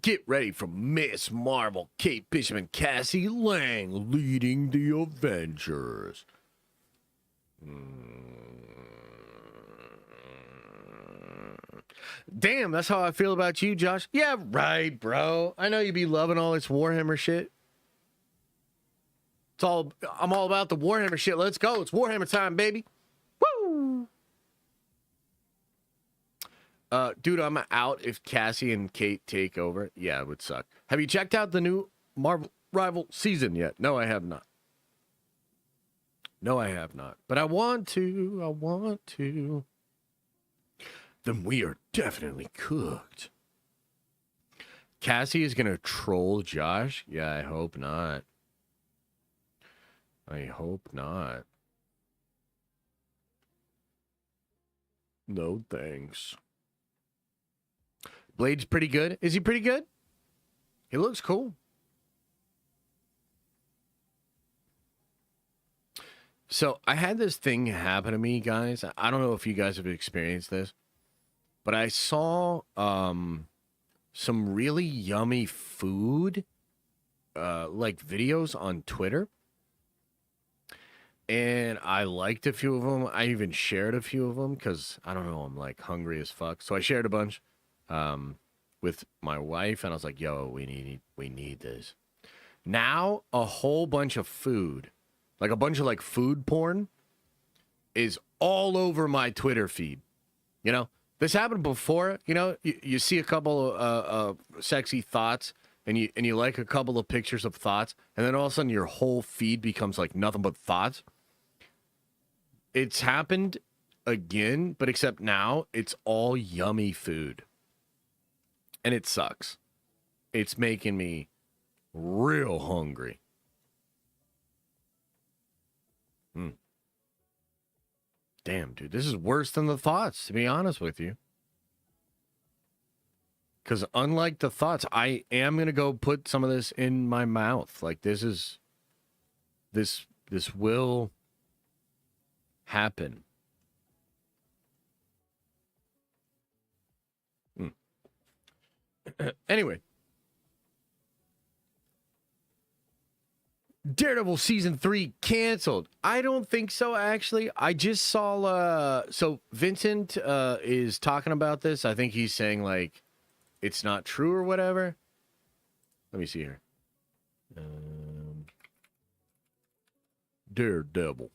Get ready for Miss Marvel, Kate Bishop, and Cassie Lang leading the Avengers. Damn, that's how I feel about you, Josh. Yeah, right, bro. I know you be loving all this Warhammer shit. I'm all about the Warhammer shit. Let's go. It's Warhammer time, baby. Woo! Dude, I'm out if Cassie and Kate take over. Yeah, it would suck. Have you checked out the new Marvel Rival season yet? No, I have not. But I want to. Then we are definitely cooked. Cassie is going to troll Josh? Yeah, I hope not. No, thanks. Blade's pretty good. Is he pretty good? He looks cool. So I had this thing happen to me, guys. I don't know if you guys have experienced this, but I saw some really yummy food, like videos on Twitter. And I liked a few of them. I even shared a few of them because, I don't know, I'm like hungry as fuck. So I shared a bunch with my wife, and I was like, yo, we need this. Now, a whole bunch of food, like a bunch of like food porn, is all over my Twitter feed. You know, this happened before. You know, you see a couple of sexy thoughts, and you like a couple of pictures of thoughts, and then all of a sudden your whole feed becomes like nothing but thoughts. It's happened again, but except now it's all yummy food. And it sucks. It's making me real hungry. Damn, dude, this is worse than the thoughts, to be honest with you. Because unlike the thoughts, I am going to go put some of this in my mouth. Like, this will happen. Anyway. Daredevil Season 3 canceled. I don't think so, actually. I just saw, so Vincent is talking about this. I think he's saying, like, it's not true or whatever. Let me see here. Daredevil.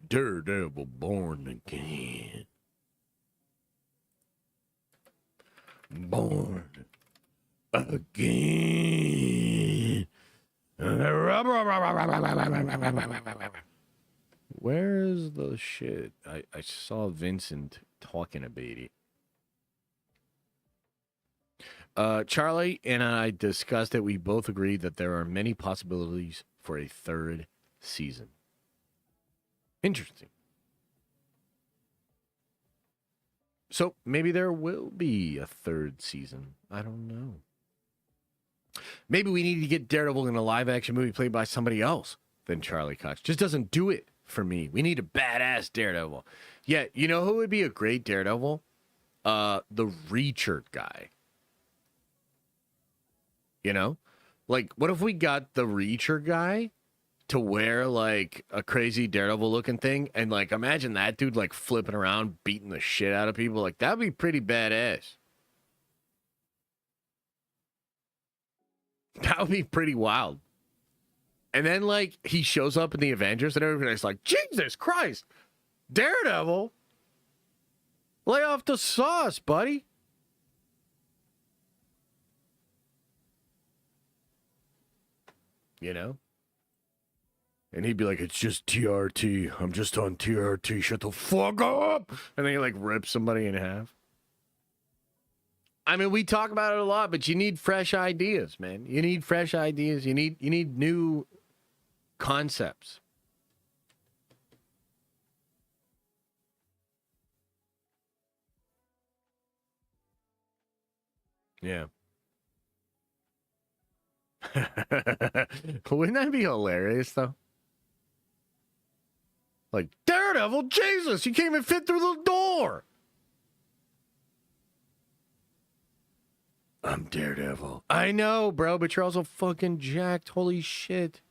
Daredevil born again. Born again. Where is the shit? I saw Vincent talking about it. Charlie and I discussed that we both agreed that there are many possibilities for a third season. Interesting. So maybe there will be a third season. I don't know. Maybe we need to get Daredevil in a live action movie played by somebody else than Charlie Cox. Just doesn't do it for me. We need a badass Daredevil. Yeah, you know who would be a great Daredevil? The Reacher guy. You know? Like, what if we got the Reacher guy to wear, like, a crazy Daredevil looking thing? And, like, imagine that dude, like, flipping around, beating the shit out of people. Like, that'd be pretty badass. That would be pretty wild. And then, like, he shows up in the Avengers, and everybody's like, Jesus Christ, Daredevil? Lay off the sauce, buddy. You know? And he'd be like, it's just TRT. I'm just on TRT. Shut the fuck up. And then he, like, rips somebody in half. I mean, we talk about it a lot, but you need fresh ideas, man. You need fresh ideas. You need new concepts. Yeah. Wouldn't that be hilarious, though? Like, Daredevil, Jesus, you can't even fit through the door. I'm Daredevil. I know, bro, but you're also fucking jacked. Holy shit.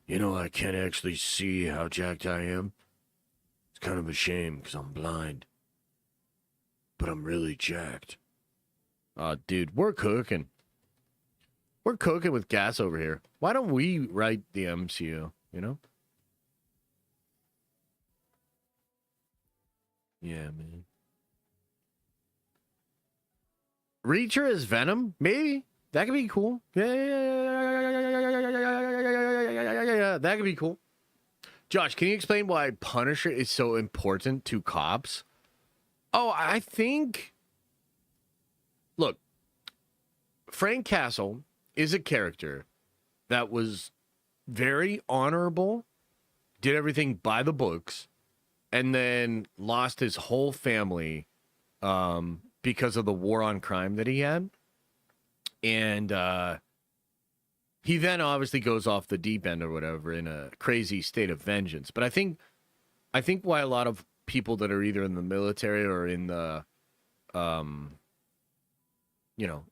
You know, I can't actually see how jacked I am. It's kind of a shame because I'm blind. But I'm really jacked. Dude, we're cooking. We're cooking with gas over here. Why don't we write the MCU, you know? Yeah, man. Reacher as Venom? Maybe. That could be cool. Yeah. That could be cool. Josh, can you explain why Punisher is so important to cops? Oh, I think... Look, Frank Castle is a character that was very honorable, did everything by the books, and then lost his whole family because of the war on crime that he had. And he then obviously goes off the deep end or whatever in a crazy state of vengeance. But I think why a lot of people that are either in the military or in the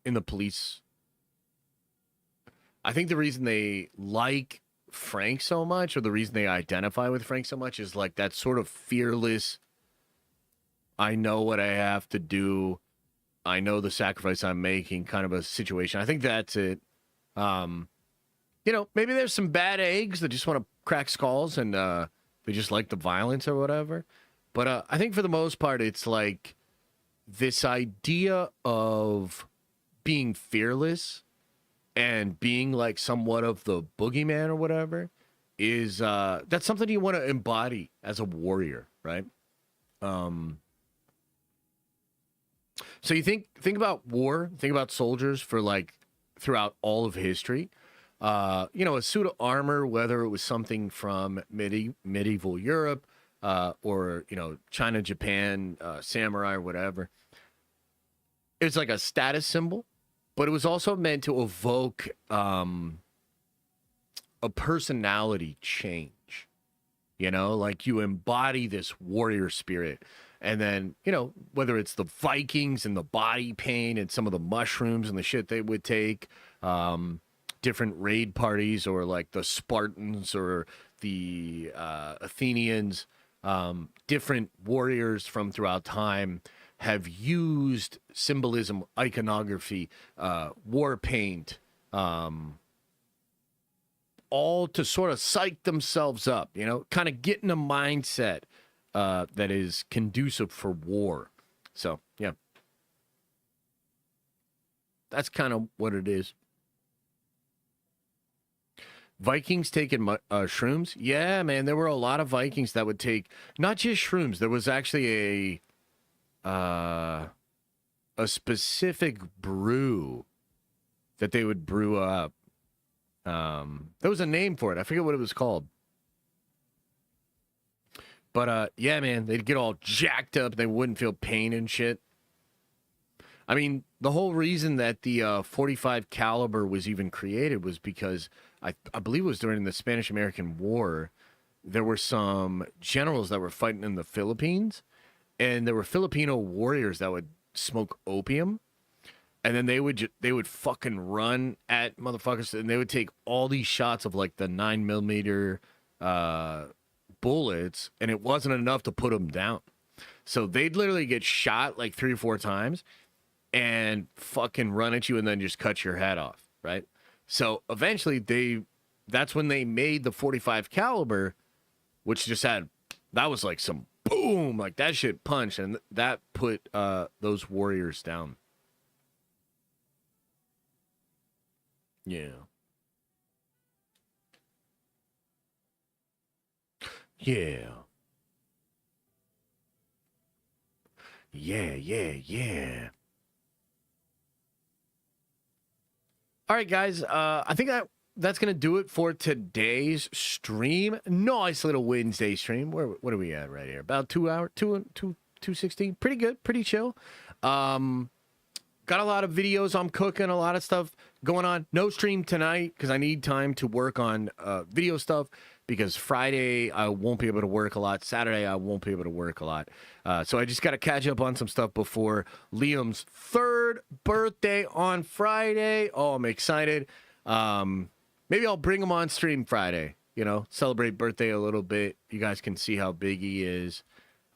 in the police, I think the reason they like Frank so much, or the reason they identify with Frank so much, is like that sort of fearless, I know what I have to do, I know the sacrifice I'm making kind of a situation. I think that's it. Maybe there's some bad eggs that just want to crack skulls and they just like the violence or whatever. But I think for the most part, it's like this idea of being fearless and being like somewhat of the boogeyman or whatever is that's something you want to embody as a warrior, right? So you think about war, think about soldiers for like throughout all of history. A suit of armor, whether it was something from medieval Europe or China, Japan, samurai or whatever, it's like a status symbol. But it was also meant to evoke a personality change. Like you embody this warrior spirit. And then, whether it's the Vikings and the body paint and some of the mushrooms and the shit they would take, different raid parties, or like the Spartans or the Athenians, different warriors from throughout time have used symbolism, iconography, war paint, all to sort of psych themselves up, kind of get in a mindset that is conducive for war. So, yeah. That's kind of what it is. Vikings taking shrooms? Yeah, man, there were a lot of Vikings that would take not just shrooms. There was actually a specific brew that they would brew up. There was a name for it. I forget what it was called. But yeah, man, they'd get all jacked up. They wouldn't feel pain and shit. I mean, the whole reason that the 45 caliber was even created was because I believe it was during the Spanish-American War. There were some generals that were fighting in the Philippines, and there were Filipino warriors that would smoke opium, and then they would fucking run at motherfuckers, and they would take all these shots of like the 9mm bullets, and it wasn't enough to put them down. So they'd literally get shot like 3 or 4 times and fucking run at you and then just cut your head off, right? So eventually that's when they made the 45 caliber, which just had, that was like some boom, like that shit punch, and that put those warriors down. Yeah. Yeah. Yeah. All right, guys. I think that's gonna do it for today's stream. Nice little Wednesday stream. What are we at right here? About 2 hours, 2:16. Pretty good, pretty chill. Got a lot of videos I'm cooking, a lot of stuff going on. No stream tonight because I need time to work on video stuff, because Friday I won't be able to work a lot. Saturday I won't be able to work a lot. So I just got to catch up on some stuff before Liam's 3rd birthday on Friday. Oh, I'm excited. Maybe I'll bring him on stream Friday, celebrate birthday a little bit. You guys can see how big he is.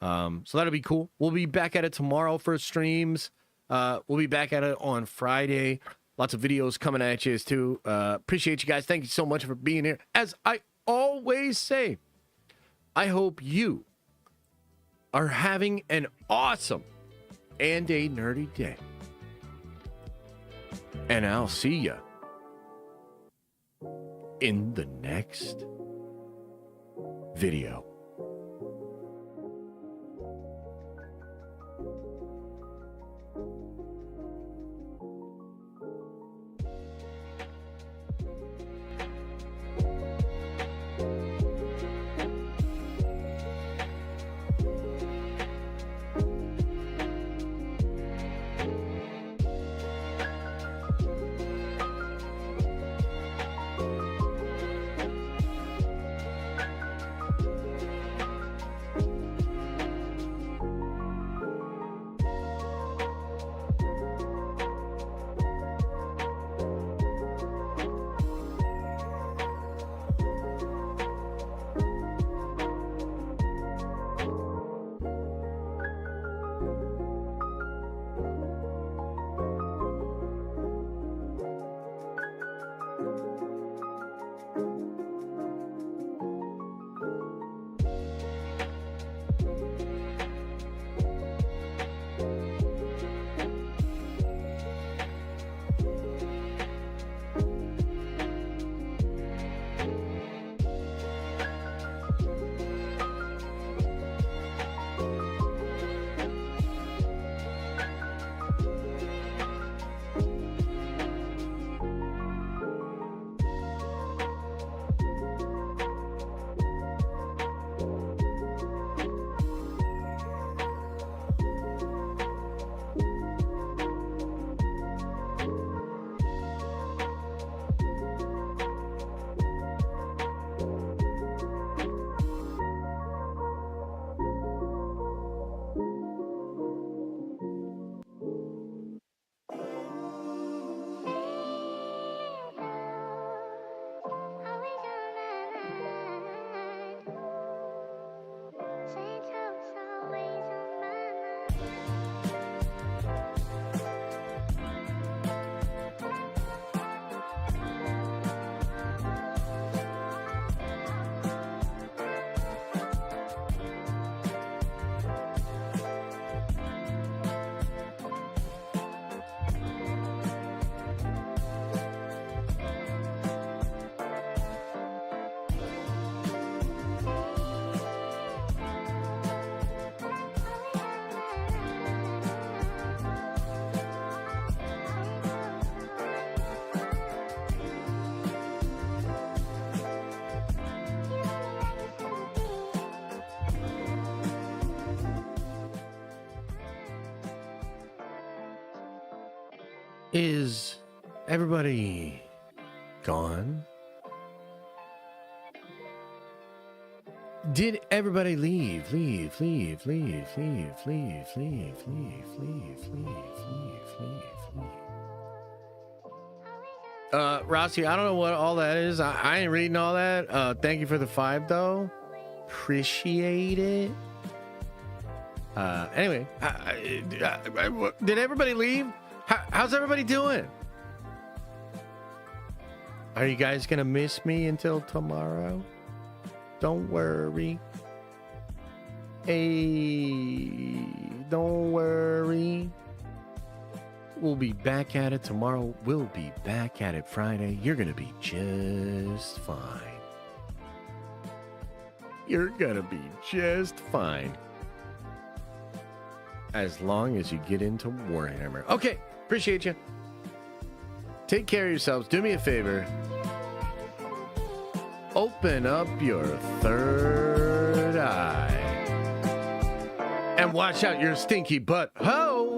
So that'll be cool. We'll be back at it tomorrow for streams. We'll be back at it on Friday. Lots of videos coming at you too. Appreciate you guys. Thank you so much for being here. As I always say, I hope you are having an awesome and a nerdy day. And I'll see ya in the next video. Is everybody gone? Did everybody leave? Rossi, I don't know what all that is. I ain't reading all that. Thank you for the 5 though. Appreciate it. Anyway, did everybody leave? How's everybody doing? Are you guys gonna miss me until tomorrow? Don't worry. Hey, don't worry. We'll be back at it tomorrow. We'll be back at it Friday. You're gonna be just fine. You're gonna be just fine. As long as you get into Warhammer. Okay, appreciate you. Take care of yourselves. Do me a favor. Open up your third eye. And watch out your stinky butt. Ho!